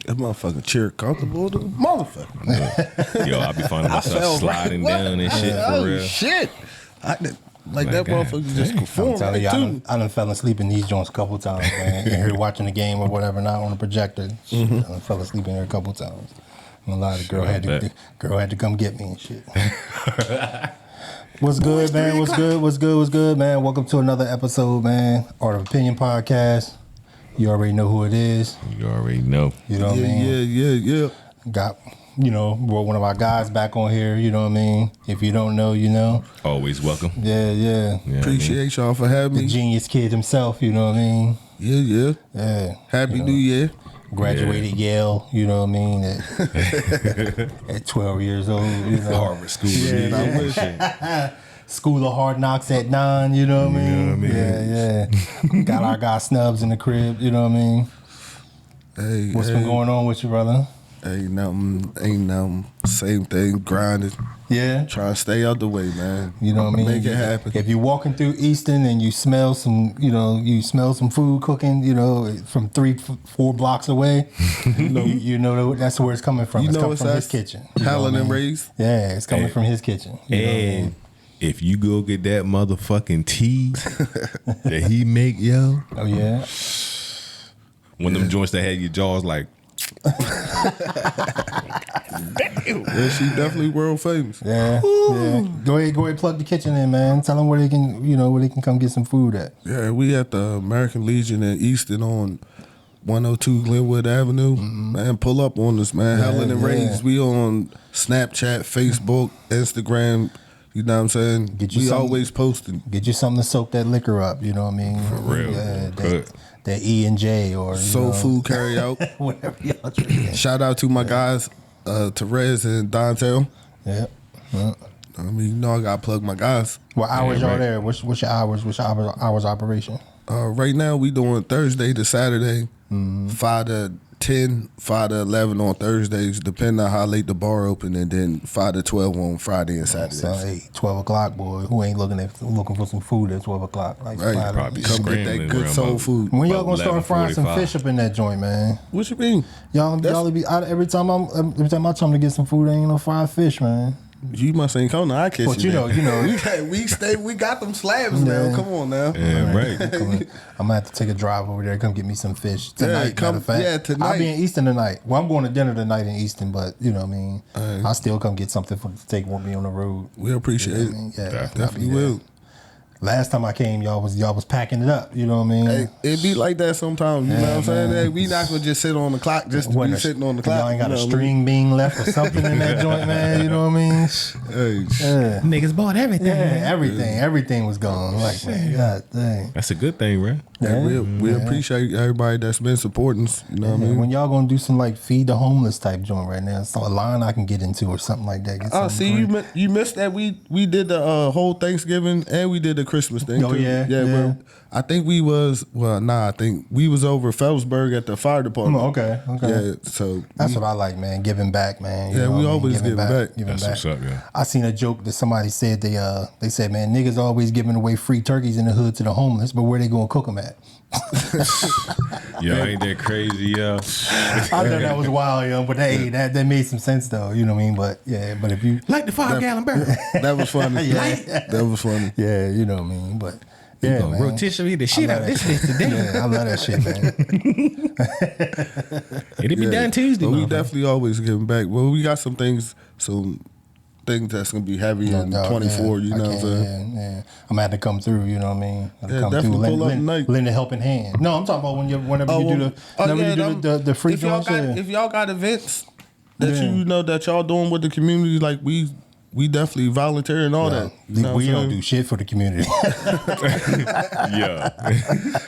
That motherfucking chair comfortable to the motherfucker. Yo, I be finding myself sliding down and shit for real. Shit. Like that motherfucker just conformed I'm telling you, too. I done fell asleep in these joints a couple times, man. In here watching the game or whatever, not on the projector. I done fell asleep in there a couple times. And a lot of the girl had to come get me and shit. What's good, man? What's good, man? Welcome to another episode, man. Art of Opinion Podcast. You already know who it is. You already know. You know what I mean? Yeah. Got, brought one of our guys back on here, you know what I mean? If you don't know, you know. Always welcome. Yeah. Appreciate y'all for having me. The genius kid himself, you know what I mean? Yeah. Happy New Year. Graduated Yale, you know what I mean? At 12 years old, you know. Harvard School. I wish. School of Hard Knocks at 9, you know what I mean? Yeah. Got our guy Snubs in the crib, you know what I mean? Hey, What's been going on with you, brother? Ain't nothing. Same thing, grinding. Yeah. Trying to stay out the way, man. You know what I mean? Make it happen. If you're walking through Easton and you smell some food cooking, from 3-4 blocks away, you know that's where it's coming from. It's coming from his kitchen. Howlin' and Raised. Yeah, it's coming from his kitchen. And if you go get that motherfucking tea that he make, yo. Oh, yeah? One of them joints that had your jaws like. Yeah, she definitely world famous. Yeah. Go ahead, plug the kitchen in, man. Tell them where they can come get some food at. Yeah, we at the American Legion in Easton on 102 Glenwood Avenue. Man, pull up on us, man. Howlin' and Raised. We on Snapchat, Facebook, Instagram. You know what I'm saying? We always posting. Get you something to soak that liquor up. You know what I mean? For real. Yeah, that E&J or Soul Food Carry Out. Whatever y'all drinking. Shout out to my guys, Terez and Dontel. Yeah. I mean, I gotta plug my guys. What hours y'all there? What's your hours? What's your hours operation? Right now we doing Thursday to Saturday, 5 to 10, 5 to 11 on Thursdays, depending on how late the bar open, and then 5 to 12 on Friday and Saturdays. So, hey, 12 o'clock, boy. Who ain't looking for some food at 12 o'clock? Like, right, probably come get that good soul food. When y'all gonna start frying some 11:45. fish up in that joint, man? What you mean? Y'all be every time I come to get some food, ain't no fried fish, man. You must ain't come to our kitchen. But you know, we got them slabs now. Come on now. Yeah, right. I'm gonna have to take a drive over there and come get me some fish tonight. Tonight. I'll be in Easton tonight. Well, I'm going to dinner tonight in Easton, but you know what I mean. I'll still come get something to take with me on the road. We appreciate it. Yeah, definitely will. Last time I came, y'all was packing it up. You know what I mean? Hey, it be like that sometimes. You know what I'm saying? Hey, we not gonna just sit on the clock just to be sitting on the clock. Y'all ain't got a string bean left or something in that joint, man. You know what I mean? Hey, Niggas bought everything. Yeah, everything was gone. Like, man, God dang. That's a good thing, right? we appreciate everybody that's been supporting us. You know what I mean? When y'all gonna do some like feed the homeless type joint right now, so a line I can get into or something like that. Oh, see, you missed that. We did the whole Thanksgiving and we did the Christmas thing. Oh, too. yeah. Well, I think we was I think we was over Phelpsburg at the fire department. Okay. Yeah, so that's what I like, man. Giving back, man. You Yeah, know we what I mean? always giving back. Giving That's back. what's up, yeah. I seen a joke that somebody said they said, man, niggas always giving away free turkeys in the hood to the homeless, but where they gonna cook them at? Yo, ain't that crazy, yo? I thought that was wild, yo, but hey, that made some sense though. You know what I mean? But yeah, but if you Like the 5-gallon barrel. that was funny. Yeah. That was funny. yeah, you know what I mean. But yeah, man. Rotisserie the shit out of this bitch today. Yeah, I love that shit, man. It'll be done Tuesday, But we motherfucker. definitely always giving back. Well, we got some things that's gonna be heavy in 24. You know what I'm saying? Yeah. I'm gonna have to come through. You know what I mean? Come definitely through, pull up tonight. lend a helping hand. No, I'm talking about whenever you do the free joints. If y'all got events that you know that y'all doing with the community, like we definitely volunteer and all that. You know we what I'm don't saying? do shit for the community. Yeah.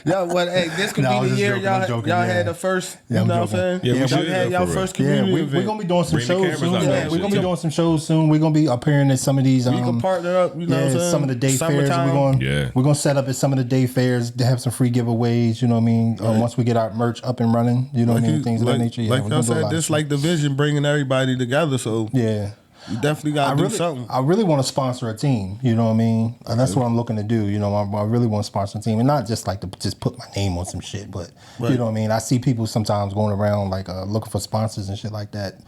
Y'all, hey, this could No, be the I'm year joking, y'all I'm joking, y'all yeah. had the first. Yeah, You I'm know what I'm saying? joking. Yeah, we y'all should, had for y'all real. first Yeah, community we're event. gonna be doing some Bring the shows cameras soon. out Yeah, there. we're gonna be doing some shows soon. We're gonna be appearing at some of these. We can partner up. You know what I'm saying? some of the day fairs. Summertime. We're gonna set up at some of the day fairs to have some free giveaways. You know what I mean? Once we get our merch up and running, you know what I mean? Things of that nature. Yeah, like we're y'all gonna do a lot said, of this shit. like the vision bringing everybody together. So Yeah. You definitely got to do something. I really want to sponsor a team. You know what I mean? And that's what I'm looking to do. You know, I really want to sponsor a team, and not just like to just put my name on some shit, but you know what I mean? I see people sometimes going around like looking for sponsors and shit like that.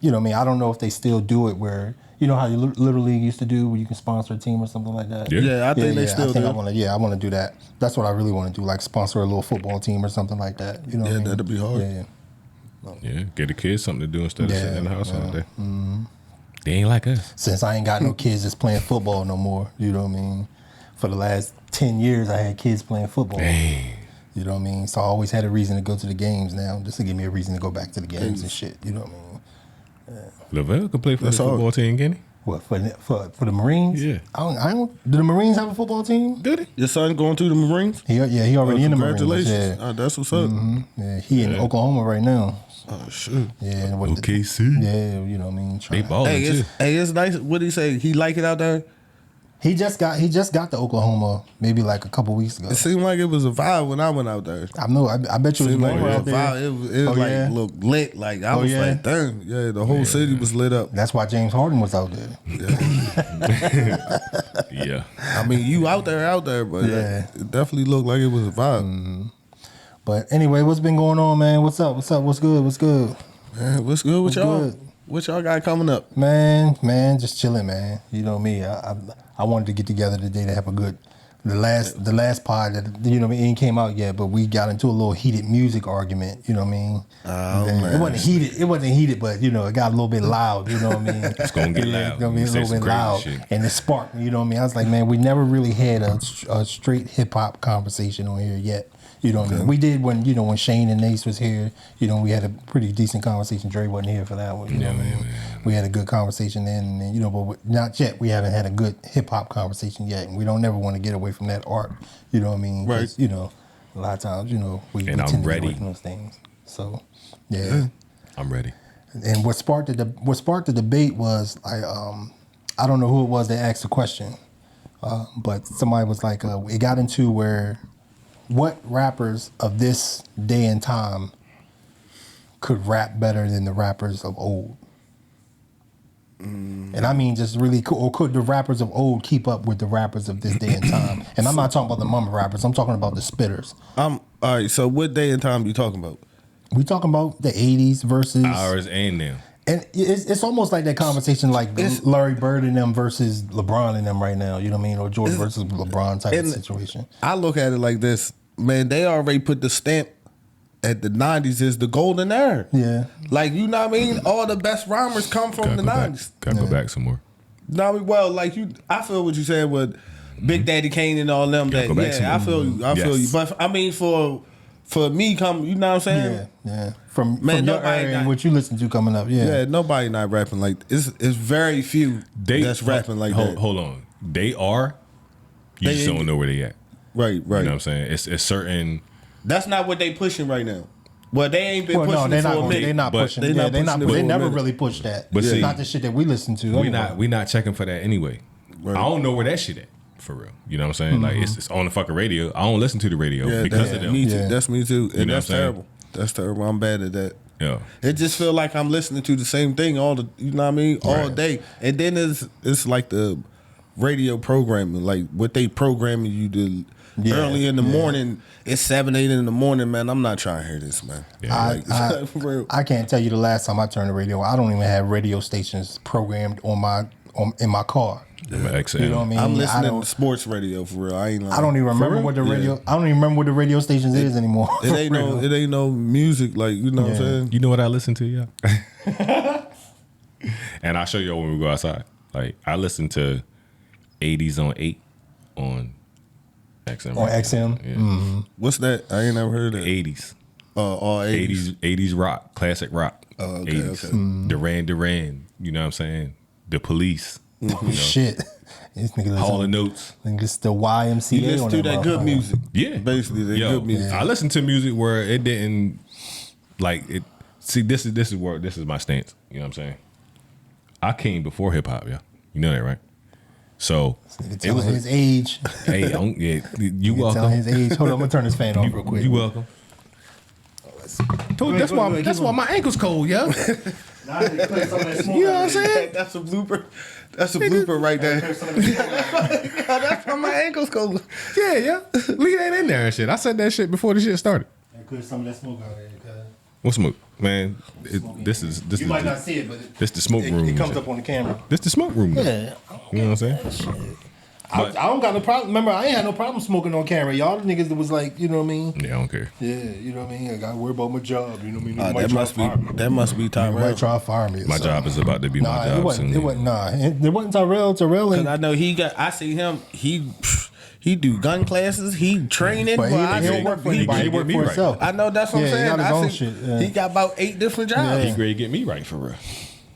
You know what I mean? I don't know if they still do it where, you know how you literally used to do where you can sponsor a team or something like that? Yeah, I think they still do. I want to do that. That's what I really want to do, like sponsor a little football team or something like that. You know what I mean? That'd be hard. Yeah, get the kids something to do instead of sitting in the house all day. Mm-hmm. They ain't like us. Since I ain't got no kids that's playing football no more, you know what I mean? For the last 10 years, I had kids playing football. Dang. You know what I mean? So I always had a reason to go to the games now, just to give me a reason to go back to the games and shit. You know what I mean? Lavelle could play for the football team, can he? What, for the Marines? Yeah. I don't, do the Marines have a football team? Did he? Your son going through the Marines? He already in the Marines. Congratulations. Yeah. That's what's up. Yeah, he in Oklahoma right now. Oh, shit. Yeah. OKC. You know what I mean? They balling too. It's nice. What did he say? He like it out there? He just got to Oklahoma maybe like a couple weeks ago. It seemed like it was a vibe when I went out there. I know. I bet you it was Like more a out there. vibe. It was like look lit. Like I was like, damn, the whole city was lit up. That's why James Harden was out there. Yeah. I mean, you out there, but it definitely looked like it was a vibe. But anyway, what's been going on, man? What's up? What's good? Man, what's good with y'all? Good? What y'all got coming up? Man, just chilling, man. You know me. I wanted to get together today to have a good. The last pod that, you know what I mean, it ain't came out yet, but we got into a little heated music argument. You know what I mean? Oh, man. It wasn't heated, but you know, it got a little bit loud. You know what I mean? It's gonna get loud. It's gonna be a little bit loud, and it sparked. You know what I mean? I was like, man, we never really had a straight hip hop conversation on here yet. You know what I mean? We did when Shane and Nace was here. You know, we had a pretty decent conversation. Dre wasn't here for that one. You know what I mean? We had a good conversation then, and but not yet. We haven't had a good hip hop conversation yet, and we don't never want to get away from that art. You know what I mean? Right. You know, a lot of times, we tend to get away from those things. So, yeah. I'm ready. And what sparked the debate was I don't know who it was that asked the question, but somebody was like, it got into where. What rappers of this day and time could rap better than the rappers of old? And I mean just really cool. Or could the rappers of old keep up with the rappers of this day and time? And I'm not talking about the mama rappers. I'm talking about the spitters. All right, so what day and time you talking about? We talking about the 80s versus... Ours and them. And it's almost like that conversation like Larry Bird and them versus LeBron and them right now. You know what I mean? Or Jordan versus LeBron type of situation. I look at it like this. Man, they already put the stamp at the 90s is the golden era. Yeah. Like, you know what I mean? All the best rhymers come from the 90s. Gotta go back some more. You know what I mean? Well, like I feel what you said with Big Daddy Kane and all them. I feel you. But I mean, for me, you know what I'm saying? Yeah. From your area and what you listen to coming up, yeah. Yeah, nobody not rapping like it's very few that's rapping like that. Hold on. They are. You just don't know where they at. Right. You know what I'm saying? It's certain. That's not what they pushing right now. Well, they ain't been pushing they're it for a minute. They're not pushing. They never really pushed that. But see, not the shit that we listen to. We not checking for that anyway. Right. I don't know where that shit at. For real, you know what I'm saying? Like it's on the fucking radio. I don't listen to the radio because of them. Me too. That's me too, and that's terrible. That's terrible. I'm bad at that. Yeah, it just feel like I'm listening to the same thing all day, and then it's like the radio programming, like what they programming you to early in the morning. It's 7, 8 in the morning, man. I'm not trying to hear this, man. Yeah. I can't tell you the last time I turned the radio. I don't even have radio stations programmed in my car. Yeah. You know what I mean? I'm listening to sports radio for real. I don't even remember what the radio. I don't even remember what the radio stations is anymore. It ain't no music, like, you know what I'm saying. You know what I listen to, yeah. And I'll show you when we go outside. Like I listen to 80s on 8 on XM. On XM. Yeah. Mm-hmm. What's that? I ain't never heard of that. 80s. All 80s. 80s rock, classic rock. Oh, okay, 80s. okay. Duran. You know what I'm saying? The Police. You know? Shit. This nigga Hall and Notes. It's the YMCA. You listen to that good music. Yeah. Basically, that good music. I listen to music where it didn't like it. See, this is my stance. You know what I'm saying? I came before hip hop, yeah. You know that, right? So it was his age. Hey, you welcome. Tell his age. Hold on, I'm gonna turn this fan off real quick. You welcome. That's why my ankle's cold, yo. Now I need to clear some of that smoke. You know what I'm saying? That's a blooper. That's a blooper right there. That's how my ankles go. Yeah. Leave that in there and shit. I said that shit before the shit started. Clear some of that smoke out there. What smoke? Man, this is You might not see it, but this the smoke room. it comes shit. up on the camera. This the smoke room. Yeah. You know what I'm saying? I don't got no problem. Remember, I ain't had no problem smoking on camera. Y'all the niggas that was like, you know what I mean? Yeah, I don't care. Yeah, you know what I mean? I got to worry about my job. You know what I mean? That must be You Tyrell. might try to fire me. My job is about to be my job soon. It wasn't Tyrell. Tyrell Cause ain't. I know I see him. He do gun classes. He training. But he don't work for anybody. He get work me for right. himself. I know that's what I'm Yeah, he saying. got his own I see shit, yeah. He got about 8 different jobs. He ready to get me right for real.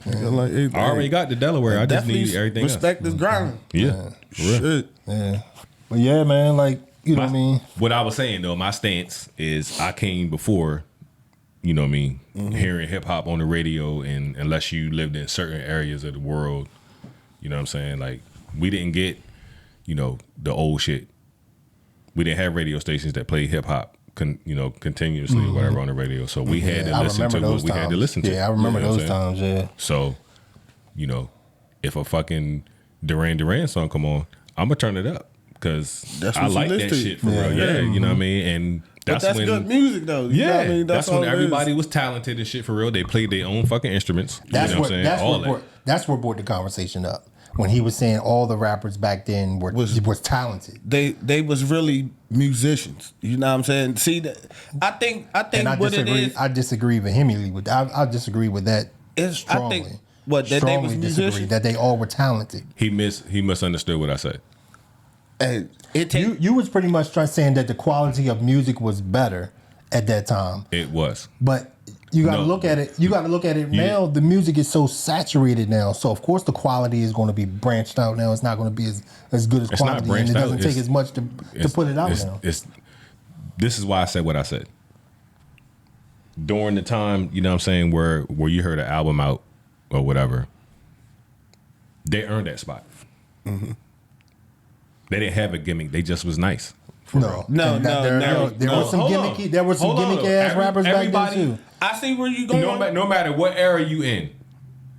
Like, I already got the Delaware. I just need everything respect else. this grind. Yeah, for real. Shit. Yeah. But yeah, man, like, you know what I mean? What I was saying though, my stance is I came before, you know what I mean, hearing hip hop on the radio, and unless you lived in certain areas of the world, you know what I'm saying? Like, we didn't get, you know, the old shit. We didn't have radio stations that played hip hop, continuously or whatever on the radio. So we had to listen to what we had to listen to. Yeah, I remember You know what those I'm saying? times, yeah. So, you know, if a fucking Duran song come on, I'm gonna turn it up because That's I what you like listen that to. shit for real. Yeah, you know what I mean? And But that's when good music though. You know what I mean? that's all when it is. everybody was talented and shit for real. They played their own fucking instruments. That's you know what I'm saying? that's what brought the conversation up. When he was saying all the rappers back then was talented. They was really musicians. You know what I'm saying? See, I think And I what disagree. it is. I disagree vehemently with. I disagree with that. Strongly. I think that they was Strongly musicians. disagree that they all were talented. He misunderstood what I said. And You was pretty much saying that the quality of music was better at that time. It was. But you got to No. look at it. You got to look at it now. The music is so saturated now. So of course the quality is going to be branched out now. It's not going to be as good as It's not quality, and branched it out. doesn't take as much to put it out now. This is why I said what I said. During the time, you know what I'm saying, where you heard an album out or whatever, they earned that spot. Mm-hmm. They didn't have a gimmick. They just was nice. No. There were some Hold on. gimmicky. There were some Hold on, gimmick though. ass rappers back then Everybody- too. I see where you going. No matter what era you in,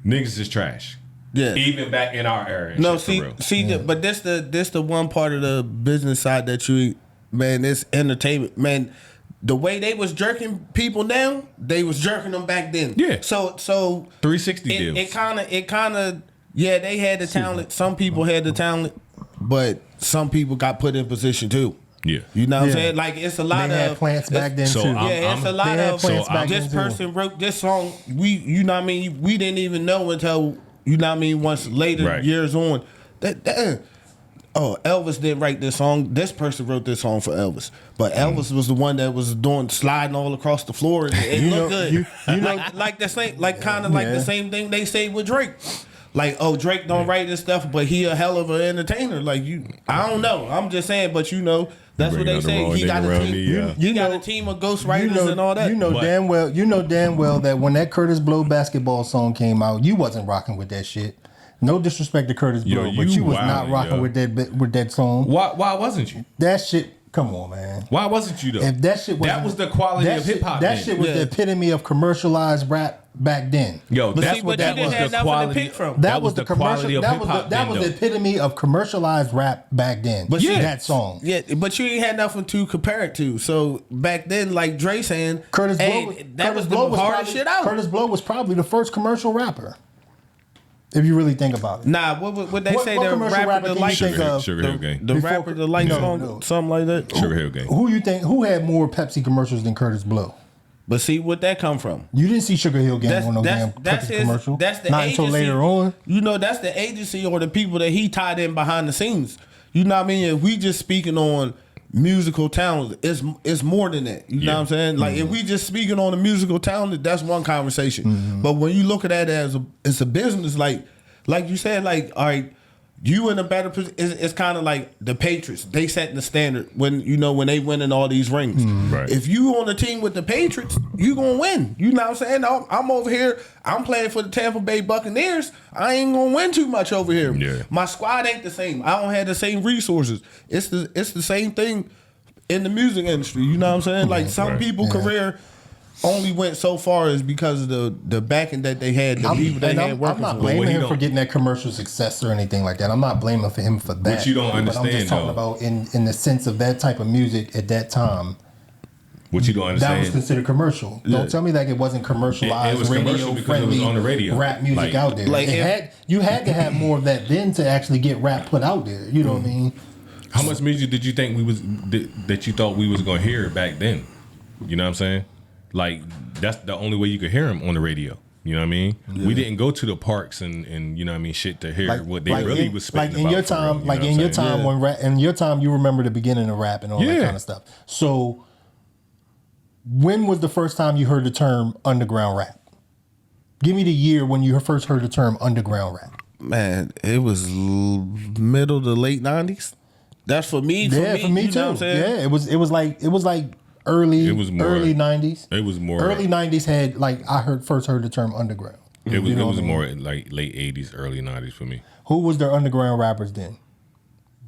niggas is trash. Yeah. Even back in our era. And No, shit, for see, real. but this the one part of the business side that this entertainment, man. The way they was jerking people down, they was jerking them back then. Yeah. So 360 deals. It kind of yeah, they had the talent. Some people had the talent, but some people got put in position too. Yeah. You know what I'm Yeah. saying? Like it's a lot They of had plants back then so too. I'm- yeah, it's a lot They had of plants back this then, too. person wrote this song. You know what I mean? We didn't even know until you know what I mean. Once later, Right. years on, Elvis didn't write this song. This person wrote this song for Elvis, but Elvis was the one that was doing sliding all across the floor. And it looked good. you know- like the same, like kind of like Yeah. the same thing they say with Drake. Like, oh, Drake don't write this stuff, but he a hell of an entertainer. Like I don't know. I'm just saying, but you know, that's what Bringing they up the say. wrong He got nigga a around team. me, yeah. He got a team of ghostwriters and all that. You know But- damn well that when that Curtis Blow basketball song came out, you wasn't rocking with that shit. No disrespect to Curtis Yo, Blow, but you you was not wildin', rocking yo. with that song. Why wasn't you? That shit, come on, man. Why wasn't you though? If that shit was that was the quality that of shit- hip hop. That shit was Yeah. the epitome of commercialized rap back then. Yo, But that's see, what but you that didn't was. have The nothing to quality. pick from. That was the quality commercial. of hip hop. That was the epitome of commercialized rap back then. But see, that song. Yeah, but you ain't had nothing to compare it to. So back then, like Dre saying, Curtis hey, Blow. that Curtis was Blow the hardest probably, shit out. Curtis Blow was probably the first commercial rapper. If you really think about it. Nah, what they What- say what the commercial rapper rapper the can you light think of? Sugar Hill Gang. the Before- rapper the light No, song, no. something like that. Sugar Hill Gang. Who you think? Who had more Pepsi commercials than Curtis Blow? But see what that come from. You didn't see Sugar Hill Gang on no damn that's Pepsi commercial. That's the Not agency. until later on. You know, that's the agency or the people that he tied in behind the scenes. You know what I mean? If we just speaking on musical talent, it's more than that. You know what I'm saying? Like if we just speaking on the musical talent, that's one conversation. But when you look at that as it's a business, like you said, like all right, you in a better position. It's kind of like the Patriots. They setting the standard when they winning all these rings. Right. If you on the team with the Patriots, you gonna win. You know what I'm saying? I'm over here. I'm playing for the Tampa Bay Buccaneers. I ain't gonna win too much over here. Yeah. My squad ain't the same. I don't have the same resources. It's the same thing in the music industry. You know what I'm saying? Like some Right. people career only went so far is because of the backing that they had, the people they had working. I'm not blaming him for getting that commercial success or anything like that. I'm not blaming him for that. What you don't understand, I'm just talking about in the sense of that type of music at that time. What you don't understand? That was considered commercial. Yeah. Don't tell me that it wasn't commercialized. It was commercial because it was on the radio. Rap music out there. Like you had to have more of that then to actually get rap put out there. You know what I mean? How much music did you think that you thought we was gonna hear back then? You know what I'm saying? Like that's the only way you could hear them on the radio. You know what I mean? Yeah. We didn't go to the parks and you know what I mean shit to hear what they really was spitting about. In your time, in your time when in your time you remember the beginning of rap and all that kind of stuff. So when was the first time you heard the term underground rap? Give me the year when you first heard the term underground rap. Man, it was middle to late 90s. That's for me. For me too. Yeah, it was like early 90s. It was more early 90s had like first heard the term underground. It was more like late 80s, early 90s for me. Who was their underground rappers then?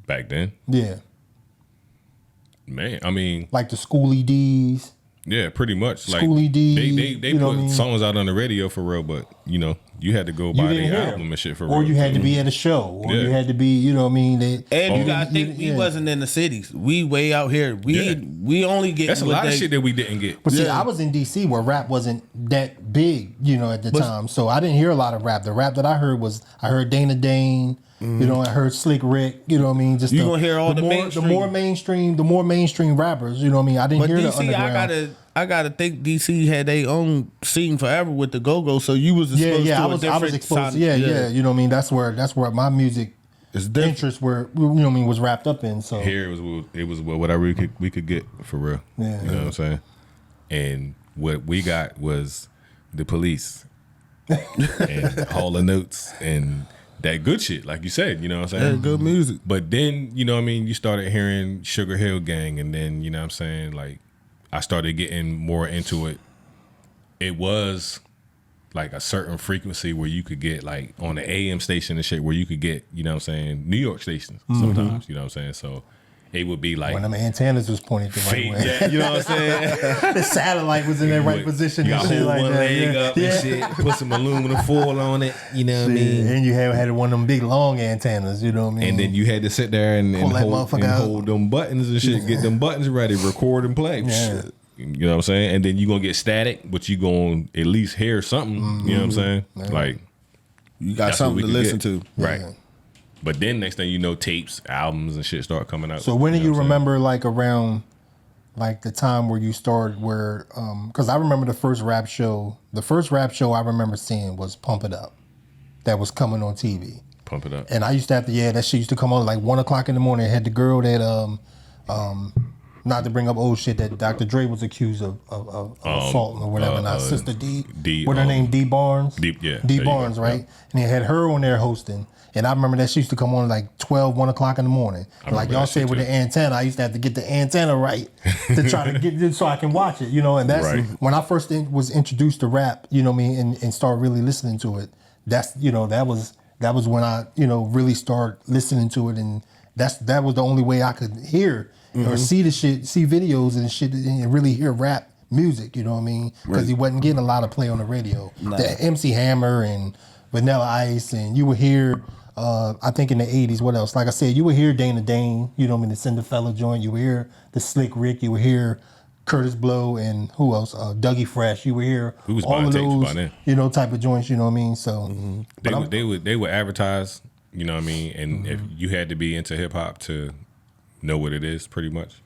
Back then? Yeah. Man, I mean, like the Schoolie D's. Yeah, pretty much. Like Schoolie D. They put songs out on the radio for real, but you know, you had to go buy their album and shit for real. Or you had to be at a show. Or you had to be, you know what I mean? And you gotta think we wasn't in the cities. We way out here. We only get that's a lot of shit that we didn't get. But see, I was in DC where rap wasn't that big, you know, at the time. So I didn't hear a lot of rap. The rap that I heard Dana Dane. You know, I heard Slick Rick. You know what I mean? Just you gonna hear all the more mainstream rappers. You know what I mean? I didn't hear DC, the underground. I gotta think DC had their own scene forever with the Go-Go. So you was exposed to I was exposed. You know what I mean? That's where my music interests were. You know what I mean? Was wrapped up in. So here it was whatever we could get for real. Yeah, you know what I'm saying? And what we got was the Police and Hall of Notes and that good shit, like you said, you know what I'm saying? Yeah, good music. But then, you know what I mean, you started hearing Sugar Hill Gang, and then, you know what I'm saying, like, I started getting more into it. It was like a certain frequency where you could get, like, on the AM station and shit, where you could get, you know what I'm saying, New York stations sometimes, you know what I'm saying? So it would be like... when them antennas was pointed the right way. Yeah, you know what I'm saying? The satellite was in the right position and shit like that. One leg up and shit. Put some aluminum foil on it, you know what I mean? And you had one of them big long antennas, you know what I mean? And then you had to sit there and hold them buttons and shit, get them buttons ready, record and play. Yeah. You know what I'm saying? And then you going to get static, but you going to at least hear something, you know what I'm saying? Yeah. Like, you got something to listen to. Right. Yeah. But then next thing you know, tapes, albums, and shit start coming out. So when do you remember, like, around, like, the time where you started where, because I remember the first rap show I remember seeing was Pump It Up. That was coming on TV. Pump It Up. And I used to have to, that shit used to come on like 1 o'clock in the morning. It had the girl that, not to bring up old shit, that Dr. Dre was accused of assaulting or whatever. Now, Sister D, what her name, D Barnes? D Barnes, right? Yeah. And they had her on there hosting. And I remember that she used to come on like 1 o'clock in the morning. Like y'all said with the antenna, I used to have to get the antenna right to try to get it so I can watch it, you know. And that's when I first was introduced to rap, you know what I mean, and started really listening to it. That's, you know, that was when I, you know, really started listening to it. And that was the only way I could hear or see the shit, see videos and shit, and really hear rap music, you know what I mean? Because he wasn't getting a lot of play on the radio. Nah. The MC Hammer and Vanilla Ice, and you would hear... I think in the 80s, what else? Like I said, you would hear Dana Dane, you know what I mean, the Cinderfella joint. You would hear the Slick Rick. You would hear Curtis Blow, and who else? Dougie Fresh. You would hear all of those, you know, type of joints, you know what I mean? So they would advertise, you know what I mean? And if you had to be into hip hop to know what it is, pretty much.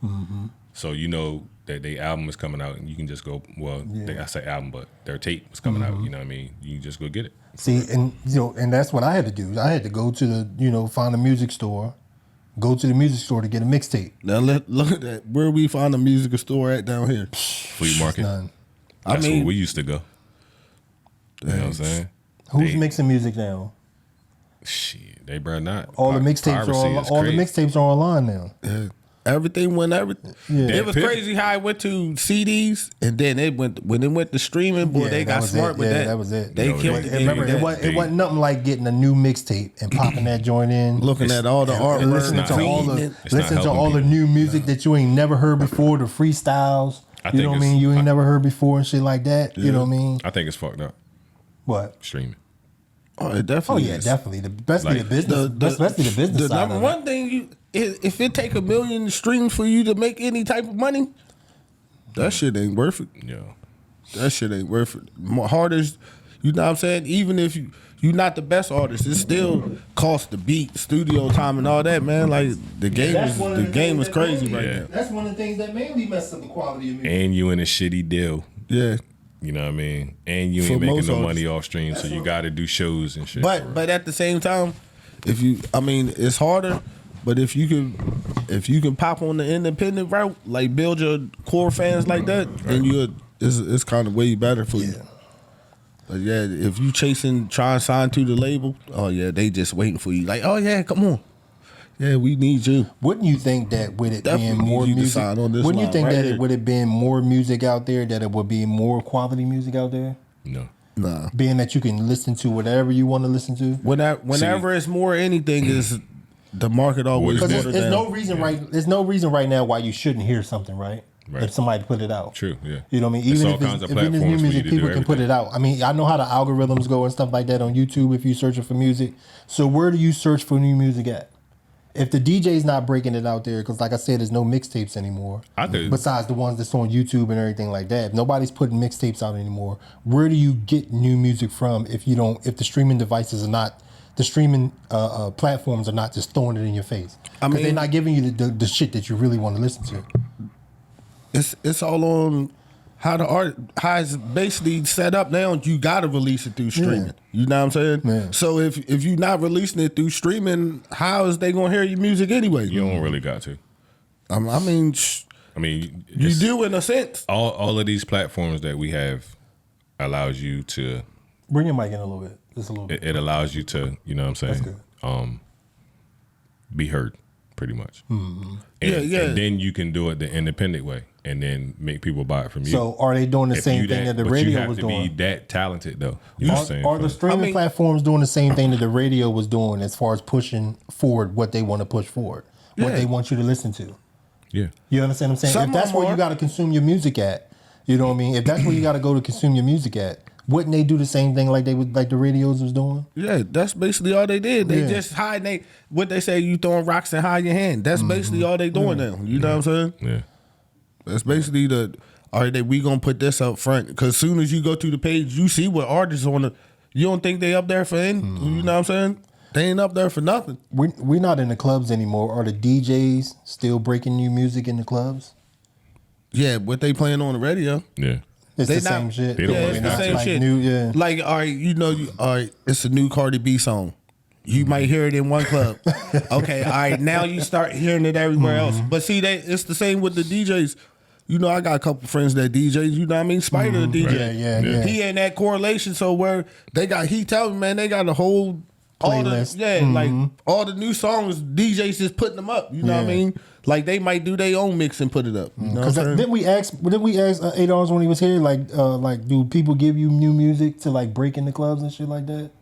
So you know that their album is coming out, and you can just go, I say album, but their tape is coming out, you know what I mean? You can just go get it. See, and you know, and that's what I had to do. I had to go to the, you know, find a music store, go to the music store to get a mixtape. Now look at that. Where we find a music store at down here? Flea Market. None. That's where we used to go. You know what I'm saying? Who's mixing music now? Shit, they better not. All the mixtapes are online now. Yeah. Everything went everything. Yeah. It was crazy how it went to CDs, and then when it went to streaming, boy, they got smart with that. That was it. They killed it. Remember, it wasn't nothing like getting a new mixtape and popping that joint in, looking at all the artwork, and listening to all the new music that you ain't never heard before, the freestyles. You know what I mean? You ain't never heard before and shit like that. Yeah. You know what I mean? I think it's fucked up. What? Streaming. Oh, it definitely is. Definitely. Especially the business. Especially the business the side. Number one thing, if it take 1 million streams for you to make any type of money, that shit ain't worth it. Yeah. That shit ain't worth it. Hardest, you know what I'm saying? Even if you're not the best artist, it still costs the beat, studio time, and all that, man. Like the game is crazy right now. That's one of the things that mainly messes up the quality of music. And you in a shitty deal. Yeah. You know what I mean? And you ain't making no money off stream, so you got to do shows and shit. But at the same time, it's harder. But if you can pop on the independent route, like build your core fans like that, then it's kind of way better for you. But yeah, if you trying to sign to the label, oh yeah, they just waiting for you. Like, oh yeah, come on. Yeah, we need you. Wouldn't you think that with it being more music, wouldn't you think that it would have been more music out there, that it would be more quality music out there? No. Nah. Being that you can listen to whatever you want to listen to? Whenever it's more anything, is the market always Because there's no reason right now why you shouldn't hear something, right? If somebody put it out. True, yeah. You know what I mean? Even if it's new music, people can put it out. I mean, I know how the algorithms go and stuff like that on YouTube if you're searching for music. So where do you search for new music at? If the DJ's not breaking it out there, because like I said, there's no mixtapes anymore. Besides the ones that's on YouTube and everything like that. If nobody's putting mixtapes out anymore, where do you get new music from if the streaming devices are not, the streaming platforms are not just throwing it in your face? Because they're not giving you the shit that you really want to listen to. It's all on how it's basically set up now. You gotta release it through streaming. Yeah. You know what I'm saying? Yeah. So if you're not releasing it through streaming, how is they gonna hear your music anyway? You don't really got to. I mean, you do in a sense. All of these platforms that we have allows you to bring your mic in a little bit, just a little bit. It allows you to, you know what I'm saying? That's good. Be heard, pretty much. Mm-hmm. And then you can do it the independent way, and then make people buy it from you. So are they doing the same thing that the radio was doing? You have to be that talented, though. You know what I'm saying? Are the streaming platforms doing the same thing that the radio was doing as far as pushing forward what they want to push forward, what they want you to listen to? Yeah. You understand what I'm saying? If that's where you got to consume your music at, you know what I mean? If that's where you got to go to consume your music at, wouldn't they do the same thing like the radios was doing? Yeah, that's basically all they did. They just hide what they say, you throwing rocks and hide your hand. That's basically all they doing now. You know what I'm saying? Yeah. That's basically we gonna put this up front. Cause as soon as you go to the page, you see what artists on the, you don't think they up there for any, you know what I'm saying? They ain't up there for nothing. We're not in the clubs anymore. Are the DJs still breaking new music in the clubs? Yeah, what they playing on the radio. Yeah. It's the same shit. It's the same shit. New, Like, all right, it's a new Cardi B song. You might hear it in one club. Okay, all right, now you start hearing it everywhere else. But see, it's the same with the DJs. You know, I got a couple friends that DJs, you know what I mean? Spider the DJ. Right. Yeah. He in that correlation, so where he tell me, man, they got a whole playlist. Like all the new songs, DJs just putting them up. You know what I mean? Like they might do their own mix and put it up. You know what I'm saying? Didn't we ask $8 when he was here? Like, do people give you new music to like break into clubs and shit like that?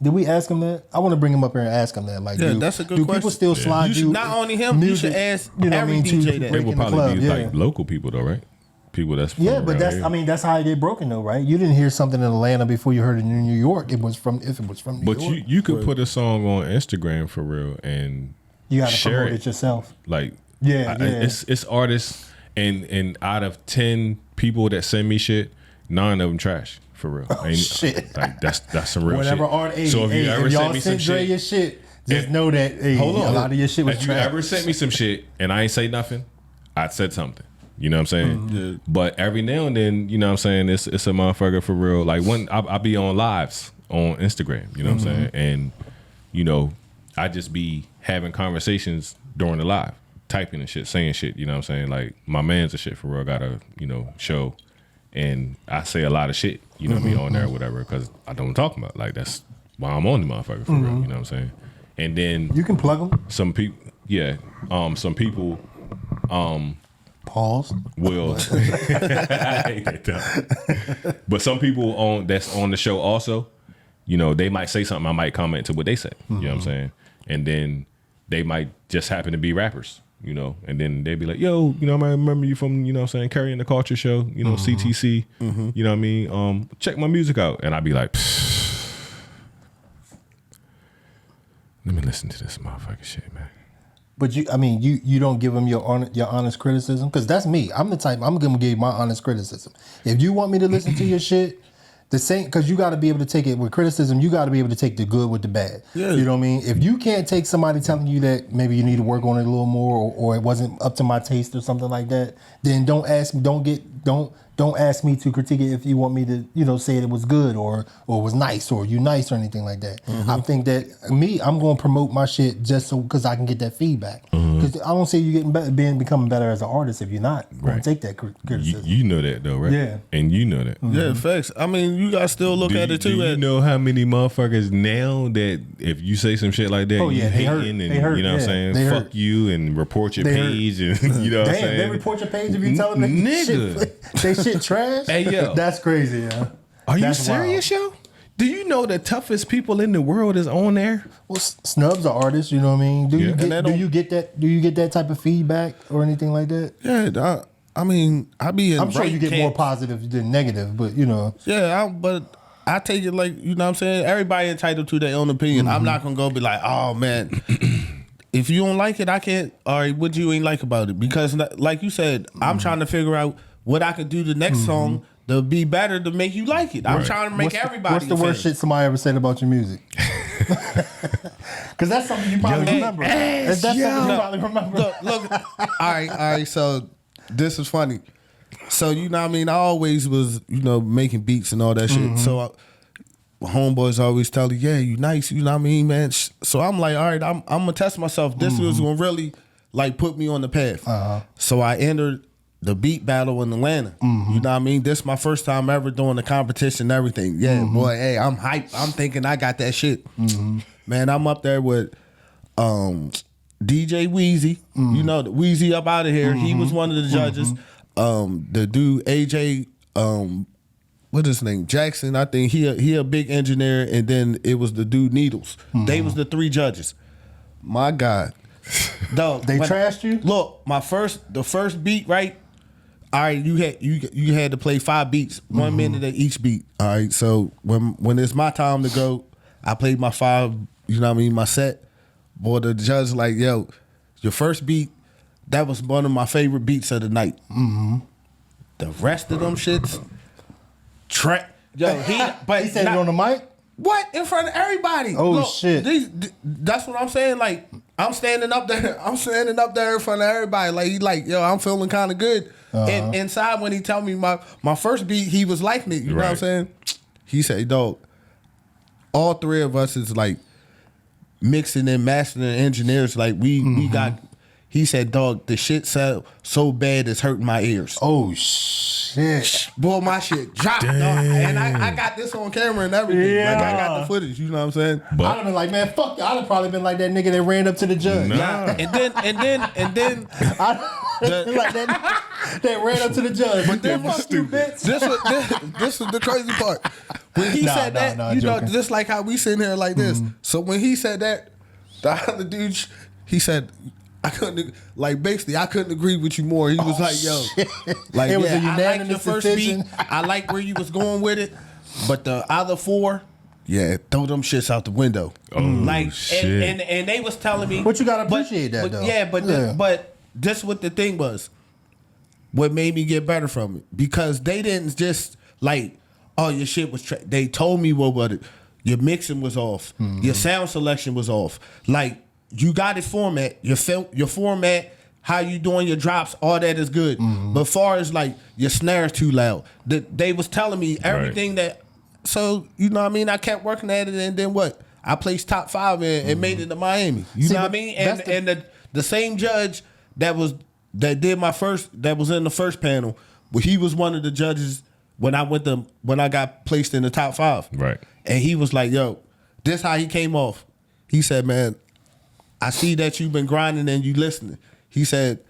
Did we ask him that? I want to bring him up here and ask him that. Like, that's a good question. Do people still slide you? Not only him, you should ask every DJ that. They will probably be like local people though, right? People that's from but that's here. that's how it get broken though, right? You didn't hear something in Atlanta before you heard it in New York. If it was from New York. But you could put a song on Instagram for real and you got to share promote it yourself. Like it's artists and out of 10 people that send me shit, 9 of them trash for real. Shit, like that's some real whatever shit. Art. So if you ever sent me some shit, your shit, just know that a lot of your shit was trash. trash. If you ever sent me some shit and I ain't say nothing, I said something. You know what I'm saying? Yeah. But every now and then, you know what I'm saying, it's a motherfucker for real. Like when I be on lives on Instagram, you know what I'm saying? And, you know, I just be having conversations during the live, typing and shit, saying shit, you know what I'm saying? Like my man's a shit for real, got a, show. And I say a lot of shit, you know what I mean, on there or whatever, because I don't talk about. Like that's why I'm on the motherfucker for real, you know what I'm saying? And then you can plug them. Some people, some people, pause. Will, I hate that time. But some people that's on the show also, they might say something, I might comment to what they say. You know what I'm saying? And then they might just happen to be rappers. you know, and then they'd be like, yo, you know, I remember you from, you know what I'm saying, Carrying the Culture show, you know, CTC, you know what I mean? Check my music out. And I'd be like, let me listen to this motherfucking shit, man. But you don't give them your honest criticism? Because that's me. I'm the type, I'm going to give you my honest criticism. If you want me to listen to your shit, the same, because you got to be able to take it with criticism. You got to be able to take the good with the bad. Yeah. You know what I mean? If you can't take somebody telling you that maybe you need to work on it a little more, or it wasn't up to my taste or something like that, then don't ask me to critique it if you want me to, you know, say it was good or was nice or you nice or anything like that. I think that I'm going to promote my shit just so because I can get that feedback. Because I don't see you becoming better as an artist if you're not going to take that criticism. You know that though, right? Yeah. And you know that. Yeah, facts. I mean, you guys still look at it too. Do you know how many motherfuckers now that if you say some shit like that, you hating and you know what I'm saying, fuck you and report your page and you know what I'm saying? They report your page if you tell them they shit trash? Hey, yo. That's crazy, yeah. Are you serious, yo? Do you know the toughest people in the world is on there? Well, Snubs are artists, you know what I mean? Do you get that type of feedback or anything like that? Yeah, I mean, I'm sure you get more positive than negative, but you know. Yeah, but I take it like, you know what I'm saying? Everybody entitled to their own opinion. I'm not gonna go be like, oh man, if you don't like it, I can't. All right, what you ain't like about it? Because like you said, I'm trying to figure out what I could do the next song to be better to make you like it. I'm trying to make everybody. What's the worst shit somebody ever said about your music? Because that's something you probably remember. That's something you probably remember. Look. All right. So this is funny. So you know what I mean? I always was, you know, making beats and all that shit. So homeboys always tell you, yeah, you nice. You know what I mean, man? So I'm like, all right, I'm gonna test myself. This was gonna really like put me on the path. So I entered the beat battle in Atlanta. You know what I mean? This is my first time ever doing the competition and everything. Yeah, boy, hey, I'm hyped. I'm thinking I got that shit. Man, I'm up there with DJ Wheezy. You know, the Wheezy up out of here. He was one of the judges. The dude AJ, what is his name? Jackson. I think he a big engineer. And then it was the dude Needles. They was the three judges. My God. Dog, they trashed you? Look, the first beat, right? All right, you had to play 5 beats, 1 minute at each beat. All right, so when it's my time to go, I played my 5, you know what I mean, my set. Boy, the judge like, yo, your first beat, that was one of my favorite beats of the night. The rest of them shits, yo, he said it on the mic? What? In front of everybody. Oh, look, shit. That's what I'm saying. Like, I'm standing up there in front of everybody. Like, he like, yo, I'm feeling kind of good. And inside when he tell me my first beat, he was liking it. You know what I'm saying? He said, dog, all 3 of us is like mixing and mastering engineers. Like, we got, he said, dog, the shit sound so bad it's hurting my ears. Oh, shit. Boy, my shit dropped. Dog. And I got this on camera and everything. Yeah. Like, I got the footage, you know what I'm saying? But I'd have been like, man, fuck you. I'd have probably been like that nigga that ran up to the judge. Nah. And then like that ran up to the judge. But then fuck you, bitch. This is the crazy part. When he said that, you know, just like how we sitting here like this. So when he said that, the other dude, he said, I couldn't, like, basically, I couldn't agree with you more. He was like, yo, like, it was a I like unanimous your first decision. beat. I like where you was going with it. But the other 4, yeah, throw them shits out the window. Oh, like, shit. And they was telling me. But you got to appreciate that, though. Yeah, but this what the thing was. What made me get better from it. Because they didn't just, like, oh, your shit was they told me what it. Your mixing was off. Your sound selection was off. Like, you got it format. Your format, how you doing your drops, all that is good. But far as like your snare's too loud, they was telling me everything that. So you know what I mean. I kept working at it, and then what? I placed top 5 and made it to Miami. You know what I mean? And the same judge that was that did my first, that was in the first panel, but he was one of the judges when I got placed in the top 5. Right. And he was like, yo, this how he came off. He said, man, I see that you've been grinding and you listening. He said,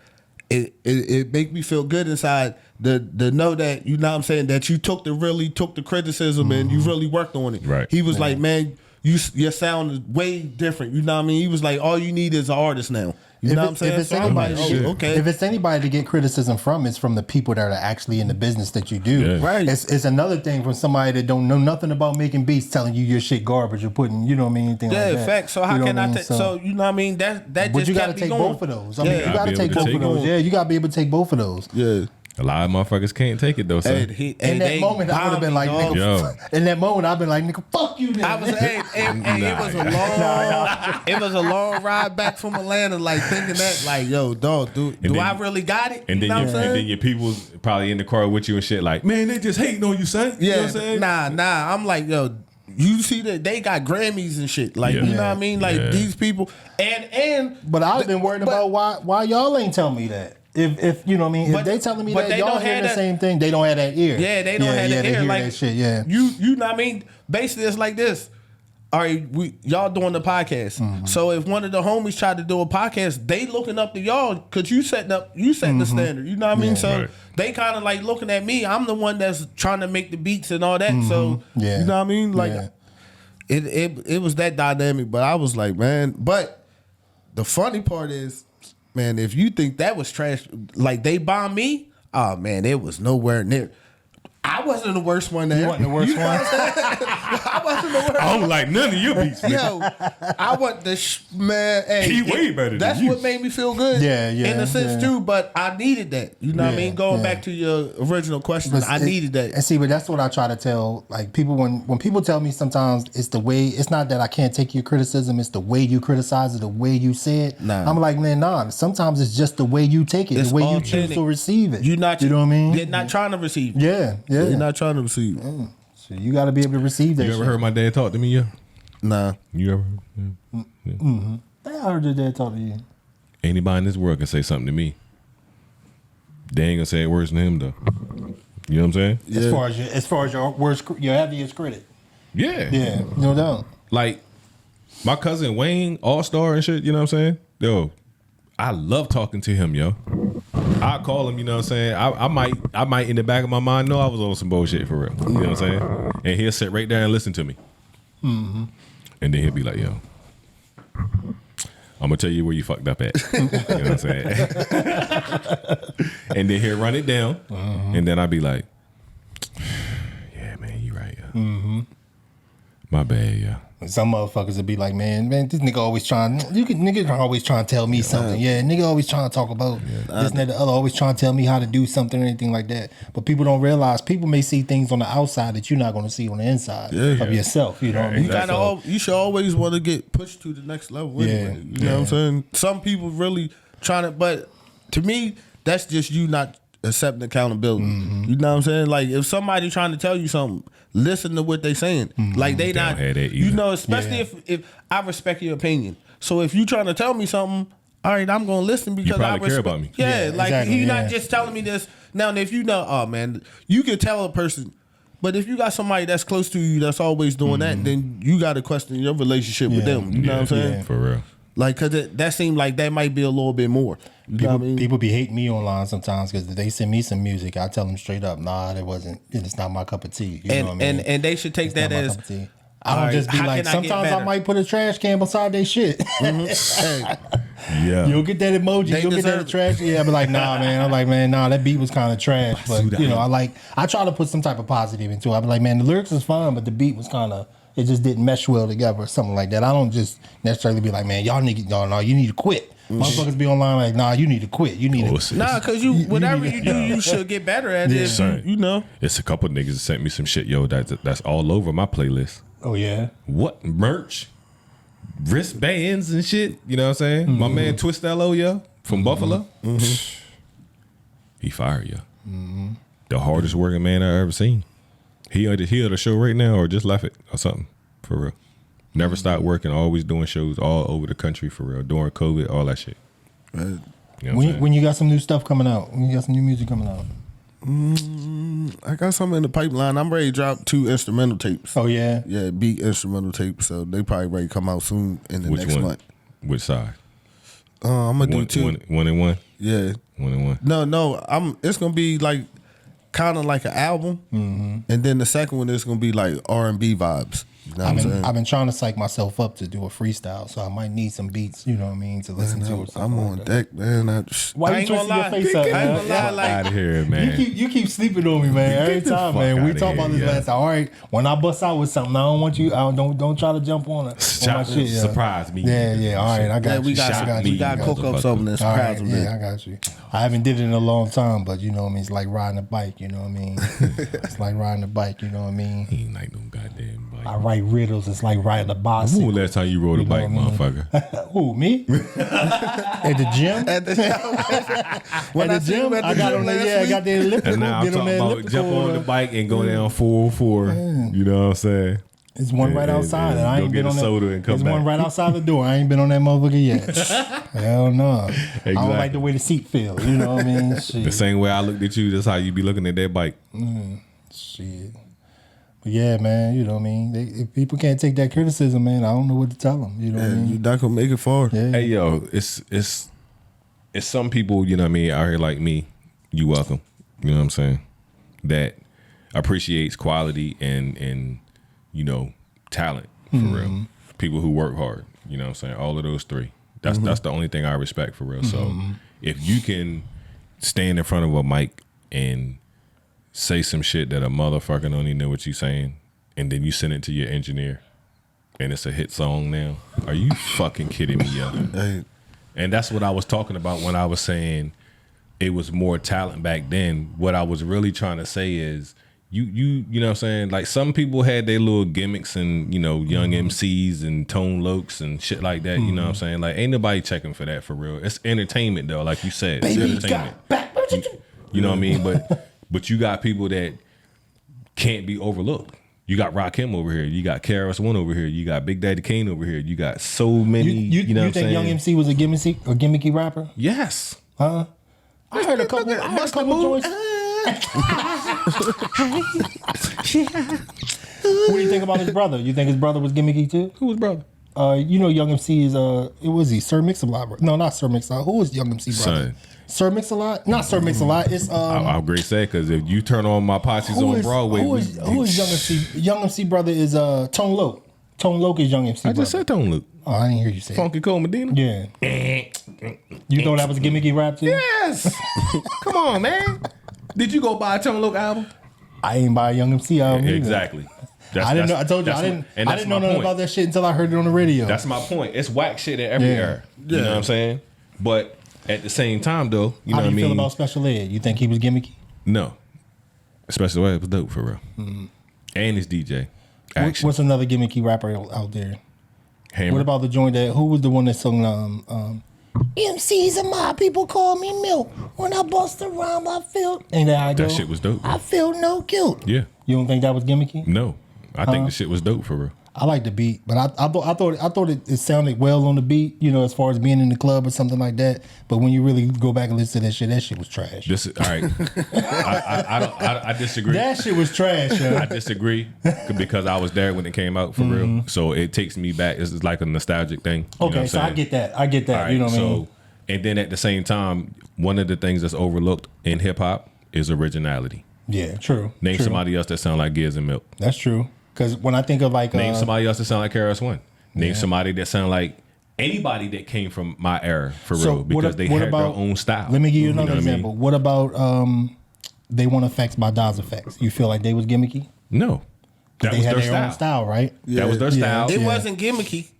it make me feel good inside to know that, you know what I'm saying, that you took the criticism and you really worked on it. Right. He was like, man, your sound is way different. You know what I mean? He was like, all you need is an artist now. You know what I'm saying? If it's So I'm anybody, like, oh, okay. If it's anybody to get criticism from, it's from the people that are actually in the business that you do. Yeah. Right. It's another thing from somebody that don't know nothing about making beats telling you your shit garbage or putting, you know what I mean, anything like that. Facts. So how can I take? So you know what I mean? That But just you got to kept me take going. both of those. I mean, Yeah. you got to Gotta be take able both to of take those. both. Yeah, you got to be able to take both of those. Yeah. A lot of motherfuckers can't take it though, son. In that moment, I would have been like, nigga, Yo. in that moment, I've been like, nigga, fuck you, nigga. I was, it was a long, it was a long ride back from Atlanta, like thinking that, like, yo, dog, do then- I really got it? And You then, know what I'm saying? and then your people's probably in the car with you and shit like, man, they just hating on you, son. You know what I'm saying? Nah. I'm like, yo, you see that they got Grammys and shit, like, Yeah. you know what I mean? Like Yeah. these people, and But I've been worried about why y'all ain't tell me that. If you know what I mean, But- if they telling me but that they y'all don't hearing have the that- same thing, they don't have that ear. yeah, they don't have they the ear, hear like that shit. Yeah, you know what I mean? Basically, it's like this. All right, y'all doing the podcast. Mm-hmm. So if one of the homies tried to do a podcast, they looking up to y'all because you setting the standard. You know what I mean? Mm-hmm. Yeah. So Right. they kind of like looking at me. I'm the one that's trying to make the beats and all that. So Yeah. you know what I mean? Like Yeah. it was that dynamic. But I was like, man. But the funny part is, man, if you think that was trash, like they bombed me. Oh man, it was nowhere near. I wasn't the worst one there. You wasn't the worst know what I'm saying? I wasn't the worst. I don't like none of your beats, nigga. Yo, I want the man. Hey, He way better than That's you. what made me feel good. Yeah, In a sense yeah. too, but I needed that. You know what I Yeah, mean? Going yeah. back to your original question, But I needed that. And see, but that's what I try to tell like people when people tell me sometimes it's the way. It's not that I can't take your criticism. It's the way you criticize it, the way you say it. Nah. I'm like, man, nah. Sometimes it's just the way you take it, It's the way you authentic. choose to receive it. You not. You know what I mean? You're not trying to receive. Yeah, yeah. You're not trying to receive. So you got to be able to receive that. You ever shit. heard my dad talk to me, yeah? Nah. You ever? I heard your dad talk to you. Anybody in this world can say something to me. They ain't gonna say it worse than him though. You know what I'm saying? Yeah. As far as your worst, your heaviest critic. Yeah. Yeah, no doubt. Like my cousin Wayne, All Star and shit. You know what I'm saying? Yo, I love talking to him, yo. I call him, you know what I'm saying? I might in the back of my mind know I was on some bullshit for real. You know what I'm saying? And he'll sit right there and listen to me. Mm-hmm. And then he'll be like, yo, I'm gonna tell you where you fucked up at. You know what I'm saying? And then he'll run it down. And then I'll be like, yeah, man, you right, yeah. My bad, yeah. Some motherfuckers would be like, man, this nigga always trying. Nigga always trying to tell me something. Yeah, nigga always trying to talk about this and that, the other. Always trying to tell me how to do something or anything like that. But people don't realize people may see things on the outside that you're not going to see on the inside of yourself. You know what I mean? You should always want to get pushed to the next level. Anyway. You know what I'm saying? Some people really trying to, but to me, that's just you not accepting accountability. You know what I'm saying? Like if somebody trying to tell you something, listen to what they saying. Like they not, have that either. you know, especially if I respect your opinion. So if you trying to tell me something, all right, I'm gonna listen because I probably care about me. Yeah, like exactly, you not just telling me this. Now, if you know, oh man, you can tell a person. But if you got somebody that's close to you that's always doing that, then you got to question your relationship with them. You know what I'm saying? Yeah, for real. Like, cause that seemed like that might be a little bit more. You know what I mean? People be hating me online sometimes because they send me some music. I tell them straight up, nah, that wasn't. It's not my cup of tea. You know what I mean? And they should take It's that not my as. cup of tea. I don't all right, just be how like. can I get Sometimes I better? might put a trash can beside their shit. Hey, Yeah. You'll get that emoji. They You'll get that deserve trash. Yeah, I be like, nah, man. I'm like, man, nah, that beat was kind of trash. But you know, I try to put some type of positive into it. I be like, man, the lyrics was fine, but the beat was kind of. It just didn't mesh well together or something like that. I don't just necessarily be like, man, y'all niggas, no, you need to quit. Motherfuckers be online like, nah, you need to quit. You need to. nah, cause whatever you do, you should get better at it. Son, You know. It's a couple niggas that sent me some shit, yo, that's all over my playlist. Oh yeah. What merch? Wristbands and shit. You know what I'm saying? My man Twist LO, yo, from Buffalo. He fired, yo. The hardest working man I ever seen. He at the show right now or just left it or something. For real. Never stopped working, always doing shows all over the country for real. During COVID, all that shit. Right. You know what I'm saying? When you got some new stuff coming out, when you got some new music coming out. I got something in the pipeline. I'm ready to drop 2 instrumental tapes. Oh yeah. Yeah, beat instrumental tapes. So they probably ready to come out soon in the Which next one? month. Which side? I'm gonna do 2. One and one? Yeah. 1 and 1. No. It's gonna be like kind of like an album, and then the second one is gonna be like R&B vibes. You know what I'm saying? I've been trying to psych myself up to do a freestyle, so I might need some beats, you know what I mean, to listen to. Or I'm on deck, man. Why you twisting your face up, man? Fuck out of here, man. You keep sleeping on me, man. Every time, man. We talk about this last time. All right, when I bust out with something, I don't want you. Don't try to jump on it. On my shit, surprise me. Yeah. All right, I got you. We got cook up something and surprise me. Yeah, I got you. I haven't did it in a long time, but you know what I mean. It's like riding a bike. You know what I mean. It's like riding a bike. You know what I mean. He ain't like no goddamn bike. I write riddles. It's like riding a bicycle. When was the last time you rode a bike, motherfucker? Who, me? At the gym? At the gym? I got on there. Yeah, I got the elliptical. And now I'm talking about jump on the bike and go down 404. You know what I'm saying? It's one right outside. And I ain't been on soda and come There's back. one right outside the door. I ain't been on that motherfucker yet. Hell no. Exactly. I don't like the way the seat feels. You know what I mean? Shit. The same way I looked at you, that's how you be looking at that bike. Shit. But yeah, man, you know what I mean? If people can't take that criticism, man, I don't know what to tell them. You know what I mean? You're not gonna make it far. Yeah. Hey, yo, it's some people, you know what I mean, out here like me, you welcome. You know what I'm saying? That appreciates quality and you know, talent for real. People who work hard, you know what I'm saying? All of those three. That's the only thing I respect for real. So if you can stand in front of a mic and say some shit that a motherfucker don't even know what you saying, and then you send it to your engineer and it's a hit song now, are you fucking kidding me, yo? Hey, And that's what I was talking about when I was saying it was more talent back then. What I was really trying to say is you know what I'm saying? Like some people had their little gimmicks and, you know, young MCs and Tone Lokes and shit like that. You know what I'm saying? Like ain't nobody checking for that for real. It's entertainment though, like you said. It's entertainment. You know what I mean? But you got people that can't be overlooked. You got Rakim over here. You got KRS-One over here. You got Big Daddy Kane over here. You got so many. You know what I'm saying? You think Young MC was a gimmicky rapper? Yes. Huh? I heard a couple joints. What do you think about his brother? You think his brother was gimmicky too? Who was brother? You know, Young MC is it was he Sir Mix-a-Lot? No, not Sir Mix-a-Lot. Who was Young MC brother? Son. Sir Mix-a-Lot? Not Sir Mix-a-Lot. It's I'll great say because if you turn on my posses on Broadway, who is Young MC? Young MC brother is Tone Loke. Tone Loke is Young MC brother. I just said Tone Loke. Oh, I didn't hear you say it. Funky Cole Medina. Yeah. You thought that was a gimmicky rap too? Yes. Come on, man. Did you go buy a Tone Loke album? I ain't buy a Young MC album either. Exactly. I didn't know. I told you I didn't know nothing about that shit until I heard it on the radio. That's my point. It's whack shit at every era. You know what I'm saying? But at the same time, though, you know what I mean? How do you feel about Special Ed? You think he was gimmicky? No. Special Ed was dope for real. And his DJ. What's another gimmicky rapper out there? Hammer. What about the joint that? Who was the one that sung? MCs and my people call me Milk. When I bust a rhyme, I feel. Ain't that how I go? That shit was dope. I feel no guilt. Yeah. You don't think that was gimmicky? No. I think the shit was dope for real. I like the beat, but I thought it sounded well on the beat, you know, as far as being in the club or something like that. But when you really go back and listen to that shit was trash. All right. I disagree. That shit was trash. Yo. I disagree because I was there when it came out for real. So it takes me back. It's like a nostalgic thing. You know what I'm so I saying? get that. Right, you know what I mean? And then at the same time, one of the things that's overlooked in hip hop is originality. Yeah, true. Name somebody else that sound like Gears and Milk. That's true. Because when I think of like name somebody else that sound like KRS-One. Name somebody that sound like anybody that came from my era for real because they had their own style. Let me give you another example. What about They Want Effects by Daz Effects? You feel like they was gimmicky? No, that they was had their their own style, right? Yeah. That was their style. It wasn't gimmicky.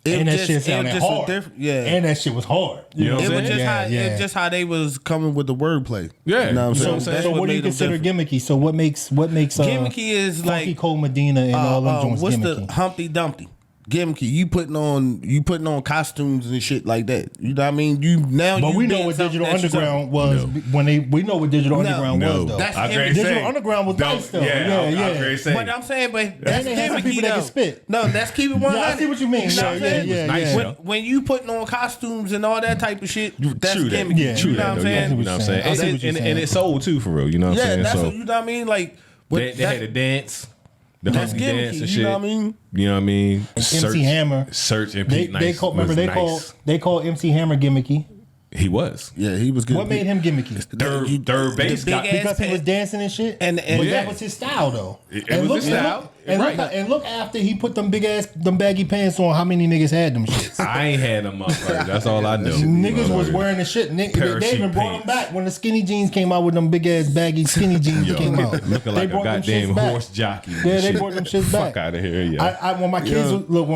And that shit sounded hard. And that shit was hard. You know what I'm It was saying? just how they was coming with the wordplay. Yeah. You know what I'm So what do you consider gimmicky? So what makes gimmicky is Funky like Cole Medina and all them joints what's gimmicky? the Humpty Dumpty? Gimmicky, you putting on costumes and shit like that. You know what I mean? But we know what Digital Underground was we know what Digital Underground was though. That's Digital Underground was nice though. Yeah. But I'm saying, that's they had some gimmicky people that though. can spit. No, that's keep it 100. Yeah, I see what you mean. You know what I'm saying? Yeah. When you putting on costumes and all that type of shit, that's True that. gimmicky. Yeah, You know what I'm saying? You know what I'm saying? And it sold too for real. You know what I'm saying? That's So what, you know what I mean? Like they had a dance. The That's funky gimmicky, dance and you shit. know what I mean? You know what I mean? MC Hammer. Search and They Pete Nice. call MC Hammer gimmicky. He was. Yeah, he was good. What made him gimmicky? Third base got Because he was dancing and shit. And but yeah. that was his style though. It was his style. Right. And look after he put them baggy pants on, how many niggas had them shits? I ain't had them motherfuckers. That's all I know. Niggas was wearing the shit. They even brought them back when the skinny jeans came out with them big ass baggy skinny jeans came out. Looking like a goddamn horse jockey. Yeah, they brought them shits back. Fuck out of here, yeah. When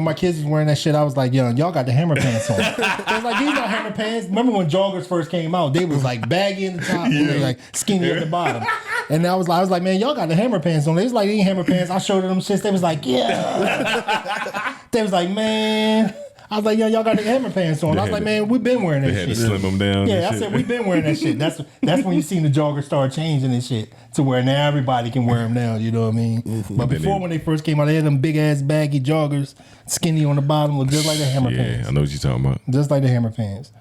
my kids was wearing that shit, I was like, yo, y'all got the hammer pants on. I was like, these not hammer pants. Remember when joggers first came out? They was like baggy in the top and they like skinny at the bottom. And I was like, man, y'all got the hammer pants on. They was like, they ain't hammer pants. I showed them shits. They was like, yeah. They was like, man. I was like, y'all got the hammer pants on. I was like, man, we've been wearing that shit. They had to slim them down. Yeah, I said, we've been wearing that shit. That's when you seen the joggers start changing and shit to where now everybody can wear them now. You know what I mean? Mm-hmm. But before, when they first came out, they had them big ass baggy joggers, skinny on the bottom, look just like the hammer pants. Yeah, I know what you're talking about. Just like the hammer pants.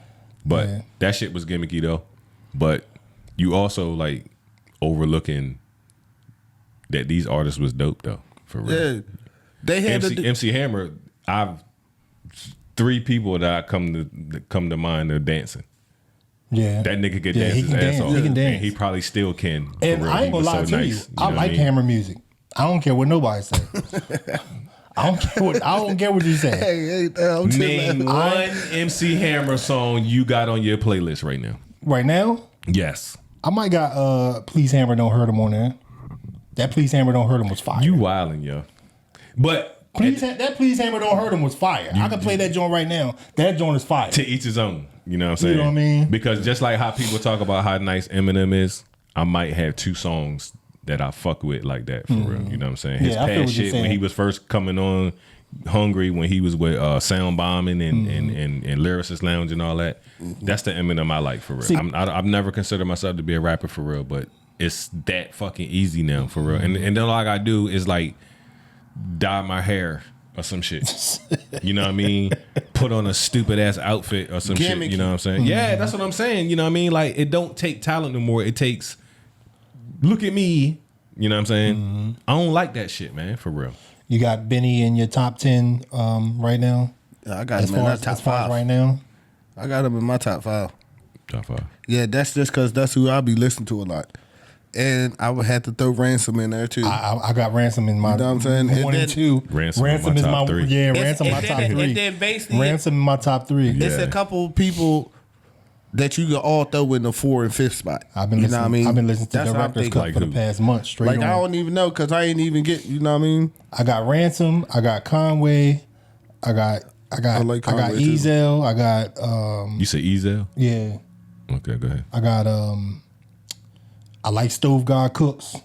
But that shit was gimmicky though. But you also like overlooking that these artists was dope though. For real. Yeah, they had MC Hammer. I've 3 people that I come to mind are dancing. Yeah, that nigga could dance his ass off. He can dance. And he probably still can. And I ain't gonna lie to you. I like Hammer music. I don't care what nobody says. I don't care what you say. Hey, name one MC Hammer song you got on your playlist right now. Right now? Yes. I might got Please Hammer Don't Hurt Him on there. That Please Hammer Don't Hurt Him was fire. You wildin', yo. But that Please Hammer Don't Hurt Him was fire. I can play that joint right now. That joint is fire. To each his own. You know what I'm saying? You know what I mean? Because just like how people talk about how nice Eminem is, I might have 2 songs that I fuck with like that for real. You know what I'm saying? His past shit when he was first coming on Hungry, when he was with Sound Bombing and Lyricist Lounge and all that. That's the Eminem I like for real. I've never considered myself to be a rapper for real, but it's that fucking easy now for real. And then all I gotta do is like dye my hair or some shit. You know what I mean? Put on a stupid ass outfit or some shit. You know what I'm saying? Yeah, that's what I'm saying. You know what I mean? Like it don't take talent no more. It takes look at me. You know what I'm saying? I don't like that shit, man, for real. You got Benny in your top 10 right now? I got him in my top 5 right now. I got him in my top 5. Top 5. Yeah, that's just because that's who I be listening to a lot. And I would have to throw Ransom in there too. I got Ransom in my, you know what I'm saying? 1 and 2. Ransom is my top 3. Yeah, Ransom my top 3. And then basically, Ransom in my top 3. It's a couple people that you can all throw in the 4th and 5th spot. I've been listening. Know what I mean? I've been listening to That's Director's Cut for the past month straight. Like on. I don't even know because I ain't even get. You know what I mean? I got Ransom. I got Conway. I got Ezel. I got. You say Ezel? Yeah. Okay, go ahead. I got. I like Stove God Cooks.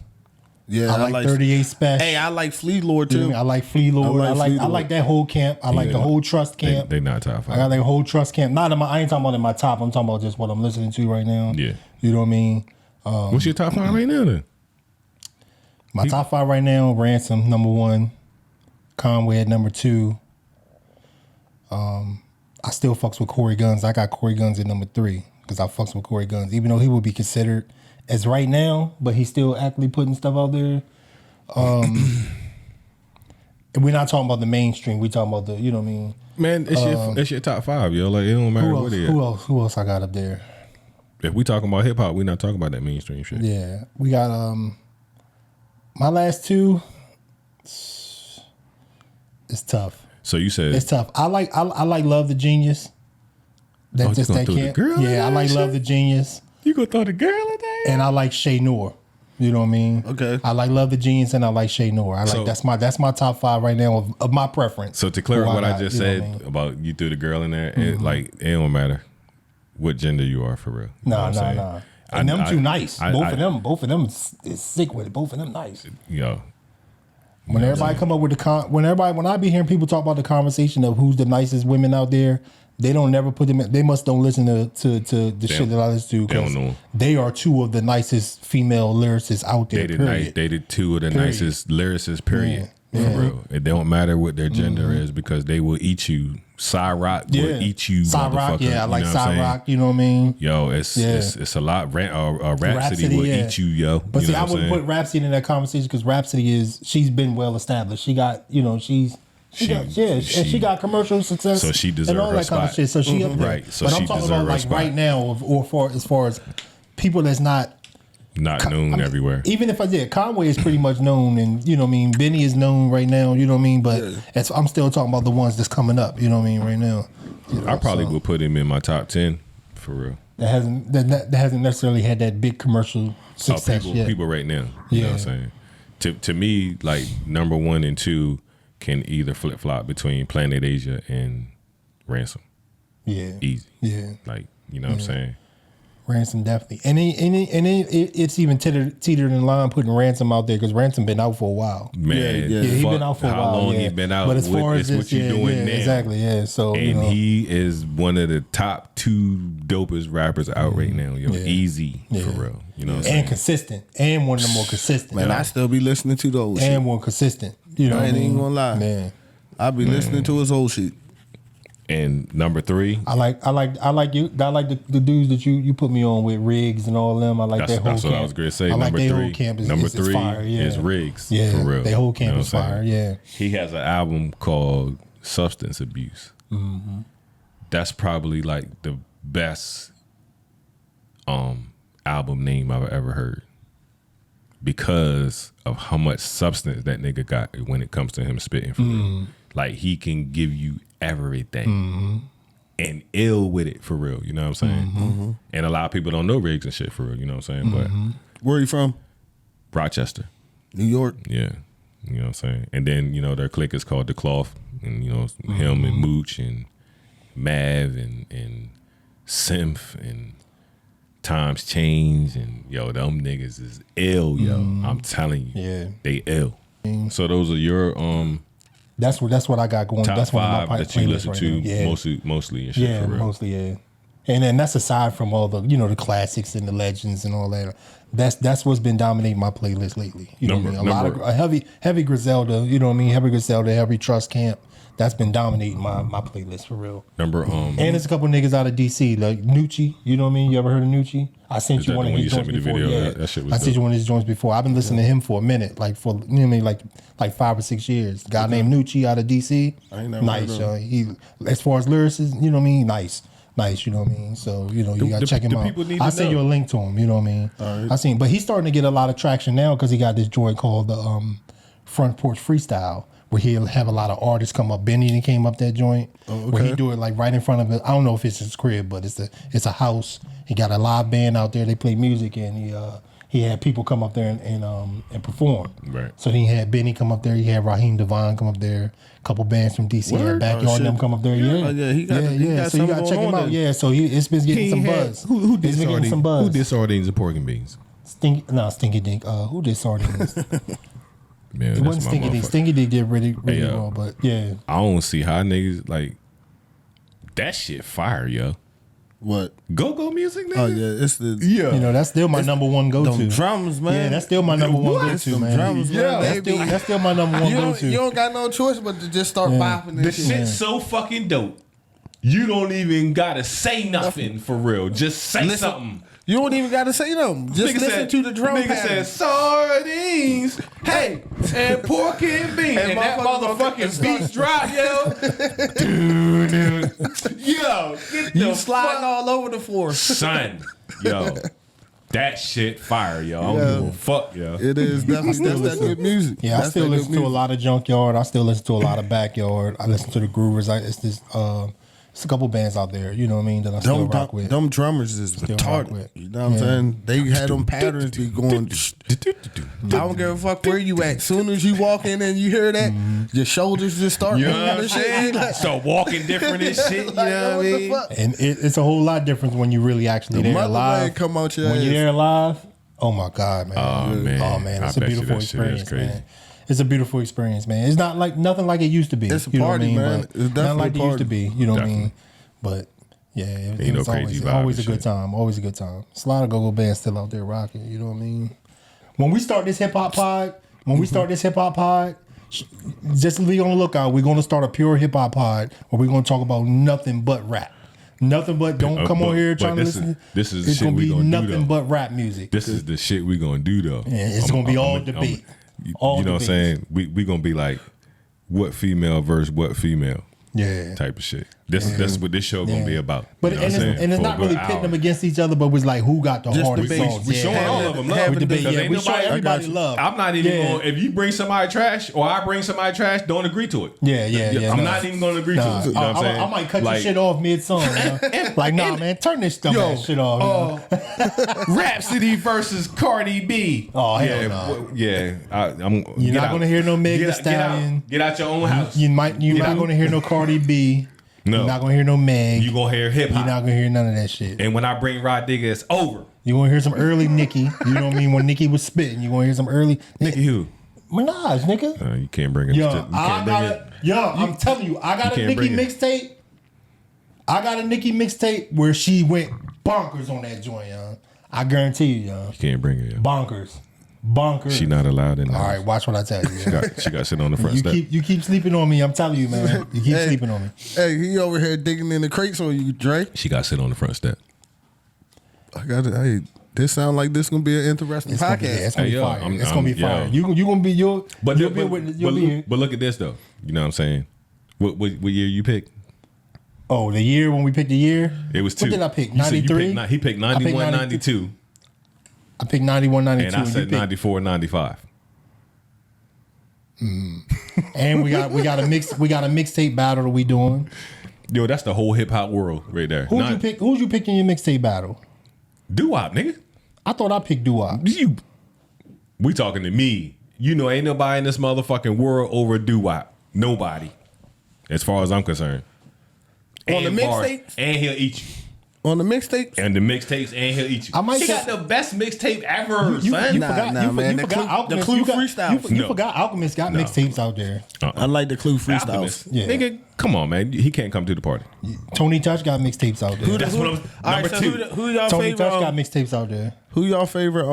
Yeah, I like 38 Special. Hey, I like Flea Lord too. You know what I mean? I like Flea Lord. I like that whole camp. I like the whole Trust camp. They not top 5. I got that whole Trust camp. Not in my. I ain't talking about in my top. I'm talking about just what I'm listening to right now. Yeah. You know what I mean? What's your top 5 right now then? My top 5 right now: Ransom number 1, Conway at number 2. I still fucks with Corey Guns. I got Corey Guns at number 3 because I fucks with Corey Guns, even though he would be considered as right now, but he's still actively putting stuff out there. We're not talking about the mainstream. We talking about the, you know what I mean? Man, it's your top 5, yo. Like it don't matter what it is. Who else I got up there? If we talking about hip hop, we not talking about that mainstream shit. Yeah, we got my last 2. It's tough. So you said It's tough. I like Love the Genius. That's just that camp. Yeah, I like Love the Genius. You gonna throw the girl in there? And I like Shay Noor. You know what I mean? Okay. I like Love the Genius and I like Shay Noor. That's my top 5 right now of my preference. So to clear up what I just said about you threw the girl in there, it don't matter what gender you are for real. Nah. And them two nice. Both of them is sick with it. Both of them nice. Yo. When everybody come up with when I be hearing people talk about the conversation of who's the nicest women out there, they don't never put them in, they must don't listen to the shit that I listen to because they are 2 of the nicest female lyricists out there. They did 2 of the nicest lyricists, period. For real. It don't matter what their gender is because they will eat you. Cyrock will eat you. Cyrock, I like Cyrock, you know what I mean? Yo, it's a lot. Rhapsody will eat you, yo. But see, I wouldn't put Rhapsody in that conversation because Rhapsody she's been well established. She got, she's she got commercial success. So she deserves and all her that kind of spot. shit. So she up there. Right. So but she I'm talking deserves about her like spot. right now, or as far as people that's not known everywhere. Even if I did, Conway is pretty much known, and you know what I mean. Benny is known right now. You know what I mean. But I'm still talking about the ones that's coming up. You know what I mean right now. You know, I probably would put him in my top 10 for real. That hasn't necessarily had that big commercial success yet. People right now. You know what I'm saying? To me, like number 1 and 2 can either flip flop between Planet Asia and Ransom. Yeah. Easy. Yeah. Like, you know what I'm saying? Ransom definitely, and it's even teetered in line putting Ransom out there because Ransom been out for a while. Man, he been out for a while. How long he been out? But as far as what you doing now? exactly, yeah. So and he is one of the top 2 dopest rappers out right now. Easy for real. You know, what I'm saying? Consistent, and one of the more consistent. Man, I still be listening to the old shit. And more consistent. You know, I ain't even gonna lie. Man, I be listening to his old shit. And number 3, I like the dudes that you put me on with Riggs and all them. I like that whole camp. That's what I was gonna say. I like Number their 3, whole camp number is 3 fire. Yeah. is Riggs. Yeah, for real. their whole camp You know is what I'm fire. saying? Yeah, he has an album called Substance Abuse. Mm-hmm. That's probably like the best album name I've ever heard because of how much substance that nigga got when it comes to him spitting for real. Like he can give you everything and ill with it for real. You know what I'm saying? And a lot of people don't know Riggs and shit for real. You know what I'm saying? But Where are you from? Rochester, New York. yeah. You know what I'm saying? And then, their clique is called The Cloth. And, him and Mooch and Mav and Symph and Times Change. And, them niggas is ill, yo. I'm telling you. Yeah. They ill. So those are your that's what I got going. top That's one of 5 my that you listen right to now. Yeah. mostly and shit for real. Mostly, yeah. And then that's aside from all the, the classics and the legends and all that. That's what's been dominating my playlist lately. You know what I mean? A lot of heavy Griselda, you know what I mean? Heavy Griselda, heavy Trust Camp. That's been dominating my playlist for real. And there's a couple niggas out of DC, like Nucci. You know what I mean? You ever heard of Nucci? I sent you one of his joints before. That shit was I sent you one of his joints before. I've been listening to him for a minute, like for like 5 or 6 years. Guy named Nucci out of DC. I ain't never nice. heard of him. He, as far as lyricists, you know what I mean? Nice, you know what I mean? So, you gotta check him out. I'll send you a link to him, you know what I mean? Right. I seen, but he's starting to get a lot of traction now because he got this joint called the Front Porch Freestyle, where he'll have a lot of artists come up. Benny came up that joint. Where he do it like right in front of it. I don't know if it's his crib, but it's a house. He got a live band out there. They play music, and he had people come up there and perform. Right. So then he had Benny come up there. He had Raheem Devon come up there. A couple bands from DC, Word? Backyard and them shit. come up there. Yeah, he got So you gotta check him out. Yeah, so it's been getting some buzz. Who did It's been getting some buzz. Who did Sardines and Pork and Beans? Stinky Dink. Who did Sardines? Man, It wasn't Stinky Dink. Stinky Dink did really well, but yeah. I don't see how niggas like that shit fire, yo. What? Go music, nigga. Oh yeah, it's the That's still my number one go-to. them drums, man. Yeah, that's still my number one go-to, Them man. drums, man. That's still my number one You go-to. don't got no choice but to just start bopping The this shit. shit's so fucking dope. You don't even gotta say nothing for real. Just say something. You don't even got to say them. Just listen to the drum Nigga pattern. said sardines, hey, and pork and beans, and that motherfucking beats drop, yo. Dude. Yo, get You the sliding all over the floor. son, yo. That shit fire, yo. I don't give a fuck, yo. It is definitely that's that good music. Yeah, I still listen to a lot of Junkyard. I still listen to a lot of Backyard. I listen to the Groovers. It's a couple bands out there, you know what I mean, that I still rock with. Them drummers is rock retarded. with. You know what I'm saying? They had them patterns be going. I don't give a fuck where you at. Soon as you walk in and you hear that, your shoulders just start You know moving what I'm and shit. saying? Like, Start walking different and shit, you know what I mean? And it's a whole lot different when you really actually there mother live. man come out your when ass. you're there live, oh my God, man. Oh, man. It's I a bet you beautiful that shit is experience, crazy. man. It's a beautiful experience, man. It's not like nothing like it used to be. It's a you know party, what I mean? man. But It's not like it definitely a used to be, you know what I mean? But yeah, it's crazy always vibe a and good time. Always a good time. There's a lot of go-go bands still out there rocking, you know what I mean? When we start this hip hop pod, just be on the lookout. We're gonna start a pure hip hop pod where we're gonna talk about nothing but rap. Nothing but don't come on here trying to listen. This is the it's shit gonna we be gonna do, nothing though. but rap music. This is the shit we gonna do though. Yeah, it's gonna be all debate. You All know what I'm debates. saying? We gonna be like, what female versus what female. Yeah. Type of shit. That's what this show gonna be about. But You know what I'm saying? and it's For not a good really pitting hour. them against each other, but was like who got the Just hardest debate. songs. We showing all of them love. We debate, Because yeah, ain't we show nobody- everybody love. I'm not even Yeah. going. If you bring somebody trash or I bring somebody trash, don't agree to it. Yeah. I'm no. not even going to agree to it. You know what I'm saying? I might cut Like, your shit off mid-song. Like, nah, man, turn this dumb ass shit off. Rhapsody versus Cardi B. Oh, hell yeah, no. I'm. You're not gonna hear no Meg Thee Get Stallion. Get out your own house. You're not gonna hear no Cardi B. No. You're not gonna hear no Meg. You gonna hear hip You're hop. not gonna hear none of that shit. And when I bring Rod Digger, it's over. You gonna hear some early Nicki. You know what I mean? When Nicki was spitting, you gonna hear some early Nicki who? Minaj, nigga. You can't bring it. I'm telling you, I got a can't Nicki bring it. mixtape. I got a Nicki mixtape where she went bonkers on that joint, young. I guarantee you, young. You can't bring it. Yeah. Bonkers. She not allowed in there. All right, watch what I tell you. She got shit on the front step. You keep sleeping on me. I'm telling you, man. You keep sleeping on me. Hey, he over here digging in the crates on you, Dre. She got shit on the front step. I got it. Hey, this sound like this gonna be an interesting It's podcast. gonna be fire. I'm- It's gonna be fire. yeah. You gonna be your. But you'll be a witness. You'll be here. but look at this though. You know what I'm saying? What year you picked? Oh, the year when we picked the year. It was two. What did I pick? You said you 93. picked He picked 91, 92, I picked 91, 92. and I said you picked- 94, 95. And we got a mixtape battle that we doing. Yo, that's the whole hip hop world right there. Who'd you pick in your mixtape battle? Doo-wop, nigga. I thought I picked doo-wop. We talking to me. You know, ain't nobody in this motherfucking world over doo-wop. Nobody, as far as I'm concerned. On the And bars, mixtapes? and he'll eat you. On the mixtape, And the mixtapes, and he'll eat you. He got the best mixtape ever, son. man. The Alchemist. Clue You freestyles. forgot Alchemist got mixtapes out there. I like the Clue freestyles. Alchemist. Yeah. Nigga, come on, man. He can't come to the party. Tony Touch got mixtapes out there. That's what I'm. All right, Number so two. who y'all Tony favorite? Touch got mixtapes out there. Who y'all favorite?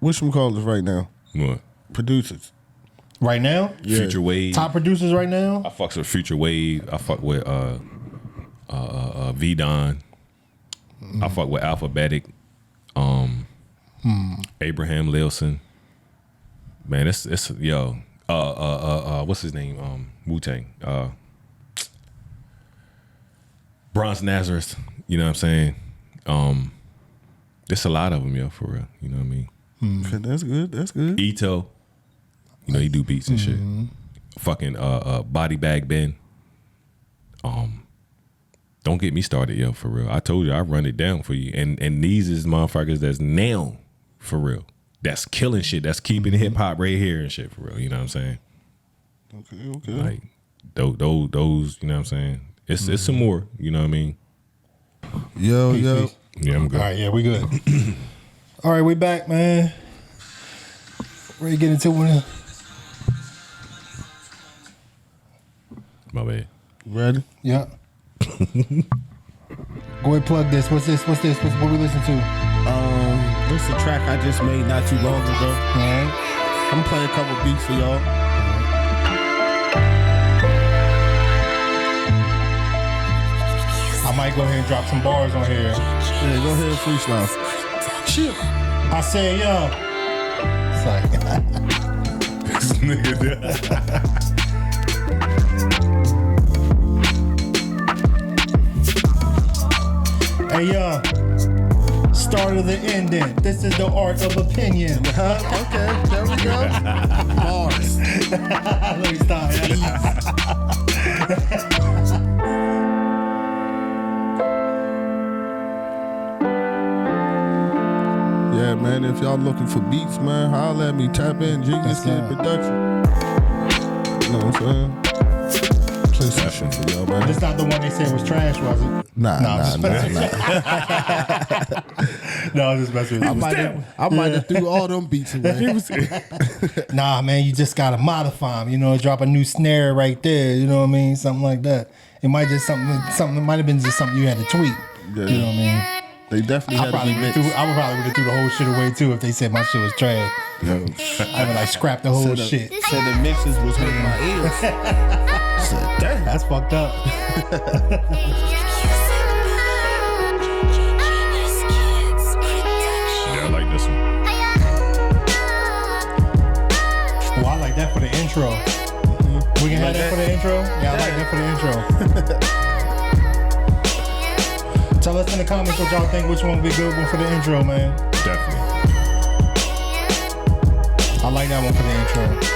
Which one callers right now? What? Producers. Right now, Future Wave. top producers right now. I fucks with Future Wave. I fuck with V-Don. I fuck with Alphabetic. Abraham Lilson. Man, it's yo. What's his name? Wu-Tang. Bronze Nazareth. You know what I'm saying? There's a lot of them, yo, for real. You know what I mean? Okay, that's good. That's good. Ito. You know, he do beats and shit. Fucking Body Bag Ben. Don't get me started, yo, for real. I told you I run it down for you. And these is motherfuckers that's now for real. That's killing shit. That's keeping hip hop right here and shit for real. You know what I'm saying? Okay. Like those, you know what I'm saying? It's some more, you know what I mean? Yo. Peace. Yeah, I'm good. All right, yeah, we good. All right, we back, man. Ready to get into one? My bad. Ready? Yeah. Go ahead, plug this. What's this? What we listen to? This is a track I just made not too long ago. All right. I'm playing a couple beats for y'all. I might go ahead and drop some bars on here. Yeah, go ahead and freestyle. Shit. I said, yo. Hey, yo. Start of the ending. This is the art of opinion. Okay, there we go. Bars. Let me stop. Yeah, man, if y'all looking for beats, man, holla at me. Tap in Genius Kid Production. You know what I'm saying? Play some shit for y'all, man. This not the one they said was trash, was it? Nah. No, I was just messing with you. I might have threw all them beats away. Nah, man, you just gotta modify them. You know, drop a new snare right there. You know what I mean? Something like that. It might just something. It might have been just something you had to tweak. Yeah. You know what I mean? They definitely I had to probably be would mixed. have threw the whole shit away too if they said my shit was trash. No. I would like scrap the whole shit. Said the mixes was hurting my ears. Said, damn. That's fucked up. Yeah, I like this one. Well, I like that for the intro. We can have that for the intro? Yeah, I like that for the intro. Tell us in the comments what y'all think, which one would be a good one for the intro, man. Definitely. I like that one for the intro.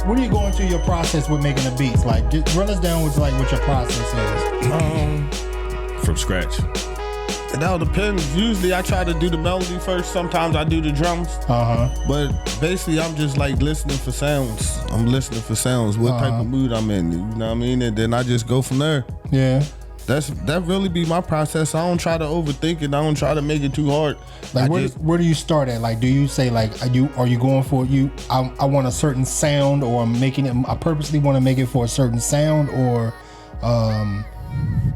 What are you going through your process with making the beats? Like, run us down with like what your process is. From scratch. It all depends. Usually I try to do the melody first. Sometimes I do the drums. But basically I'm just like listening for sounds. I'm listening for sounds. What type of mood I'm in. You know what I mean? And then I just go from there. Yeah. That really be my process. I don't try to overthink it. I don't try to make it too hard. Like where do you start at? Like, do you say like are you going for I want a certain sound, or I'm making it, I purposely want to make it for a certain sound, or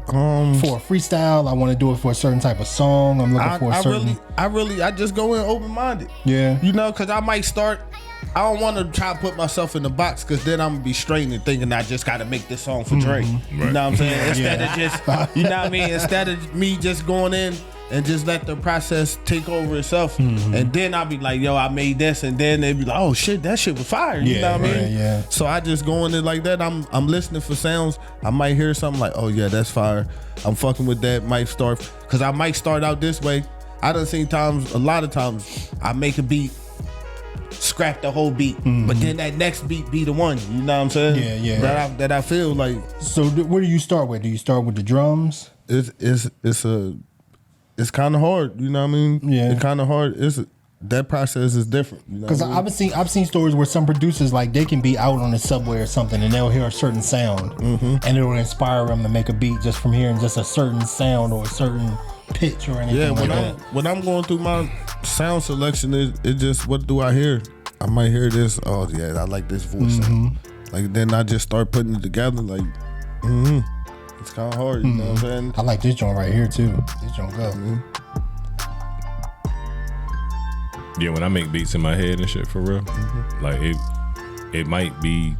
for a freestyle I want to do it for a certain type of song. I'm looking for a certain. I just go in open minded. Yeah. You know, because I might start. I don't want to try to put myself in the box, because then I'm gonna be straight and thinking I just got to make this song for Dre. Right. You know what I'm saying? Instead of just, you know what I mean? Instead of me just going in and just let the process take over itself, and then I'll be like, yo, I made this, and then they be like, oh shit, that shit was fire. You know what I mean? Yeah. So I just go in it like that. I'm listening for sounds. I might hear something like, oh yeah, that's fire. I'm fucking with that. Might start, because I might start out this way. I done seen a lot of times I make a beat, scrap the whole beat, but then that next beat be the one. You know what I'm saying? Yeah. That I feel like. So where do you start with? Do you start with the drums? It's kind of hard. You know what I mean? Yeah. It's kind of hard. That process is different. You know, because I've seen stories where some producers, like, they can be out on the subway or something and they'll hear a certain sound, and it'll inspire them to make a beat just from hearing just a certain sound or a certain pitch or anything. Yeah, when I'm going through my sound selection, it just, what do I hear? I might hear this. Oh yeah, I like this voice. Like, then I just start putting it together. Like, it's kind of hard. You know what I'm saying? I like this joint right here too. This joint go. Yeah, when I make beats in my head and shit, for real, like it might be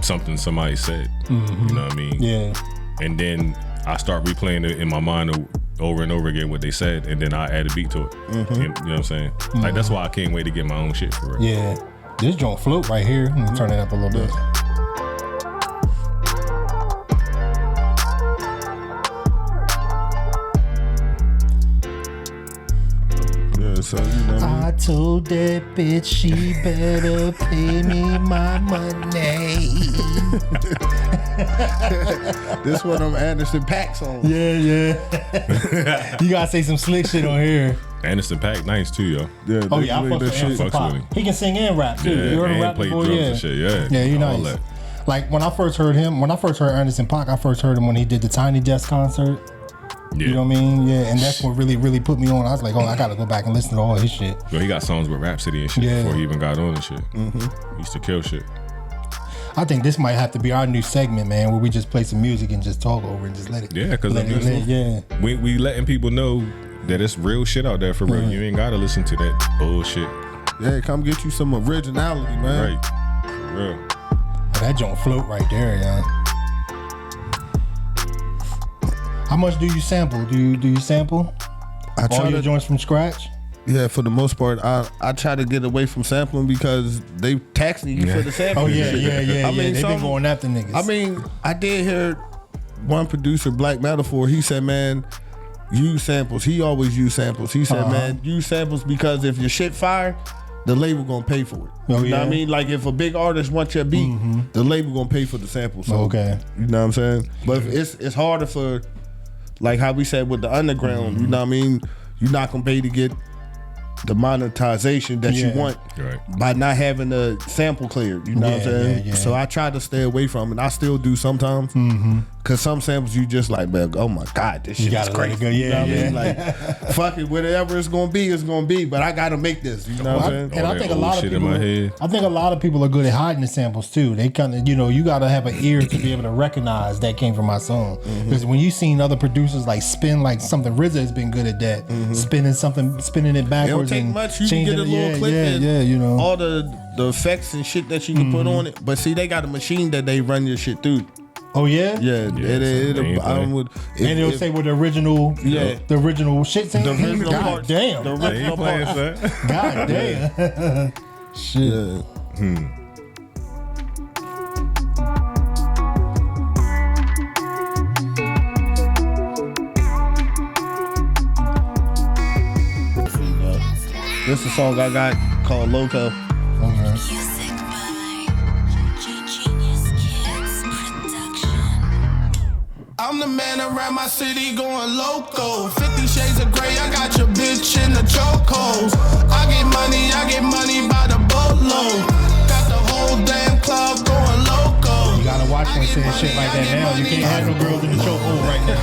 something somebody said. You know what I mean? Yeah. And then I start replaying it in my mind over and over again what they said, and then I add a beat to it. And, you know what I'm saying? Like, that's why I can't wait to get my own shit, for real. Yeah. This joint float right here. Let me turn it up a little bit. So, you know what I mean? I told that bitch she better pay me my money. This one of them Anderson .Paak songs. Yeah. You gotta say some slick shit on here. Anderson .Paak, nice too, yo. Yeah, Oh yeah, I fuck with Anderson .Paak. He can sing and rap too. Yeah, you heard him rap play before? drums Yeah. and shit. Yeah, you all nice. that. Like, when I first heard Anderson .Paak, I first heard him when he did the Tiny Desk concert. Yeah. You know what I mean? Yeah, and that's what really, really put me on. I was like, oh, I gotta go back and listen to all his shit. Yo, he got songs with Rhapsody and shit before he even got on and shit. He used to kill shit. I think this might have to be our new segment, man, where we just play some music and just talk over and just let it. Yeah, because we letting people know that it's real shit out there, for real. You ain't gotta listen to that bullshit. Yeah, come get you some originality, man. Right, for real. Oh, that joint float right there, yeah. How much do you sample? Do you sample all your joints from scratch? Yeah, for the most part, I try to get away from sampling, because they taxing you for the sampling. Oh yeah. I mean, they been going after niggas. I mean, I did hear one producer, Black Metaphor. He said, man, use samples. He always use samples. He said, man, use samples, because if your shit fire, the label gonna pay for it. Oh, you know what I mean? Like, if a big artist wants your beat, the label gonna pay for the sample. So, okay. You know what I'm saying? But it's harder for, like how we said with the underground, you know what I mean? You're not gonna pay to get the monetization that you want by not having the sample cleared. You know what I'm saying? So I try to stay away from it. I still do sometimes, Cause some samples you just like, man, oh my God, this shit is crazy. Go. Yeah, you know what yeah. I mean? Like, fuck it, whatever it's gonna be, it's gonna be. But I gotta make this. You know what I'm saying? And I think a lot of shit people. in my head. I think a lot of people are good at hiding the samples too. They kind of, you gotta have an ear to be able to recognize that came from my song. Because when you seen other producers like spin like something, RZA has been good at that, spinning it It backwards. don't take and much. You can changing get a it. little clip and yeah. all the effects and shit that you can put on it. But see, they got a machine that they run your shit through. Oh yeah. Yeah, And it'll say what the original, the original shit saying. the original God parts. damn. The original parts. God damn. Shit. Yeah. This is a song I got called Loco. Music by Genius Kids Production. I'm the man around my city going loco. 50 shades of gray, I got your bitch in the chokehold. I get money by the boatload. Got the whole damn club going loco. You gotta watch when saying shit like that now. You can't have no girls in the chokehold right now.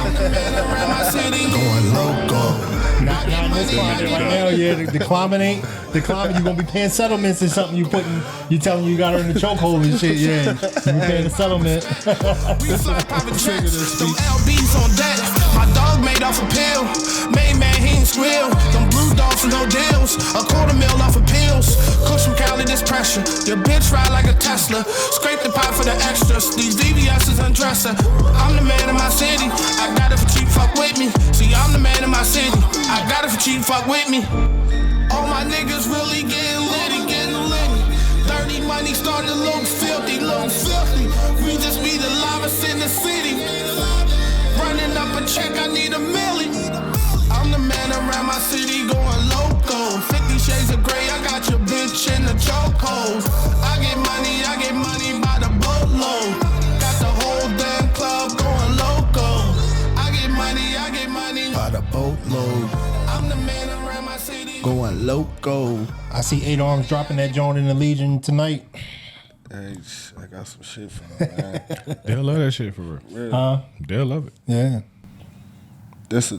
Around my city going loco. Not in this climate right now. Yeah, the climate ain't the climate. You gonna be paying settlements and something. You telling you got her in the chokehold and shit. Yeah, you paying the settlement. We fly private jets, them LBs on deck. My dog made off a pill. Main man, he ain't squeal. Them blue dogs for no deals. $250,000 off of pills. Coach from Cali, this pressure. Your bitch ride like a Tesla. Scrape the pot for the extras. These VVS's undresser. I'm the man in my city. I got it for cheap, fuck with me. See, I'm the man in my city. I got it for cheap, fuck with me. All my niggas really getting litty, getting litty. Dirty money starting to look filthy, look filthy. We just be the livest in the city. Running up a check, I need a milli. I'm the man around my city going loco. 50 shades of gray, I got your bitch in the chokehold. I get money by the boatload. Got the whole damn club going loco. I get money By the boatload, I'm the man around my city. going loco. I see 8 Arms dropping that joint in the Legion tonight. Hey, I got some shit for them, man. They'll love that shit for real. They'll love it. Yeah. This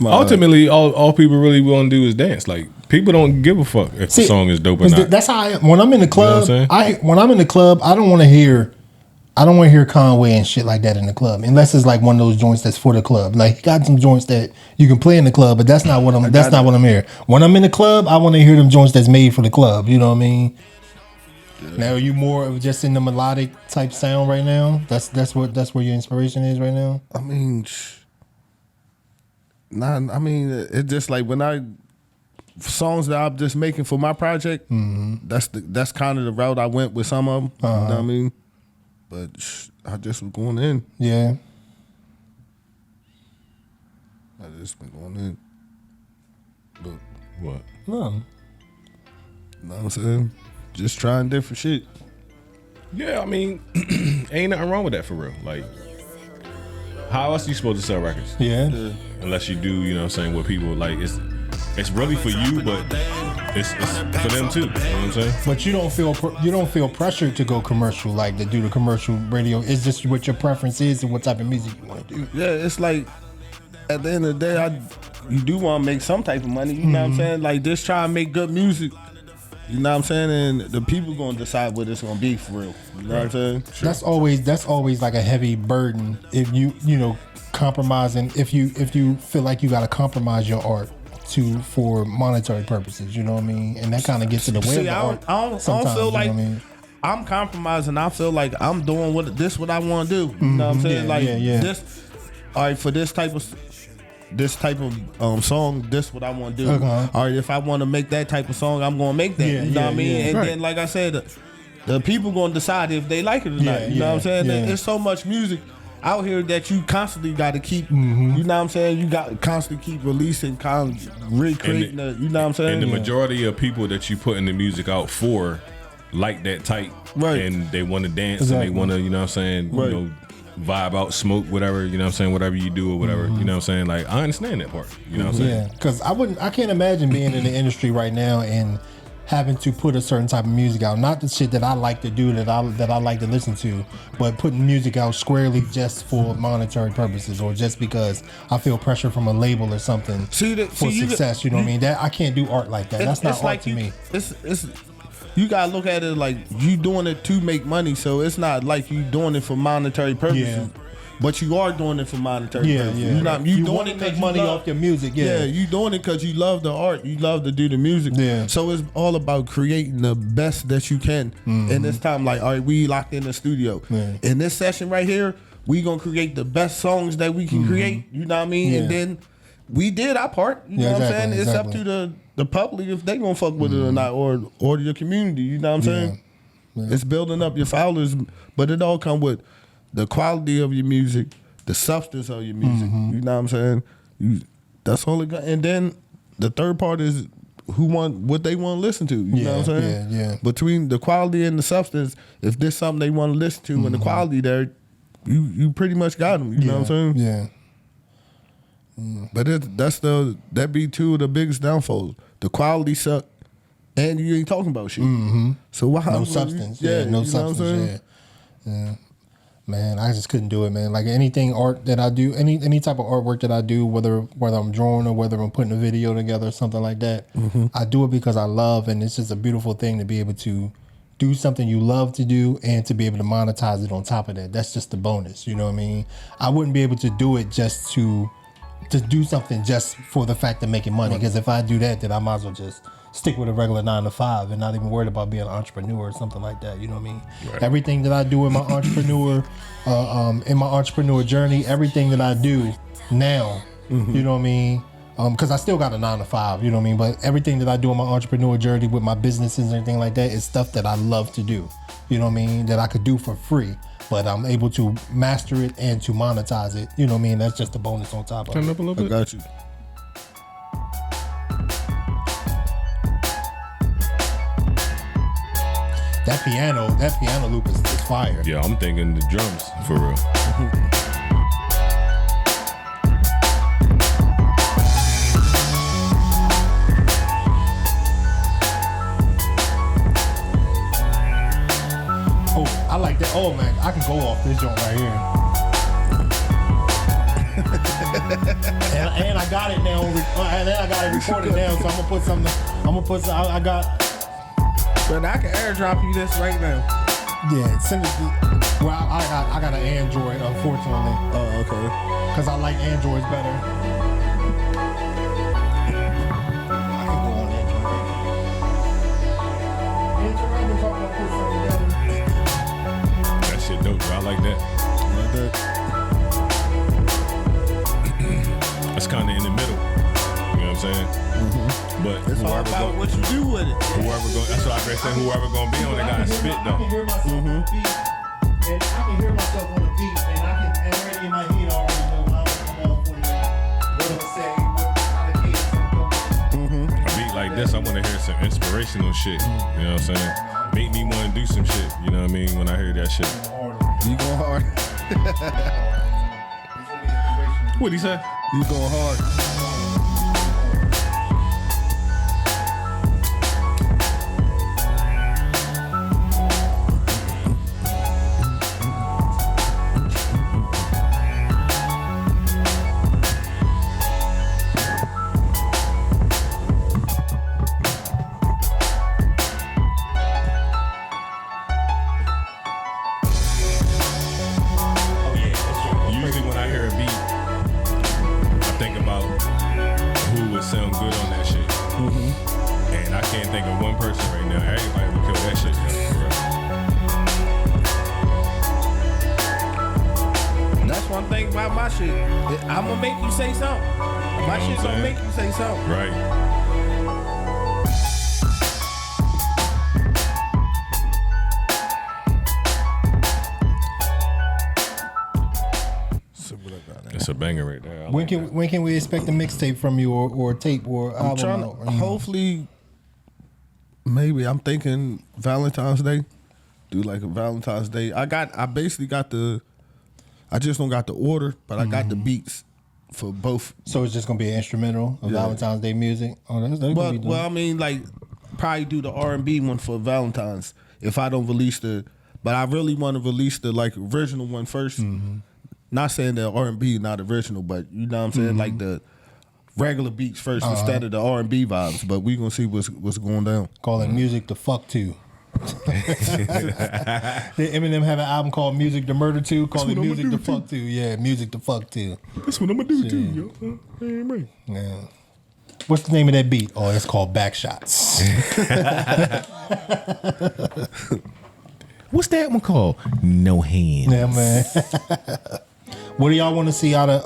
my Ultimately, all people really want to do is dance. Like, people don't give a fuck if the song is dope or not. That's how I am. When I'm in the club, You know what I'm when I'm in the club, I don't want to hear Conway and shit like that in the club, unless it's like one of those joints that's for the club. Like, he got some joints that you can play in the club, but that's not what I'm here. When I'm in the club, I want to hear them joints that's made for the club. You know what I mean? Yeah. Now, are you more of just in the melodic type sound right now? That's where your inspiration is right now. I mean, it's just like when songs that I'm just making for my project. That's kind of the route I went with some of them. You know what I mean? But I just was going in. Yeah. I just been going in. But What? No. you know what I'm saying? Just trying different shit. Yeah, I mean, ain't nothing wrong with that for real. Like, how else are you supposed to sell records? Yeah. Unless you do, you know what I'm saying, what people like. It's really for you, but it's for them too. You know what I'm saying? But you don't feel pressured to go commercial, like to do the commercial radio. It's just what your preference is and what type of music you want to do. Yeah, it's like at the end of the day, you do want to make some type of money. You know what I'm saying? Like, just try and make good music. You know what I'm saying? And the people gonna decide what it's gonna be for real. You know what I'm saying? Sure. That's always like a heavy burden if you compromising. If you feel like you got to compromise your art for monetary purposes. You know what I mean? And that kind of gets in the way of the art. I don't feel like I'm compromising. I feel like I'm doing what I want to do. You know what I'm saying? This. All right, for this type of song, this what I want to do. All right, if I want to make that type of song, I'm gonna make that. You know what I mean? And then, like I said, the people gonna decide if they like it or not. You know what I'm saying? There's so much music out here that you constantly got to keep. You know what I'm saying? You got to constantly keep releasing, recreating. You know what I'm saying? And the majority of people that you put in the music out for like that type, right? And they want to dance and they want to, you know what I'm saying? Right. You know, vibe out, smoke, whatever, you know what I'm saying, whatever you do or whatever, you know what I'm saying, like, I understand that part, you know what I'm saying? Yeah, because I can't imagine being in the industry right now and having to put a certain type of music out, not the shit that I like to do, that I like to listen to, but putting music out squarely just for monetary purposes, or just because I feel pressure from a label or something for success. You know what I mean? That I can't do art like that. That's not art to me. It's you gotta look at it like you doing it to make money, so it's not like you doing it for monetary purposes. Yeah. But you are doing it for monetary purposes. Yeah. You want to make money off your music. Yeah, you doing it because you love the art. You love to do the music. Yeah. So it's all about creating the best that you can. In this time, like, all right, we locked in the studio. Yeah. In this session right here, we gonna create the best songs that we can create. You know what I mean? Yeah. And then we did our part. You know what I'm saying? It's up to the public if they gonna fuck with it or not, or your community. You know what I'm saying? Yeah. It's building up your followers, but it all come with the quality of your music, the substance of your music. You know what I'm saying? That's all it got. And then the third part is what they want to listen to. You know what I'm saying? Yeah. Between the quality and the substance, if there's something they want to listen to and the quality there, you pretty much got them. You know what I'm saying? Yeah. But that be two of the biggest downfalls. The quality suck, and you ain't talking about shit. So why? No substance. Yeah, Yeah, no you know what I'm saying? substance. Yeah. Man, I just couldn't do it, man. Like anything art that I do, any type of artwork that I do, whether I'm drawing or whether I'm putting a video together or something like that, I do it because I love, and it's just a beautiful thing to be able to do something you love to do and to be able to monetize it on top of that. That's just the bonus, you know what I mean? I wouldn't be able to do it just to do something just for the fact of making money, because if I do that, then I might as well just stick with a regular 9 to 5 and not even worried about being an entrepreneur or something like that. You know what I mean? Right. Everything that I do in my entrepreneur journey, everything that I do now, you know what I mean? Because I still got a 9 to 5, you know what I mean? But everything that I do in my entrepreneur journey with my businesses and everything like that is stuff that I love to do. You know what I mean? That I could do for free, but I'm able to master it and to monetize it. You know what I mean? That's just a bonus on top of Turn it. up a little bit. I got you. That piano loop is fire. Yeah, I'm thinking the drums for real. Oh, I like that. Oh man, I can go off this joint right here. and I got it now. And then I got it recorded now. So I'm gonna put something. I got. But I can airdrop you this right now. Yeah, send it. Well, I got an Android, unfortunately. Oh, okay. Because I like Androids better. I can go on Android. Android, I've been talking about putting something together. That shit dope, bro. I like that. That's kind of in the middle. You know what I'm saying? But It's all about what you do with it. That's what I say. Whoever gonna be on it gotta spit I though. can hear myself on the beat, and I can hear myself on the beat, and I can already in my head already know how to come off on what I'm saying, how the cadence I'm coming. A beat like this, I want to hear some inspirational shit. You know what I'm saying? Make me want to do some shit. You know what I mean? When I hear that shit. You going hard. What'd he say? You going hard. Usually when I hear a beat, I think about who would sound good on that shit. And I can't think of one person right now. Everybody would kill that shit. That's one thing about my shit. I'm gonna make you say something. My shit gonna make you say something. Right. It's a banger right there. When can we expect a mixtape from you or a tape or I'm album? trying to, hopefully, maybe I'm thinking Valentine's Day. Do like a Valentine's Day. I basically got I just don't got the order, but I got the beats for both. So it's just gonna be an instrumental of Valentine's Day music. Oh, that's gonna be dope. Well, I mean, like, probably do the R&B one for Valentine's if I don't release but I really want to release the like original one first. Not saying that R&B not original, but you know what I'm saying, like the regular beats first instead of the R&B vibes. But we gonna see what's going down. Call it music to fuck to. Did Eminem have an album called Music to Murder To? Call it Music to Fuck To. Yeah, Music to Fuck To. That's what I'm gonna do too, yo. Yeah. What's the name of that beat? Oh, it's called Backshots. What's that one called? No Hands. Yeah, man. What do y'all want to see out of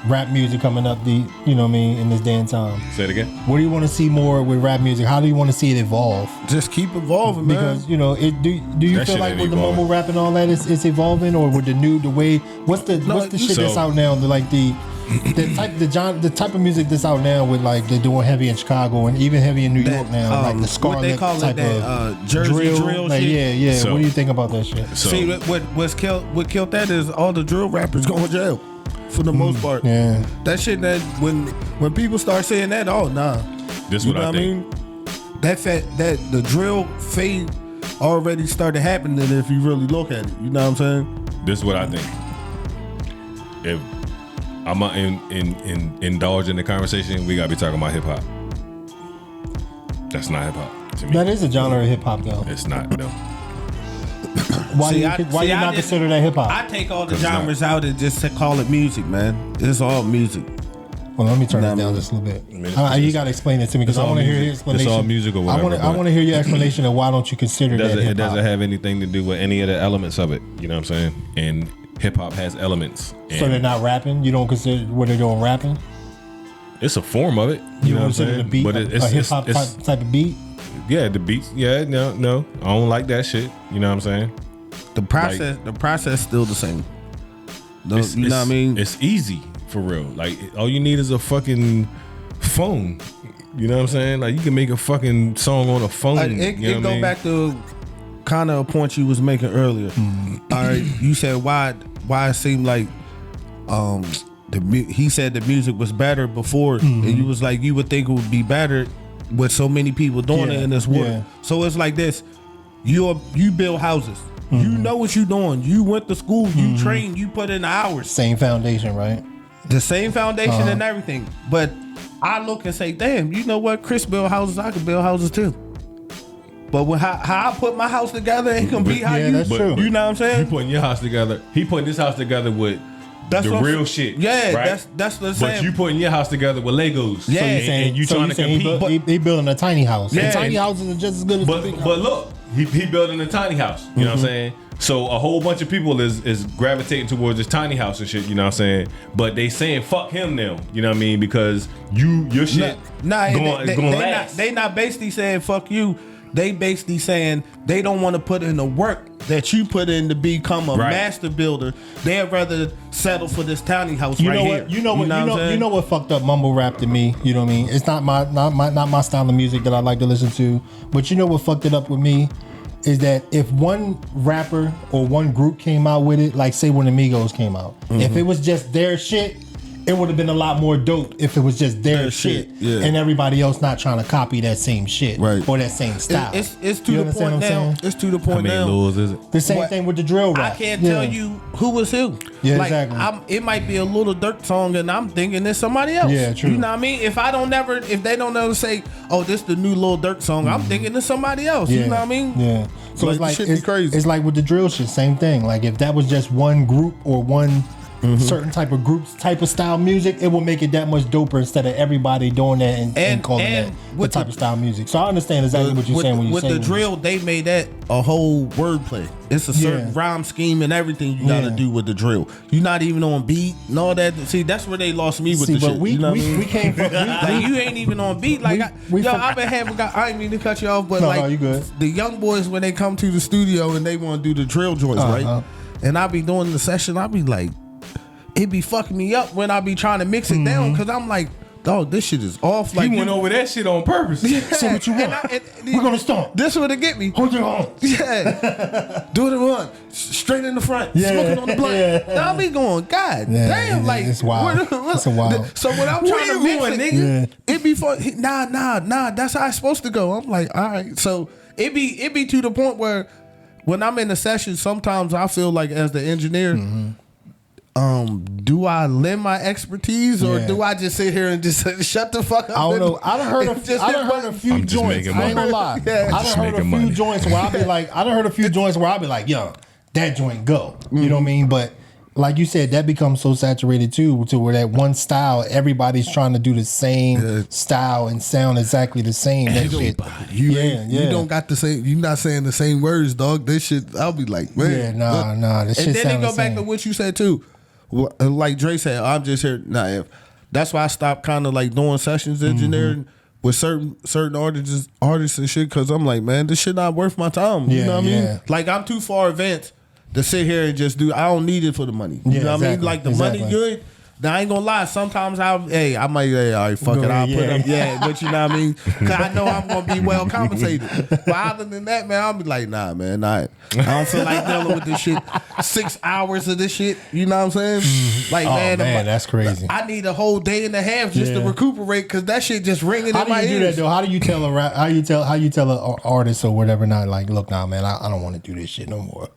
rap music coming up? You know what I mean, in this day and time. Say it again. What do you want to see more with rap music? How do you want to see it evolve? Just keep evolving, man. Because you know, do you That feel shit like ain't with the evolving. mumble rap and all that, it's evolving, or with the way? What's the shit that's out now? The type of music that's out now with like they're doing heavy in Chicago and even heavy in New York now, like the Scarlet what they call type it, that of Jersey drill like, shit. Yeah. So- What do you think about that shit? So, See, what killed that is all the drill rappers going to jail for the most part. Yeah. That shit that when people start saying that, oh nah. this You what know I what I think. mean? That the drill fade already started happening if you really look at it. You know what I'm saying? This is what I think. If I'm gonna indulge in the conversation, we gotta be talking about hip hop. That's not hip hop to me. That is a genre of hip hop, though. It's not. No. Why do you not consider that hip hop? I take all the 'Cause it's not. genres out and just to call it music, man. It's all music. Well, let me turn Nah, this down man. just a little bit. it's- You got to explain it to me because it's I all want to hear your music. explanation. It's all music or whatever, I but- want to hear your explanation of why don't you consider that hip It doesn't hop? have anything to do with any of the elements of it. You know what I'm saying? And hip hop has elements. So And they're not rapping? You don't consider what they're doing rapping? it's a form of it. You know don't what I'm consider saying? the beat But a hip hop type of beat? Yeah, the beats. Yeah, no, I don't like that shit. You know what I'm saying? The process still the same. You know what I mean? It's easy for real. Like all you need is a fucking phone. You know what I'm saying? Like you can make a fucking song on a phone. It you know what go I mean? back to kind of a point you was making earlier. All right, you said why it seemed like he said the music was better before, and you was like you would think it would be better with so many people doing it in this world. Yeah. So it's like this: you build houses. You know what you doing. You went to school. You trained. You put in the hours. Same foundation, right? The same foundation and everything. But I look and say, damn, you know what? Chris build houses. I can build houses too. But how I put my house together ain't gonna be how Yeah, you. that's true. You know what I'm You saying? putting your house together. He putting his house together with That's the what I'm real saying. shit. Yeah, right? that's what I'm But saying. you putting your house together with Legos. Yeah. and you trying to compete. He building a tiny house. Yeah, And tiny and- houses are just as good as the big But house. look, he building a tiny house. You know what I'm saying? So a whole bunch of people is gravitating towards this tiny house and shit. You know what I'm saying? But they saying fuck him now. You know what I mean? Because your shit going last. They not basically saying fuck you. They basically saying they don't want to put in the work that you put in to become a Right. master builder. They'd rather settle for this tiny house You right know here. what? You saying? know what fucked up mumble rap to me. You know what I mean? It's not my style of music that I like to listen to. But you know what fucked it up with me is that if one rapper or one group came out with it, like say when Amigos came out, if it was just their shit, it would have been a lot more dope if it was just their shit yeah. and everybody else not trying to copy that same shit Right. or that same style. It's to You the understand point what I'm now. saying? It's to the How point many now. laws is it? The same What- thing with the drill I rap. can't Yeah. tell you who was who. Yeah, like, exactly. It might be a little Dirt song, and I'm thinking it's somebody else. Yeah, true. You know what I mean? If they don't ever say, "Oh, this the new Lil Durk song," I'm thinking it's somebody else. You know what I mean? Yeah. So it's like shit be crazy. It's like with the drill shit, same thing. Like if that was just one group or one certain type of groups type of style music, it will make it that much doper instead of everybody doing that and calling that the with type of style music. So I understand exactly what you're saying when you with say the drill, they made that a whole wordplay. It's a certain rhyme scheme and everything you got to do with the drill. You're not even on beat and all that. See, that's where they lost me with the but shit. we you know what I mean? we came from Like you ain't even on beat. Like I've been having. I ain't mean to cut you off, but No, like no, you good. the young boys when they come to the studio and they want to do the drill joints, right? And I be doing the session. I be like, it be fucking me up when I be trying to mix it down because I'm like, dog, this shit is off. Like He went over that shit on purpose. So what you want? We're gonna stomp. This would get me. Hold your arms. Yeah, do it one straight in the front, Yeah. smoking on the blunt. Yeah. Now I be going, God Yeah, damn, like it's wild. It's wild. So when I'm Where trying to you mix going, it, nigga? it be fun. Nah. That's how it's supposed to go. I'm like, all right. So it be to the point where when I'm in the session, sometimes I feel like as the engineer. Do I lend my expertise or Yeah. do I just sit here and just shut the fuck up? I don't know. I done heard a few I'm just joints. making I ain't gonna money. lie. Yeah. I done Just heard a making few money. joints where I'll be like, yo, that joint go. You know what I mean? But like you said, that becomes so saturated too, to where that one style, everybody's trying to do the same style and sound exactly the same. That shit. You don't got the same. You're not saying the same words, dog. This shit. I'll be like, man, Yeah, nah. This shit and then sound they the go back same. to what you said too. Like Dre said, I'm just here. Nah, that's why I stopped kind of like doing sessions engineering with certain artists and shit. Because I'm like, man, this shit not worth my time. You Yeah, know what I mean? yeah. Like I'm too far advanced to sit here and just do. I don't need it for the money. You Yeah, know what I mean? exactly, Like the exactly. money good. Now I ain't gonna lie. Sometimes I might all right, fuck Go it. I'll ahead, put up, but you know what I mean? Cause I know I'm gonna be well compensated. But other than that, man, I'll be like, nah, man, I don't feel like dealing with this shit. 6 hours of this shit. You know what I'm saying? Like, Oh, man, that's crazy. I need a whole day and a half just to Yeah. recuperate because that shit just ringing How in my do you do ears. that though? How do you tell a rap? How you tell an artist or whatever? Not like, look, nah, man, I don't want to do this shit no more.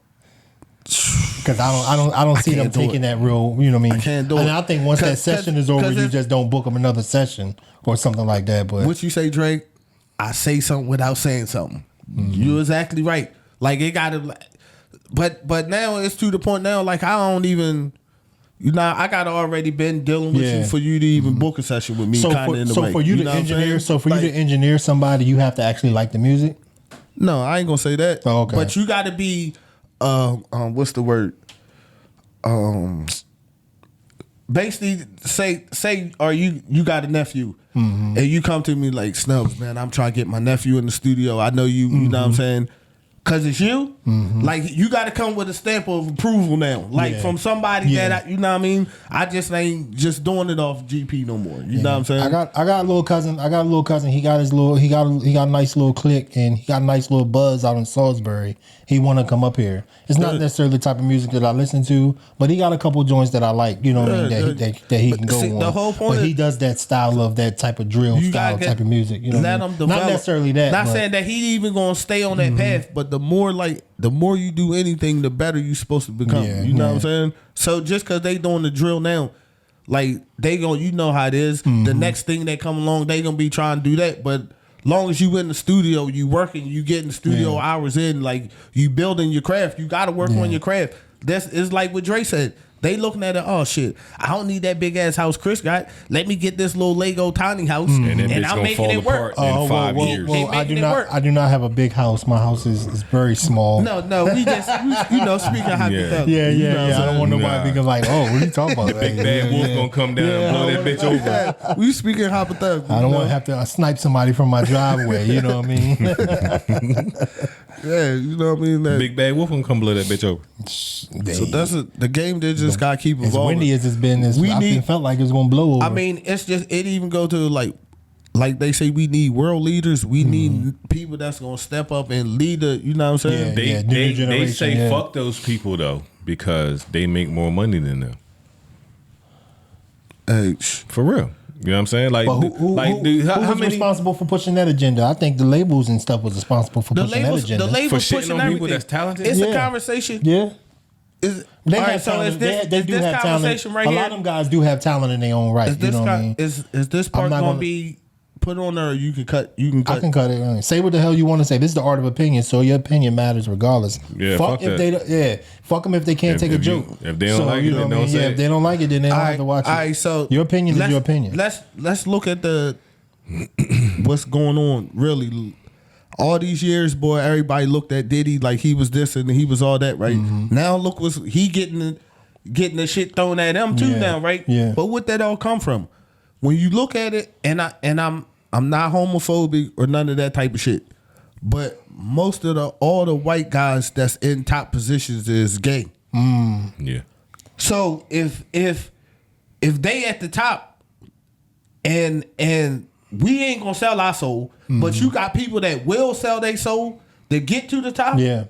Because I don't see them can't do taking it. that real. You know what I mean? I can't do and it. I think once that 'Cause- session is over, 'cause you it- just don't book them another session or something like that. But What you say, Drake? I say something without saying something. You're exactly right. Like it gotta, but now it's to the point now. Like I don't even, I gotta already been dealing with Yeah. you for you to even book a session with me. so Kind of in the way. for you to know what I'm engineer, saying? you to engineer somebody, you have to actually like the music. No, I ain't gonna say that. Oh, okay. But you gotta be, what's the word? Basically say, or you got a nephew and you come to me like, Snubs, man, I'm trying to get my nephew in the studio. I know you know what I'm saying? Cause it's you, like you got to come with a stamp of approval now, like Yeah. from somebody Yeah. that you know what I mean. I just ain't just doing it off GP no more. You know what I'm saying? I got a little cousin. He got a nice little clique and he got a nice little buzz out in Salisbury. He want to come up here. It's not necessarily the type of music that I listen to, but he got a couple joints that I like. You know what I mean? That he can go see, on. the whole point but he is- does that style of that type of drill You style gotta type of music. You know, let what I him mean? develop. Not necessarily that. Not but saying that he even gonna stay on that path, but the more you do anything, the better you supposed to become. Yeah, you know what I'm yeah. saying? So just because they doing the drill now, like they gonna, you know how it is. The next thing that come along, they gonna be trying to do that. But long as you in the studio, you working, you getting studio hours in, like you building your craft. You got to work on your craft. That's it's like what Dre said. They looking at it. Oh shit! I don't need that big ass house Chris got. Let me get this little Lego tiny house, And that bitch I'm gonna making fall it work. apart in 5 years. They I do making it not. work. I do not have a big house. My house is very small. No, we just speaking hypothetically. Yeah. You know what I'm I don't saying? want nobody Nah. thinking like, oh, what are you talking about? Big bad wolf gonna come down and blow that bitch over. Yeah, we speaking hypothetically. I don't you want to know? have to snipe somebody from my driveway. You know what I mean? Yeah, you know what I mean. That, Big bad wolf gonna come blow that bitch over. so that's the game. They just gotta keep as evolving. windy as it's been. We I need- felt like it was gonna blow over. I mean, it's just it even go to like they say we need world leaders. We need people that's gonna step up and lead the. You know what I'm saying? Yeah. They new generation, say yeah. fuck those people though because they make more money than them. Hey, For real. You know what I'm saying? Like, but who how was many responsible for pushing that agenda? I think the labels and stuff was responsible for the pushing labels, that agenda. the labels For shitting pushing on people everything. that's talented? It's a Yeah. conversation. yeah. Is, They all have right, so talent. is this, they is do this have conversation talent. right a here? lot of them guys do have talent in their own right. Is You this know what I mean? is this part not gonna gonna- be put on there? Or you can cut. You can cut. I can cut it. Say what the hell you want to say. This is the art of opinion, so your opinion matters regardless. Yeah, fuck fuck if that. they fuck them if they can't take a if you- joke. if they don't like it, you know then what I don't mean? say Yeah, it. if they don't like it, then they don't have to watch it. All right, so your opinion is let's- your opinion. Let's look at the what's going on. Really, all these years, boy, everybody looked at Diddy like he was this and he was all that, right? Mm-hmm. Now look, what's he getting the shit thrown at him too Yeah, now, right? yeah. But what that all come from? When you look at it, and I'm not homophobic or none of that type of shit, but most of all the white guys that's in top positions is gay. Yeah. So if they at the top, and we ain't gonna sell our soul, but you got people that will sell their soul to get to the top. Yeah.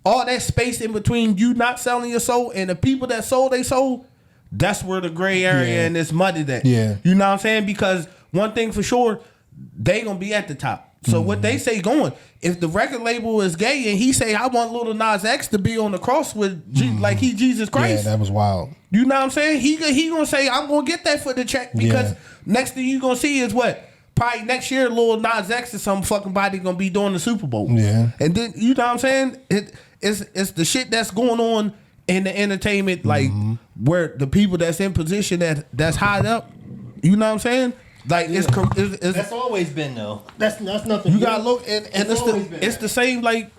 All that space in between you not selling your soul and the people that sold their soul, that's where the gray area and it's muddied at. Yeah. You know what I'm saying? Because one thing for sure, they gonna be at the top. So what they say going, if the record label is gay and he say, I want Lil Nas X to be on the cross with like he Jesus Christ. Yeah, that was wild. You know what I'm saying? He gonna say, I'm gonna get that for the check because next thing you gonna see is what? Probably next year, Lil Nas X or some fucking body gonna be doing the Super Bowl. Yeah. And then, you know what I'm saying? It's the shit that's going on in the entertainment, like where the people that's in position that's high up, you know what I'm saying? Like it's That's always been though. That's nothing. you gotta look and it's the same like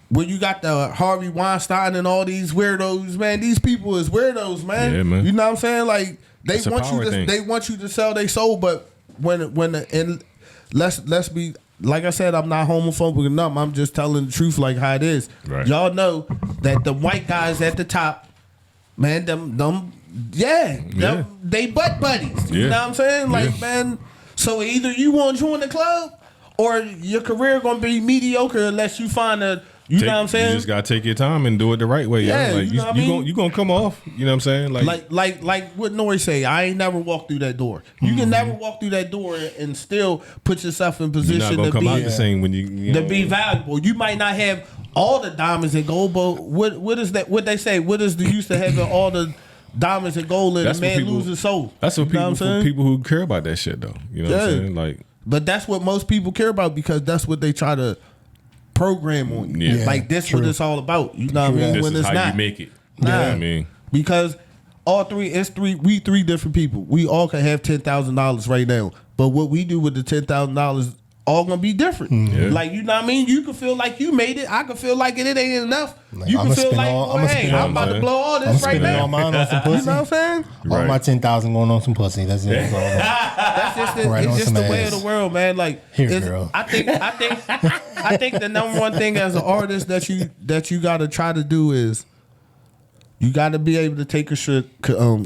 when you got the Harvey Weinstein and all these weirdos, man. These people is weirdos, man. Yeah, man. You know what I'm saying? Like they It's a want power you to thing. they want you to sell their soul, but let's be like I said, I'm not homophobic enough. I'm just telling the truth like how it is. Right. Y'all know that the white guys at the top, man, they butt buddies. You Yeah. know what I'm saying? Like, Yeah. man, so either you want to join the club or your career gonna be mediocre unless you find a, you know what I'm saying? You just gotta take your time and do it the right way. Yeah, Like you know what I mean? you gonna come off. You know what I'm saying? Like what Nori say, I ain't never walked through that door. You can never walk through that door and still put yourself in you're position not gonna to come out be the same when you to know, be valuable. You might not have all the diamonds and gold, but what is that? What they say? What is the use to having all the diamonds and gold and That's the what man people- loses soul? That's what You know people saying? people who care about that shit though. You know what I'm Yeah. saying? Like But that's what most people care about because that's what they try to program on you. Yeah. Like this, what it's all about. You know what I mean? this When is it's how not. you make it. Nah. You know what I mean? Because we three different people. We all can have $10,000 right now, but what we do with the $10,000 all gonna be different. Yeah. Like you know what I mean? You can feel like you made it. I can feel like it ain't enough. Like, You can I'ma feel spend like, all- boy, I'ma hey, spend all I'm about to my- blow all I'm this right spending all now. mine on some pussy. You know what I'm saying? All Right. my 10,000 going on some pussy. That's it. That's just Right on it's just some the way ass. of the world, man. Like Here, it's- girl. I think the number one thing as an artist that you gotta try to do is you got to be able to take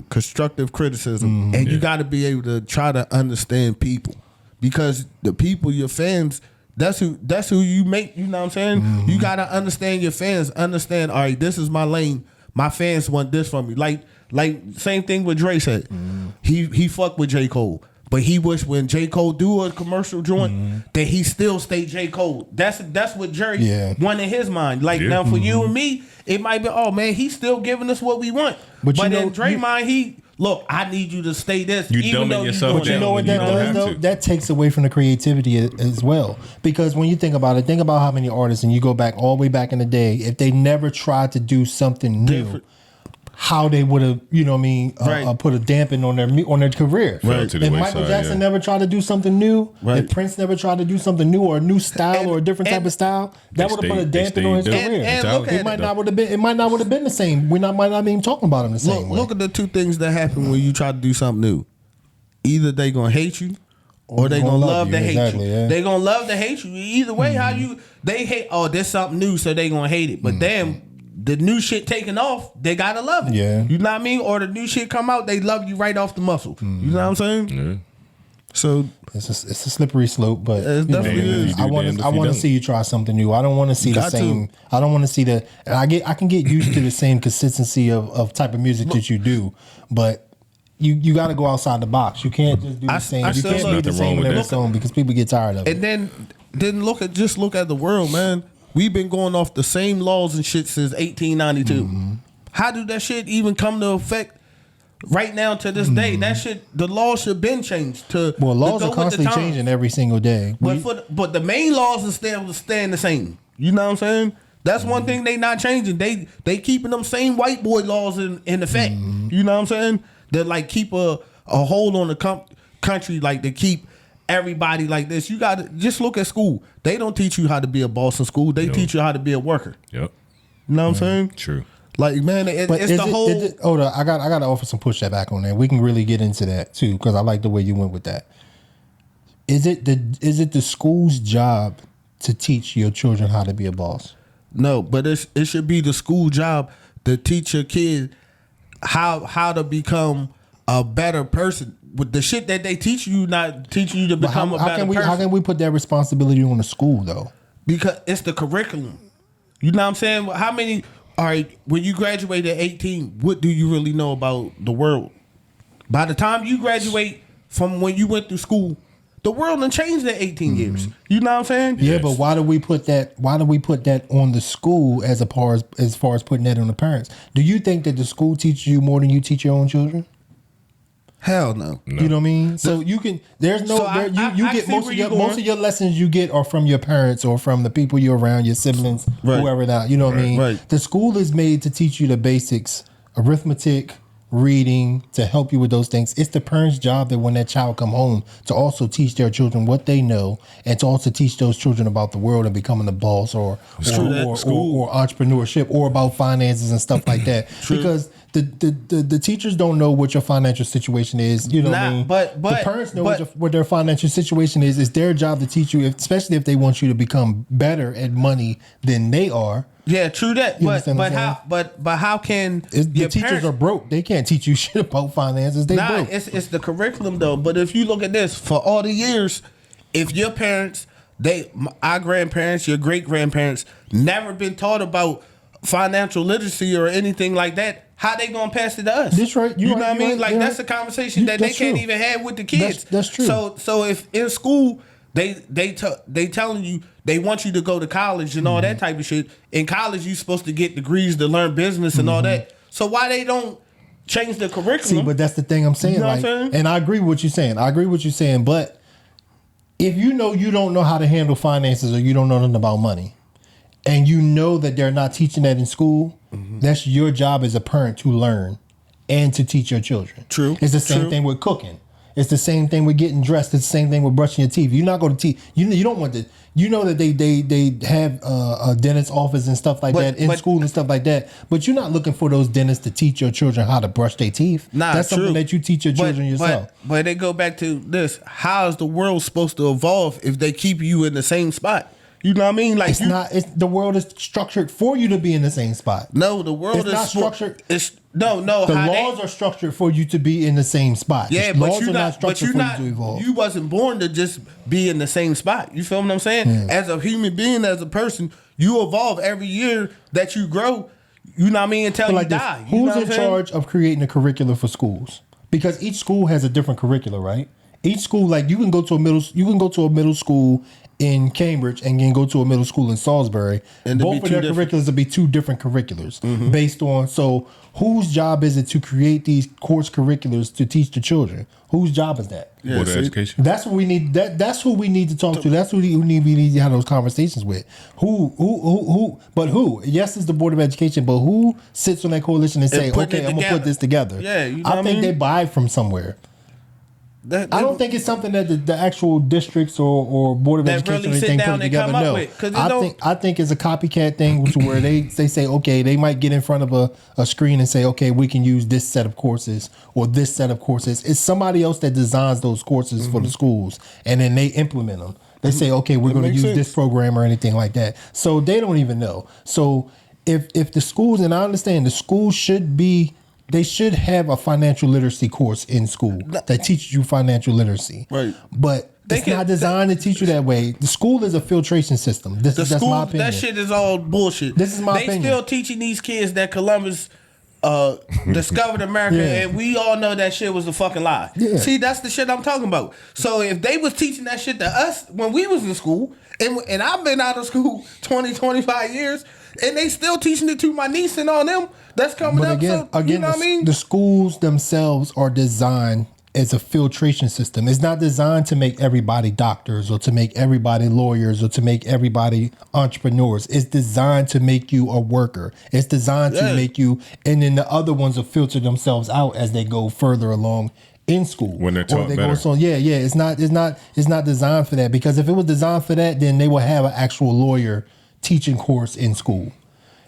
constructive criticism, and you got to be able to try to understand people, because the people, your fans, that's who you make. You know what I'm saying? You got to understand your fans. Understand, all right, this is my lane. My fans want this from me. Like same thing with Dre said. He fucked with J. Cole. But he wish when J. Cole do a commercial joint that he still stay J. Cole. That's what Jerry want in his mind. Like now for you and me, it might be, oh man, he's still giving us what we want. But you know, in Dre mind, look, I need you to stay this. You even dumbing though yourself doing But you down know what when that you don't does, have though? to. That takes away from the creativity as well. Because when you think about it, think about how many artists, and you go back all the way back in the day, if they never tried to do something new, Different. how they would have, you know what I mean, Right. put a dampen on their career. Fell to the If wayside, Michael Jackson yeah. never tried to do something new, Right. if Prince never tried to do something new or a new style And- or a different type and- of style, that would have put a they dampen on his stayed career. And look at It might not would have been. It might not would have been the same. We might not even talking about him the same way. Look at the two things that happen when you try to do something new. Either they gonna hate you, or they gonna love to hate Exactly, you. yeah. They gonna love to hate you. Either way, how they hate. Oh, there's something new, so they gonna hate it. But damn, the new shit taking off, they gotta love it. Yeah. You know what I mean? Or the new shit come out, they love you right off the muscle. You know what I'm saying? Yeah. So It's a slippery slope, but It you know, definitely is. I want Damned to if you don't. see you try something new. I don't want to see the Got to. same. I don't want to see the. And I can get used to the same consistency of type of music that you do, but you got to go outside the box. You can't just do the same. I You still can't love- be the Nothing wrong same in with every that. song because people get tired of it. and then look at the world, man. We've been going off the same laws and shit since 1892. How do that shit even come to effect right now to this day? That shit, the law should been changed to. Well, laws to go are with the constantly times. changing every single day. But the main laws are still staying the same. You know what I'm saying? That's one thing they not changing. They keeping them same white boy laws in effect. You know what I'm saying? They like keep a hold on the country, like they keep everybody like this. You got to just look at school. They don't teach you how to be a boss in school. They teach you how to be a worker. Yep. You know what I'm saying? True. Like man, But it's the whole. hold on, I got to offer some pushback back on that. We can really get into that too because I like the way you went with that. Is it the school's job to teach your children how to be a boss? No, but it should be the school job to teach your kid how to become a better person. with the shit that they teach you, not teaching you to But become a better person. How can we put that responsibility on the school though? Because it's the curriculum. You know what I'm saying? How many? All right, when you graduate at 18, what do you really know about the world? By the time you graduate from when you went through school, the world done changed in 18 years. You know what I'm saying? Yeah, but why do we put that? Why do we put that on the school as far as putting that on the parents? Do you think that the school teaches you more than you teach your own children? Hell no. You know what I mean? So you can. There's no. So I get see most where of you're your most going. of your lessons you get are from your parents or from the people you're around, your siblings, Right. whoever that. You know what I mean? Right. The school is made to teach you the basics, arithmetic, reading, to help you with those things. It's the parents' job that when that child come home to also teach their children what they know and to also teach those children about the world and becoming a boss or entrepreneurship or about finances and stuff like that. Because the teachers don't know what your financial situation is. You know what I mean? But the parents know what their financial situation is. It's their job to teach you, especially if they want you to become better at money than they are. Yeah, true that. You understand what I'm But how can the teachers are broke? They can't teach you shit about finances. They broke. It's the curriculum though. But if you look at this, for all the years, if your parents, our grandparents, your great grandparents, never been taught about financial literacy or anything like that, how they gonna pass it to us? That's right. You know what I mean? Like that's a conversation that they can't even have with the kids. That's true. So if in school they telling you they want you to go to college and all that type of shit. In college, you're supposed to get degrees to learn business and all that. So why they don't change the curriculum? See, but that's the thing I'm saying. You know like, what I'm saying? and I agree with what you're saying. But if you know you don't know how to handle finances or you don't know nothing about money, and you know that they're not teaching that in school, that's your job as a parent to learn and to teach your children. True. It's the same thing with cooking. It's the same thing with getting dressed. It's the same thing with brushing your teeth. You're not going to teach. You don't want to. You know that they have a dentist office and stuff like that in school and stuff like that. But you're not looking for those dentists to teach your children how to brush their teeth. Nah, that's something that you teach your children yourself. But they go back to this: how is the world supposed to evolve if they keep you in the same spot? You know what I mean? Like the world is structured for you to be in the same spot. No, the world is not structured. No. The laws are structured for you to be in the same spot. Yeah, the but laws you're are not structured for you to evolve. You wasn't born to just be in the same spot. You feel what I'm saying? Yeah. As a human being, as a person, you evolve every year that you grow. You know what I mean? Until you die. You know Who's what in I'm saying? charge of creating a curriculum for schools? Because each school has a different curriculum, right? Each school, like you can go to a middle school in Cambridge and then go to a middle school in Salisbury, and both of their curriculums will be two different curriculars based on. So whose job is it to create these course curriculars to teach the children? Whose job is that? Board of Education. That's what we need. That's who we need to talk to. That's who we need to have those conversations with. Who? But who? Yes, it's the Board of Education, but who sits on that coalition and say, okay, I'm gonna put this together? Yeah, you know I think they buy from somewhere. I don't think it's something that the actual districts or Board of Education really or anything put together. No, I think it's a copycat thing where they say, okay, they might get in front of a screen and say, okay, we can use this set of courses or this set of courses. It's somebody else that designs those courses for the schools, and then they implement them. They say, okay, we're going to use this program or anything like that. So they don't even know. So if the schools, and I understand the schools they should have a financial literacy course in school that teaches you financial literacy. Right. But it's not designed to teach you that way. The school is a filtration system. That's my opinion. That shit is all bullshit. This is my opinion. They still teaching these kids that Columbus discovered America, and we all know that shit was a fucking lie. Yeah. See, that's the shit I'm talking about. So if they was teaching that shit to us when we was in school, and I've been out of school 20, 25 years, and they still teaching it to my niece and all them that's coming up. Again, you know what I mean? The schools themselves are designed as a filtration system. It's not designed to make everybody doctors or to make everybody lawyers or to make everybody entrepreneurs. It's designed to make you a worker. It's designed to make you, and then the other ones will filter themselves out as they go further along in school. When they're taught better. It's not designed for that, because if it was designed for that, then they would have an actual lawyer teaching course in school.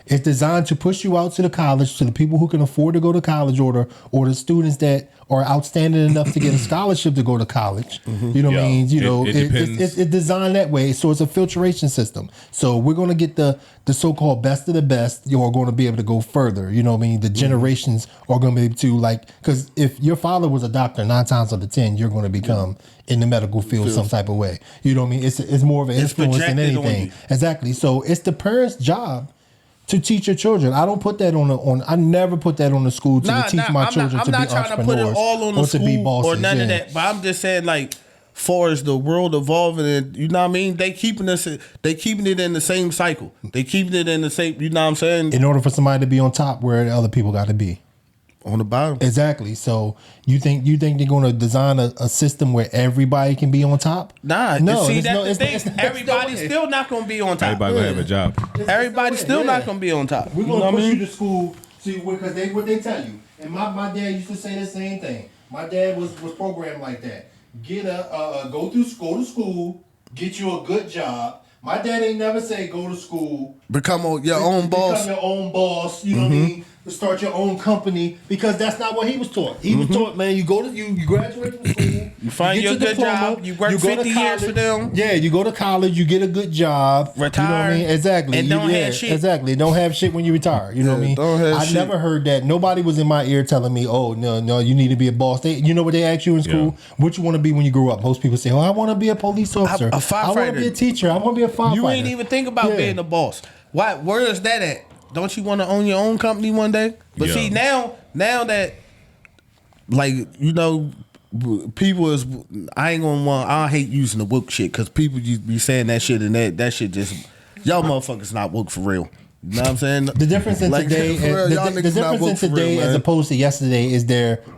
It's designed to push you out to the college, to the people who can afford to go to college, or the students that are outstanding enough to get a scholarship to go to college. You know what I mean? You know, it depends. it's designed that way. So it's a filtration system. So we're going to get the so-called best of the best. You're going to be able to go further. You know what I mean? The generations are going to be able to, like, because if your father was a doctor, 9 times out of 10, you're going to become in the medical field some type of way. You know what I mean? It's more of an influence than projected on anything. you. Exactly. So it's the parents' job to teach your children. I don't put that on. I never put that on the school to teach my children to be entrepreneurs. I'm not trying to put it all on the or to be school bosses, or none of that. But I'm just saying, like, far as the world evolving, and you know what I mean, they keeping it in the same cycle. They keeping it in the same. You know what I'm saying? In order for somebody to be on top, where the other people got to be. On the bottom. Exactly. So you think they're going to design a system where everybody can be on top? Nah, no. See, that's the it's thing. Everybody's still not going to be on top. Everybody gonna have a job. Everybody's still not going to be on top. We're You know going what to I push mean? you to school. See, because what they tell you. And my dad used to say the same thing. My dad was programmed like that. Go to school, get you a good job. My dad ain't never say go to school. Become your own boss. Become your own boss. You know what I mean? To start your own company, because that's not what he was taught. He was taught, man, you graduate from school, you find get your good diploma, job, you work go 50 to years for them. Yeah, you go to college, you get a good job, retire, you know what I mean? Exactly, and don't have shit. Exactly, don't have shit when you retire. You know what I mean? Don't have shit. never heard that. Nobody was in my ear telling me, "Oh, no, you need to be a boss." You know what they ask you in school? Yeah. What you want to be when you grow up? Most people say, "Oh, I want to be a police officer. A firefighter. I want to be a teacher. I want to be a firefighter." You ain't even think about being a boss. Why? Where is that at? Don't you want to own your own company one day? But see, now that, like, you know, people is, I hate using the woke shit, because people be saying that shit, and that shit just, y'all motherfuckers not woke for real. You know what I'm saying? The difference in today, for real, y'all the niggas not difference woke in for real, today man. as opposed to yesterday is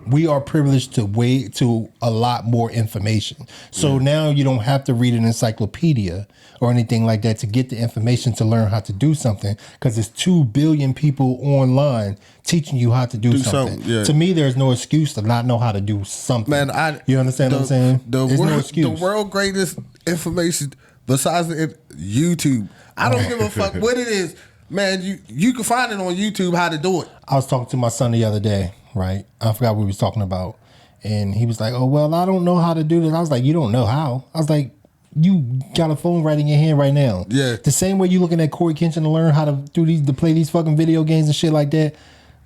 we are privileged to a lot more information. So now you don't have to read an encyclopedia or anything like that to get the information to learn how to do something, because there's 2 billion people online teaching you how to do something. Yeah. To me, there's no excuse to not know how to do something. Man, you understand what I'm saying? There's no The excuse. world greatest information besides YouTube. I don't give a fuck what it is. Man, you can find it on YouTube how to do it. I was talking to my son the other day, right? I forgot what we was talking about. And he was like, "Oh, well, I don't know how to do this." I was like, "You don't know how?" I was like, "You got a phone right in your hand right now." Yeah. The same way you looking at Corey Kenshin to learn how to play these fucking video games and shit like that.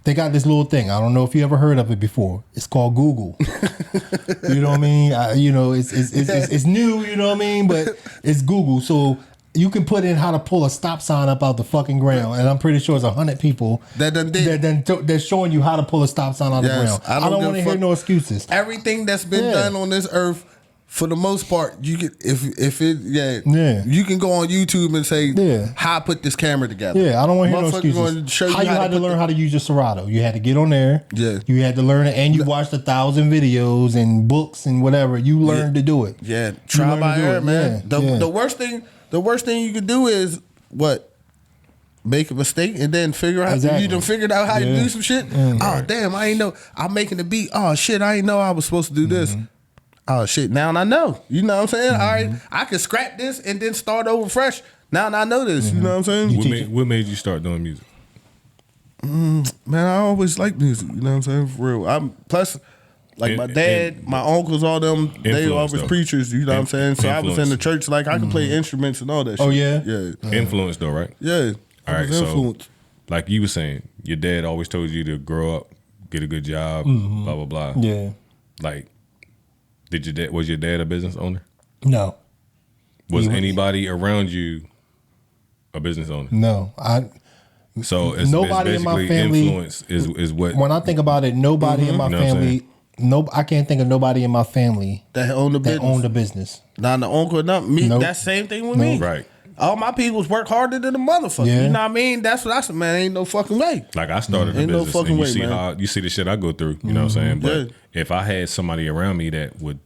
They got this little thing. I don't know if you ever heard of it before. It's called Google. You know what I mean? It's new, you know what I mean? But it's Google. So you can put in how to pull a stop sign up out the fucking ground, and I'm pretty sure it's 100 people that's showing you how to pull a stop sign out of the ground. I don't want to hear no excuses. Everything that's been done on this earth, for the most part, you can you can go on YouTube and say how I put this camera together. Yeah, I don't want to hear no excuses. Show you how you had to learn how to use your Serato. You had to get on there. Yeah, you had to learn it, and you watched 1,000 videos and books and whatever. You learned to do it. Yeah, try by error, man. Yeah. The worst thing you could do is what? Make a mistake and then figure out you done figured out how to do some shit. Oh damn, I ain't know. I'm making the beat. Oh shit, I ain't know I was supposed to do this. Oh shit, now I know. You know what I'm saying? All right, I can scrap this and then start over fresh. Now I know this. You know what I'm saying? What made you start doing music? Man, I always liked music. You know what I'm saying? For real. Plus, like my dad, my uncles, all them, they always preachers. You know what I'm saying? So I was in the church. Like I could play instruments and all that. Oh shit. yeah. Influence though, right? Yeah. All right. So, like you were saying, your dad always told you to grow up, get a good job, blah blah blah. Yeah. Like, was your dad a business owner? No. Was anybody around you a business owner? No. So it's nobody in my family. Influence is what. When I think about it, nobody in my family. I can't think of nobody in my family that owned a business. Not the uncle, not me. Nope. That same thing with me. Right. All my peoples work harder than a motherfucker. Yeah. You know what I mean? That's what I said, man. Ain't no fucking way. Like I started a Ain't no business, fucking and you way, see man. you see the shit I go through. You know what I'm saying? But if I had somebody around me that was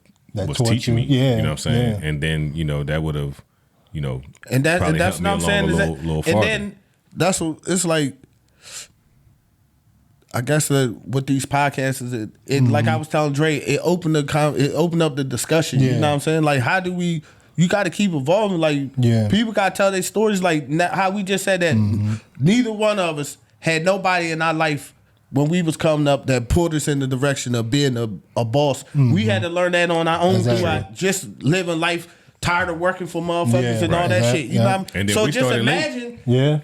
teaching me, you know what I'm saying, and then that would have, and that's what I'm saying. And then that's what it's like. I guess with these podcasts is it like I was telling Dre, it opened up the discussion. You know what I'm saying? Like how do we you got to keep evolving. Like people got to tell their stories. Like how we just said that neither one of us had nobody in our life when we was coming up that pulled us in the direction of being a boss. We had to learn that on our own through just living life. Tired of working for motherfuckers and all that shit. You know what I mean? So just imagine,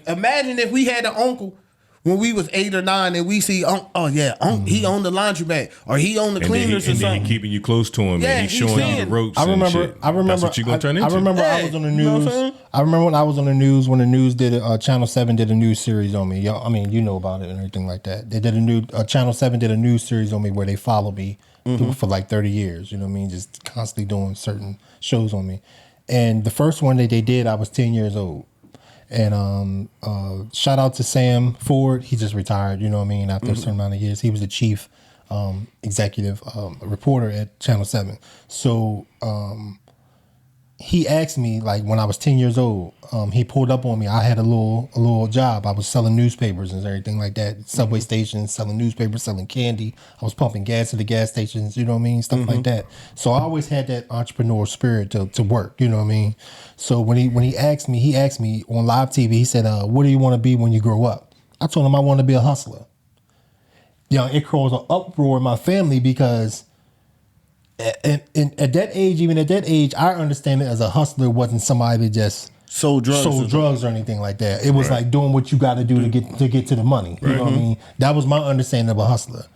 imagine if we had an uncle when we was 8 or 9 and we see, he owned the laundromat or he owned the cleaners or something. And he keeping you close to him and he's showing you the ropes. I remember. That's what you gonna turn into. I remember I was on the news. I remember when I was on the news when the news did Channel 7 did a news series on me. Yo, I mean, you know about it and everything like that. They did a new Channel 7 did a news series on me where they followed me for like 30 years. You know what I mean? Just constantly doing certain shows on me. And the first one that they did, I was 10 years old. And shout out to Sam Ford. He just retired, you know what I mean, after a certain amount of years. He was the chief executive reporter at Channel 7. So he asked me, like, when I was 10 years old, he pulled up on me. I had a little job. I was selling newspapers and everything like that. Subway stations, selling newspapers, selling candy. I was pumping gas at the gas stations, you know what I mean? Stuff like that. So I always had that entrepreneurial spirit to work, you know what I mean? So when he asked me on live TV, he said, what do you want to be when you grow up? I told him I want to be a hustler. You know, it caused an uproar in my family because at that age, I understand it as a hustler wasn't somebody that just sold drugs or anything like that. It was like doing what you got to do to get to the money. You know what I mean? That was my understanding of a hustler.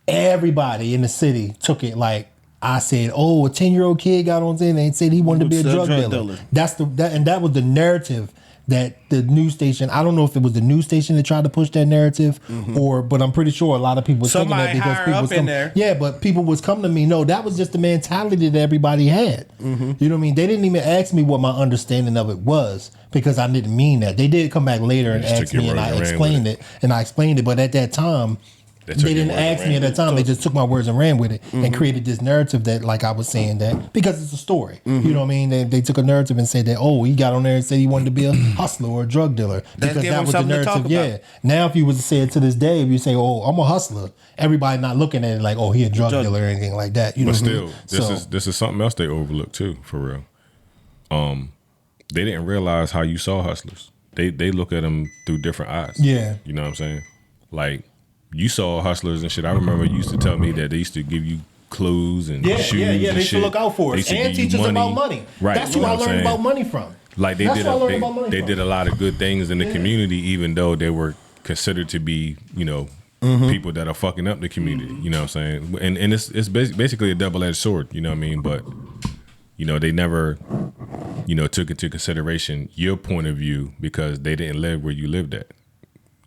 Everybody in the city took it like I said, oh, a 10-year-old kid got on there and said he wanted to be a drug dealer. That was the narrative that the news station, I don't know if it was the news station that tried to push that narrative but I'm pretty sure a lot of people were thinking that because people was coming. Yeah, but people was coming to me. No, that was just the mentality that everybody had. You know what I mean? They didn't even ask me what my understanding of it was because I didn't mean that. They did come back later and ask me and I explained it. But at that time, they didn't ask me at that time. They just took my words and ran with it and created this narrative that, like I was saying, that because it's a story. You know what I mean? They took a narrative and said that, oh, he got on there and said he wanted to be a hustler or a drug dealer because that was the narrative. Yeah. Now, if you was to say it to this day, if you say, oh, I'm a hustler, everybody not looking at it like, oh, he a drug dealer or anything like that. You know but still, this is something else they overlooked too, for real. They didn't realize how you saw hustlers. They look at them through different eyes. Yeah. You know what I'm saying? Like, you saw hustlers and shit. I remember you used to tell me that they used to give you clothes and shoes. Yeah, they used to look out for us and teach us about money. Right, that's who I learned about money from. Like they did a lot of good things in the community, even though they were considered to be, you know, people that are fucking up the community. You know what I'm saying? And it's basically a double-edged sword. You know what I mean? But you know, they never, you know, took into consideration your point of view because they didn't live where you lived at.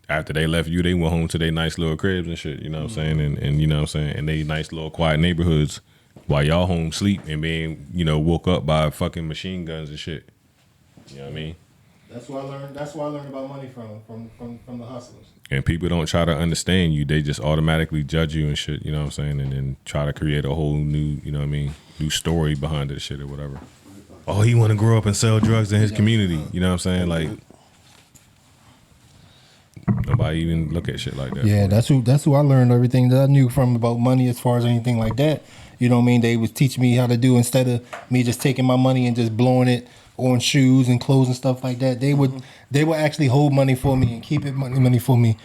After they left you, they went home to their nice little cribs and shit, you know what I'm saying? And you know what I'm saying? And they nice little quiet neighborhoods while y'all home sleep and being, you know, woke up by fucking machine guns and shit. You know what I mean? That's why I learned about money from the hustlers. And people don't try to understand you. They just automatically judge you and shit, you know what I'm saying? And then try to create a whole new, you know what I mean, new story behind that shit or whatever. Oh, he want to grow up and sell drugs in his community. You know what I'm saying? Like, nobody even look at shit like that. Yeah, that's who I learned everything that I knew from about money as far as anything like that. You know what I mean? They was teaching me how to do instead of me just taking my money and just blowing it on shoes and clothes and stuff like that. They would actually hold money for me and keep it money for me.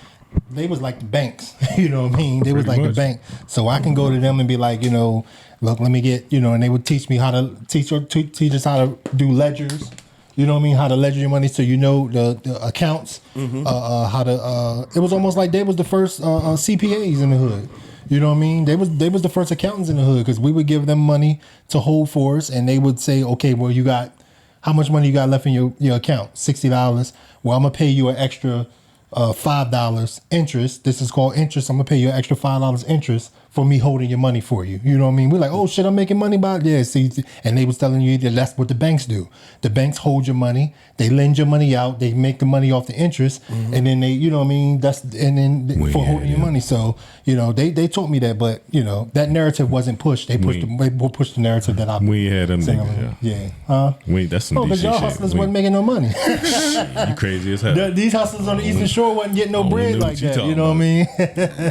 They was like the banks, you know what I mean? They was like the bank. So I can go to them and be like, you know, look, let me get, you know, and they would teach me how to teach us how to do ledgers. You know what I mean? How to ledger your money so you know the accounts. How to. It was almost like they was the first CPAs in the hood. You know what I mean? They was the first accountants in the hood because we would give them money to hold for us, and they would say, okay, well, you got how much money you got left in your account? $60. Well, I'm gonna pay you an extra $5 interest. This is called interest. I'm gonna pay you an extra $5 interest for me holding your money for you. You know what I mean? We're like, oh shit, I'm making money by it. Yeah, see, and they was telling you that that's what the banks do. The banks hold your money, they lend your money out, they make the money off the interest, and then they, you know what I mean, for holding your money. So, you know, they taught me that, but you know, that narrative wasn't pushed. They pushed the narrative that I we had them niggas, that's some because y'all hustlers wasn't making no money. You crazy as hell. These hustlers on the Eastern Shore wasn't getting no bread like that. You know what I mean?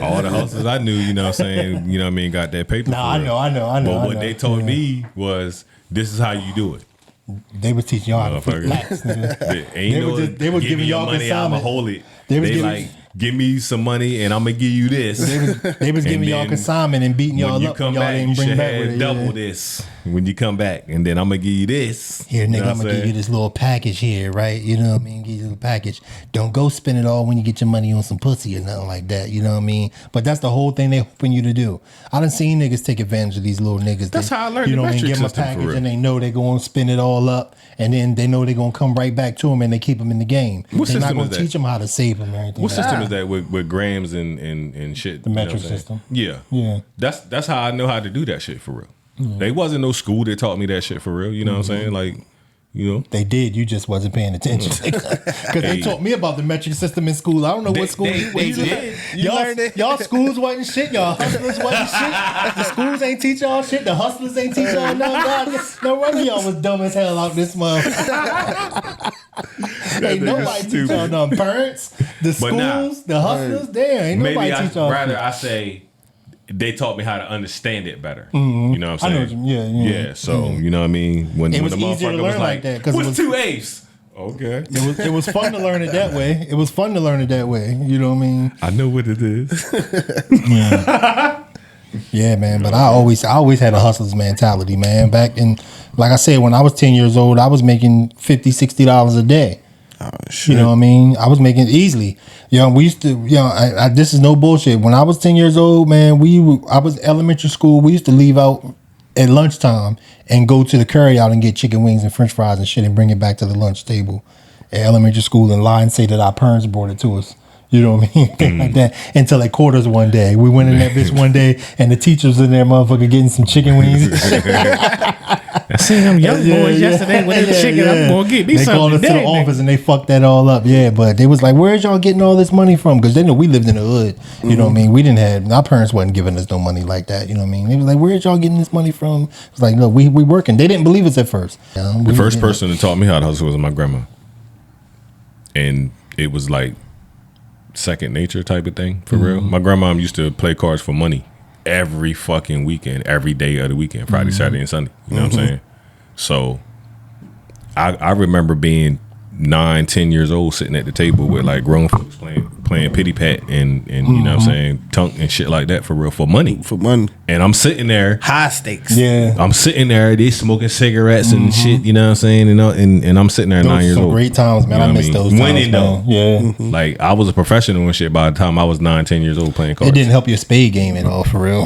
All the hustlers I knew, you know what I'm saying, you know what I mean, got that paper. I know. But what they told me was, this is how you do it. They was teaching y'all how to flip laps, nigga. They was giving y'all money, I'ma consignment. hold it. They was They giving- like, give me some money and I'm gonna give you this. They was giving y'all then consignment and beating when y'all you up. come Y'all back, didn't you bring should back with have it. double Yeah. this when you come back, and then I'm gonna give you this. Here, You nigga, know I'm what gonna give you this little package here, right? You know what I mean? Give you a little package. Don't go spend it all when you get your money on some pussy or nothing like that. You know what I mean? But that's the whole thing they hoping you to do. I done seen niggas take advantage of these little niggas. That's how I learned You know the what I mean? metric Give them a system, for package real. and they know they're gonna spend it all up, and then they know they're gonna come right back to them and they keep them in the game. What They're not system gonna is that? teach them how to save them or anything. What like system that. is that with grams and shit? The you know metric what I'm saying? system. Yeah, Yeah. That's how I know how to do that shit for real. They wasn't no school that taught me that shit for real. You know what I'm saying? Like, you know, They did. You just wasn't paying attention. Because they taught me about the metric system in school. I don't know what school you went to. Y'all schools wasn't shit. Y'all hustlers wasn't shit. The schools ain't teach y'all shit. The hustlers ain't teach y'all nothing. No wonder y'all was dumb as hell out this month. Ain't nobody teach y'all nothing. Parents, the But nah. schools, the hustlers, there ain't maybe nobody teach y'all rather shit. I say they taught me how to understand it better. You know what I I'm know saying? what you- yeah. Yeah. So you know what I mean? When It was the easier to motherfucker learn was like that 'cause it what's was- 2 eighths? Okay. It was fun to learn it that way. It was fun to learn it that way. You know what I mean? I know what it is. Yeah, man. But I always had a hustler's mentality, man. Back in, like I said, when I was 10 years old, I was making $50, $60 a day. Oh, shit. You know what I mean? I was making it easily. You know, we used to, you know, I this is no bullshit. When I was 10 years old, man, I was elementary school. We used to leave out at lunchtime and go to the curry out and get chicken wings and french fries and shit and bring it back to the lunch table at elementary school and lie and say that our parents brought it to us. You know what I mean? Things like that. Until they caught us one day. We went in that bitch one day and the teachers in there motherfucker getting some chicken wings and shit. I seen them young boys yesterday with them chicken. I'm gonna get me They something called us to today, the nigga. office and they fucked that all up. Yeah, but they was like, "Where's y'all getting all this money from?" Because they knew we lived in the hood. You know what I mean? We didn't have, our parents wasn't giving us no money like that. You know what I mean? They was like, "Where's y'all getting this money from?" It's like, "No, we working." They didn't believe us at first. The first person that taught me how to hustle was my grandma, and it was like second nature type of thing for real. My grandma used to play cards for money every fucking weekend, every day of the weekend, Friday, Saturday, and Sunday. You know what I'm saying? So I remember being 9, 10 years old sitting at the table with like grown folks playing pity pat and you know what I'm saying, tunk and shit like that for real, for money. For money. And I'm sitting there, High stakes. Yeah. I'm sitting there, they smoking cigarettes and shit, you know what I'm saying? And I'm sitting there Those 9 were years some old. great times, man. You know I what miss mean? those Winning times, though. man. Yeah. Like I was a professional and shit by the time I was 9, 10 years old playing cards. It didn't help your spade game at all, for real.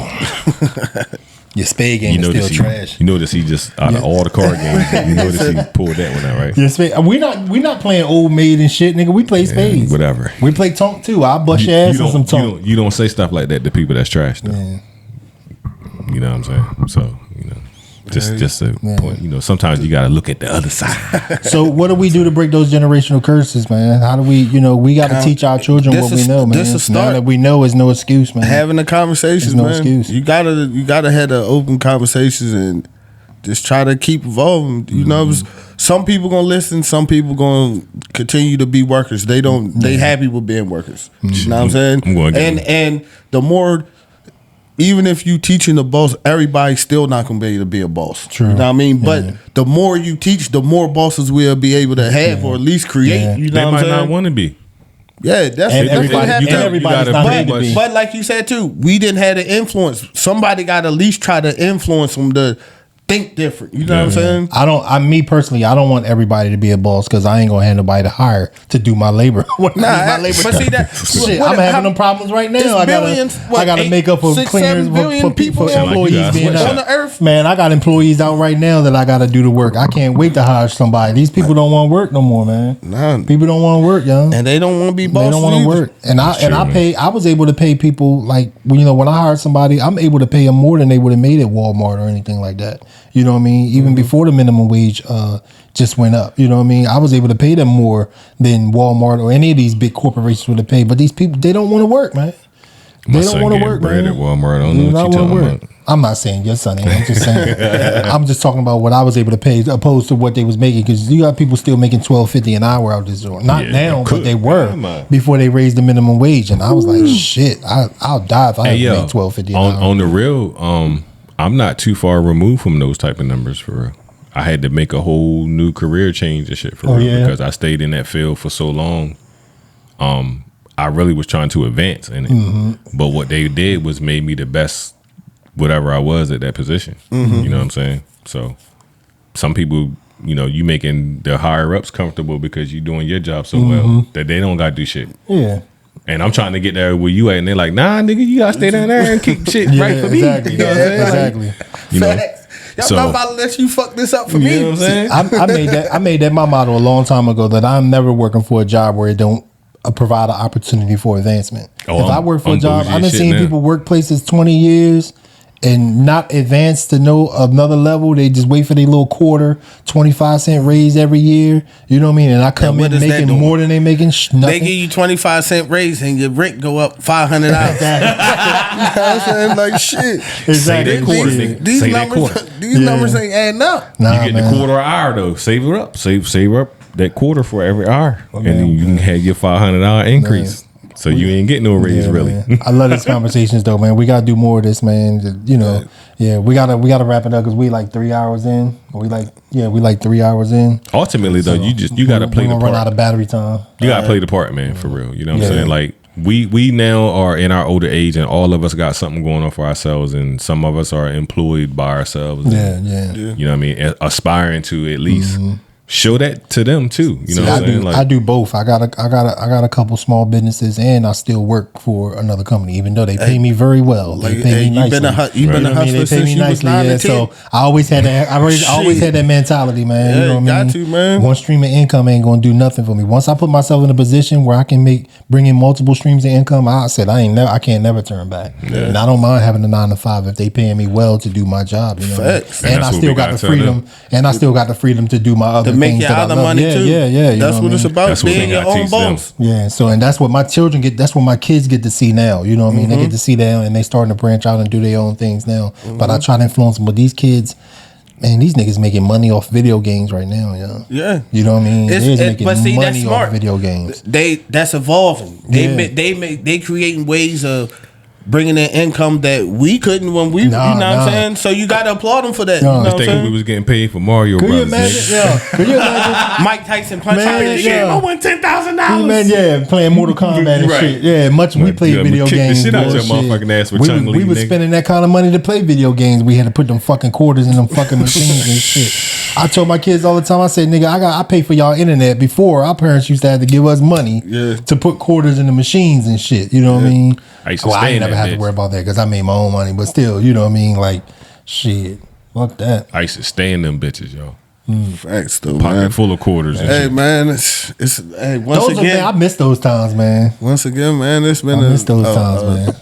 Your spade game is still trash. You notice he just out of all the card games, you notice he pulled that one out, right? Your spade, we not playing old maid and shit, nigga. We play spades. Whatever. We play tonk too. I'll bust your ass on some tonk. You don't say stuff like that to people that's trash though. Yeah. You know what I'm saying? So, you know, just a point. You know, sometimes you got to look at the other side. So what do we do to break those generational curses, man? How do we, we got to teach our children This what we is- know, man. this is Now start. that we know is no excuse, man. Having the conversations, There's no man. excuse. You gotta have the open conversations and just try to keep evolving. You know, some people gonna listen, some people gonna continue to be workers. They don't. They happy with being workers. You know what I'm saying? I'm gonna get and the more. Even if you teaching the boss, everybody's still not gonna be able to be a boss. True. You know what I mean? But Yeah. the more you teach, the more bosses we'll be able to have or at least create. Yeah. You They know what might I'm not saying? want to be. Yeah, that's And that's everybody- what happened. and everybody's not pretty able to be. But like you said too, we didn't have the influence. Somebody got to at least try to influence them to think different. You know what I'm saying? Me personally, I don't want everybody to be a boss because I ain't gonna have nobody to hire to do my labor. When I need my labor but done. see that Shit, what- I'm having them problems right now. It's I billions, gotta make up for 6, cleaners 7 billion for people, people employees like you being guys out on the earth. Man, I got employees out right now that I gotta do the work. I can't wait to hire somebody. These people don't want to work no more, man. Nah. People don't want to work, young. And they don't want to be They bosses. don't want to either. work, and I was able to pay people like when I hired somebody, I'm able to pay them more than they would have made at Walmart or anything like that. You know what I mean? Even before the minimum wage just went up, you know what I mean? I was able to pay them more than Walmart or any of these big corporations would have paid. But these people, they don't want to work, man. My They son don't want to getting work, bread man. at Walmart. I don't They know not what you wanna talking work. about. I'm not saying your son ain't. I'm just saying. I'm just talking about what I was able to pay opposed to what they was making, because you got people still making $12.50 an hour out this joint. Not Yeah, now, they but could. they were Come on. before they raised the minimum wage, and I was like, shit, I'll die if I Hey, have to yo, make $12.50 an on hour. the real, I'm not too far removed from those type of numbers for real. I had to make a whole new career change and shit for real because I stayed in that field for so long. I really was trying to advance in it, but what they did was made me the best whatever I was at that position. You know what I'm saying? So some people, you know, you making the higher ups comfortable because you doing your job so well that they don't gotta do shit. Yeah. And I'm trying to get there where you at, and they're like, nah, nigga, you gotta stay down there and keep shit right for me. Exactly. You know what I'm saying? Exactly. You know, Y'all so, not about to let you fuck this up for me. you know what I'm saying? I made that my motto a long time ago that I'm never working for a job where it don't provide an opportunity for advancement. If I work for a job, I've been seeing people work places 20 years and not advance to know another level. They just wait for their little quarter, 25-cent raise every year. You know what I mean? And I come in making more than they making nothing. They give you 25-cent raise and your rent go up $500. You know what I'm saying? Like shit. Say that quarter, nigga. These Say numbers, that quarter. these numbers ain't adding up. Nah, You get the quarter an hour though. Save it up. Save up that quarter for every hour, and then you can have your $500 increase. So you ain't getting no raise really. Man. I love these conversations though, man. We gotta do more of this, man. You know, we gotta wrap it up because we like 3 hours in. We like 3 hours in. Ultimately though, you gotta play the part. Run out of battery time. You gotta play the part, man, for real. You know what I'm saying? Like we now are in our older age, and all of us got something going on for ourselves, and some of us are employed by ourselves. And, you know what I mean? Aspiring to at least. Show that to them too. You know what I'm saying? I do both. I got a couple small businesses, and I still work for another company, even though they pay me very well. They pay me nicely. You've been a hustler since you was 9 to 10. So I always had that. I always had that mentality, man. Yeah, you know what I mean? got to, man. One stream of income ain't gonna do nothing for me. Once I put myself in a position where I can bring in multiple streams of income, I said I can't never turn back. And I don't mind having a 9 to 5 if they paying me well to do my job. You know what I mean? And I still got the freedom. And I still got the freedom to do my other things. Make your other money too. Yeah. That's what it's about. Being your own boss. Yeah. So, and that's what my children get. That's what my kids get to see now. You know what I mean? They get to see that, and they starting to branch out and do their own things now. But I try to influence them. But these kids, man, these niggas making money off video games right now. Yeah. You know what I mean? They're making money off video games. That's evolving. They creating ways of bringing in income that we couldn't when we, you know what I'm saying? So you got to applaud them for that. You know what I'm saying? We was getting paid for Mario Could Brothers. you imagine? Could you imagine? Mike Tyson punch out his Man, shit. yeah. I won $10,000. Man, playing Mortal Kombat and Right. shit. Yeah, we played video kick games. the shit out your bullshit. motherfucking ass with Chung Lee, We was nigga. spending that kind of money to play video games. We had to put them fucking quarters in them fucking machines and shit. I told my kids all the time, I said, nigga, I pay for y'all internet. Before, our parents used to have to give us money to put quarters in the machines and shit. You know what I mean? I used to Well, I stay ain't in never that had to bitch. worry about that because I made my own money. But still, you know what I mean? Like, shit. Fuck that. I used to stay in them bitches, yo. Facts though, Pocket man. full of quarters. And Hey shit. man, it's hey once Those are, man, I again, miss those times, man. man, it's been I miss those times, man.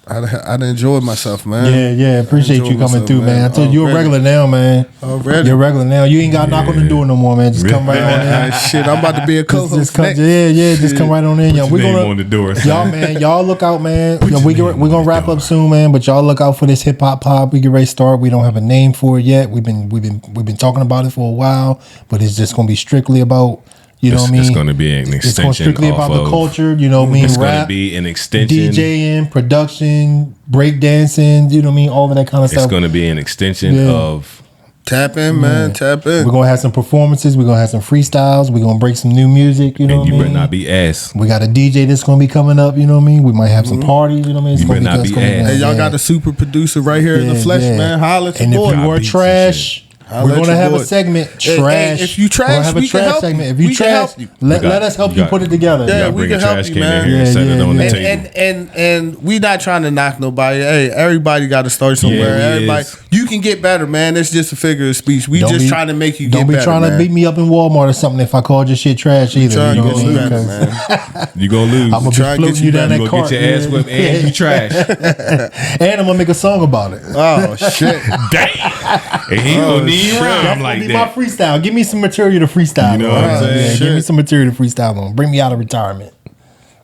I enjoyed myself, man. Yeah. Appreciate you enjoyed coming myself, through, man. I told you, you're a regular now, man. Already. You're a regular now. You ain't got to knock on the door no more, man. Just come right on in. Shit, I'm about to be a co-host. Just come, next. just come right on in. Put your name on the door, son. Y'all look out, man. We're gonna wrap up soon, man. But y'all look out for this hip hop pod. We get ready to start. We don't have a name for it yet. We've been talking about it for a while, but it's just gonna be strictly about. You know what I mean? It's going to be an extension. It's going strictly about the culture. You know what I mean? It's going to Rap, be an extension. DJing, production, breakdancing. You know what I mean? All of that kind of stuff. It's going to be an extension of. Tap in, man. Tap in. We're gonna have some performances. We're gonna have some freestyles. We're gonna break some new music. You know And what I you mean? better not be ass. We got a DJ that's gonna be coming up. You know what I mean? We might have some parties. You know what I mean? It's You gonna better not it's be gonna ass. Hey, y'all got a super producer right here in the flesh, man. Holla at And your if boy. you are beats and trash, Holla we're at gonna your have boy. a segment. Hey, Trash. if you trash, we're gonna have a we can trash help segment. you. If you We can trash, help you. let us help you put it together. Yeah, Yeah, we bring can a help trash you, can man. in here and set it on the table. And we not trying to knock nobody. Hey, everybody got to start somewhere. Yeah, we Everybody, is. you can get better, man. It's just a figure of speech. We just trying to make you Don't get be better. trying to man. beat me up in Walmart or something if I called your shit trash either. Trying You to know get what I you mean? better, 'Cause man. You going to lose. I'm gonna be Try and get floating you you down better. that You going to cart. get your ass whipped and you trash. And I'm gonna make a song about it. Oh shit. Damn. And he don't need That's rhyme gonna like be that. my freestyle. Give me some material to freestyle. You know on. what I'm saying? Yeah, give me Shit. some material to freestyle on. Bring me out of retirement.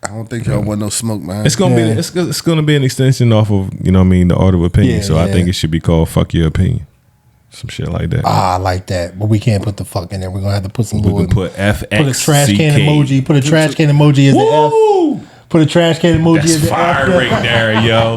I don't think y'all want no smoke, man. It's gonna be it's gonna be an extension off of, you know what I mean, the art of opinion. Yeah, so I yeah. think it should be called Fuck Your Opinion. Some shit like that. I like that, but we can't put the fuck in there. We're gonna have to put some We little. can put FXCK. Put a trash can emoji. Put a trash can emoji as the F. Put a trash can emoji. That's at the fire right there, yo.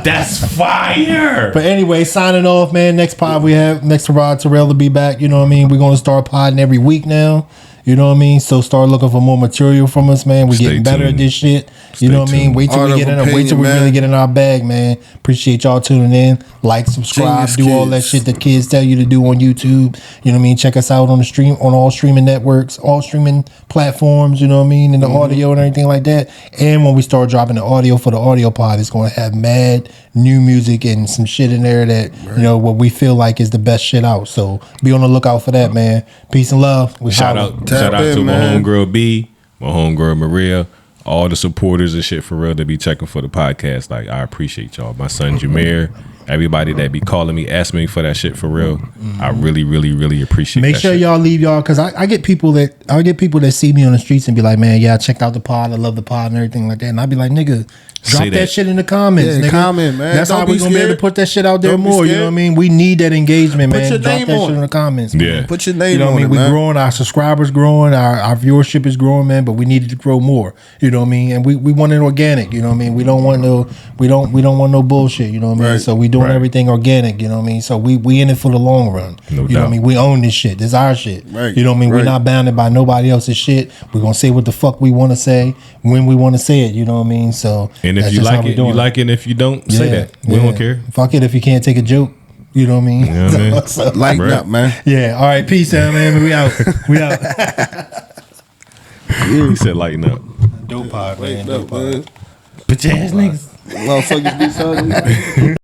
That's fire. But anyway, signing off, man. Next pod we have, next Rod Terrell to be back. You know what I mean? We're going to start podding every week now. You know what I mean? So start looking for more material from us, man. We're getting better at this shit. You know what I mean? Wait till we really get in our bag, man. Appreciate y'all tuning in. Like, subscribe, do all that shit that kids tell you to do on YouTube. You know what I mean? Check us out on the stream, on all streaming networks, all streaming platforms, you know what I mean? And the audio and everything like that. And when we start dropping the audio for the audio pod, it's going to have mad new music and some shit in there that, you know, what we feel like is the best shit out. So be on the lookout for that, man. Peace and love. Shout out to my homegirl B, my homegirl Maria, all the supporters and shit for real that be checking for the podcast. Like, I appreciate y'all. My son Jameer, everybody that be calling me, asking me for that shit for real. I really, really, really appreciate Make that sure shit. y'all leave y'all, because I get people that see me on the streets and be like, man, yeah, I checked out the pod, I love the pod and everything like that. And I be like, nigga, drop that shit in the comments. Yeah, nigga. comment, man. That's Don't how we gonna be able to put that shit out there Don't be more. You scared. know what I mean? We need that engagement, man. your Drop name that on shit in the comments. Yeah. Man. Put your name You know what on I mean? it, We man. growing, our subscribers growing, our viewership is growing, man. But we need to grow more. You know what I mean? And we want it organic. You know what I mean? We don't want no bullshit. You know what I mean? Right. So we doing everything organic. You know what I mean? So we in it for the long run. No you know doubt. what I mean? We own this shit. This is our shit. Right. You know what I mean? We're Right. not bounded by nobody else's shit. We're gonna say what the fuck we want to say when we want to say it. You know what I mean? So And if that's you just how like we it, doing you like it. And if you don't, say that. We don't care. Fuck it if you can't take a joke. You know what I mean? You know what I mean? So- Lighten Right. up, man. yeah. All right. Peace out, man. We out. We out. He said lighten up. Dope pod, man. Lighten Dope up, pod. man. Bitch ass niggas. Motherfuckers be talking.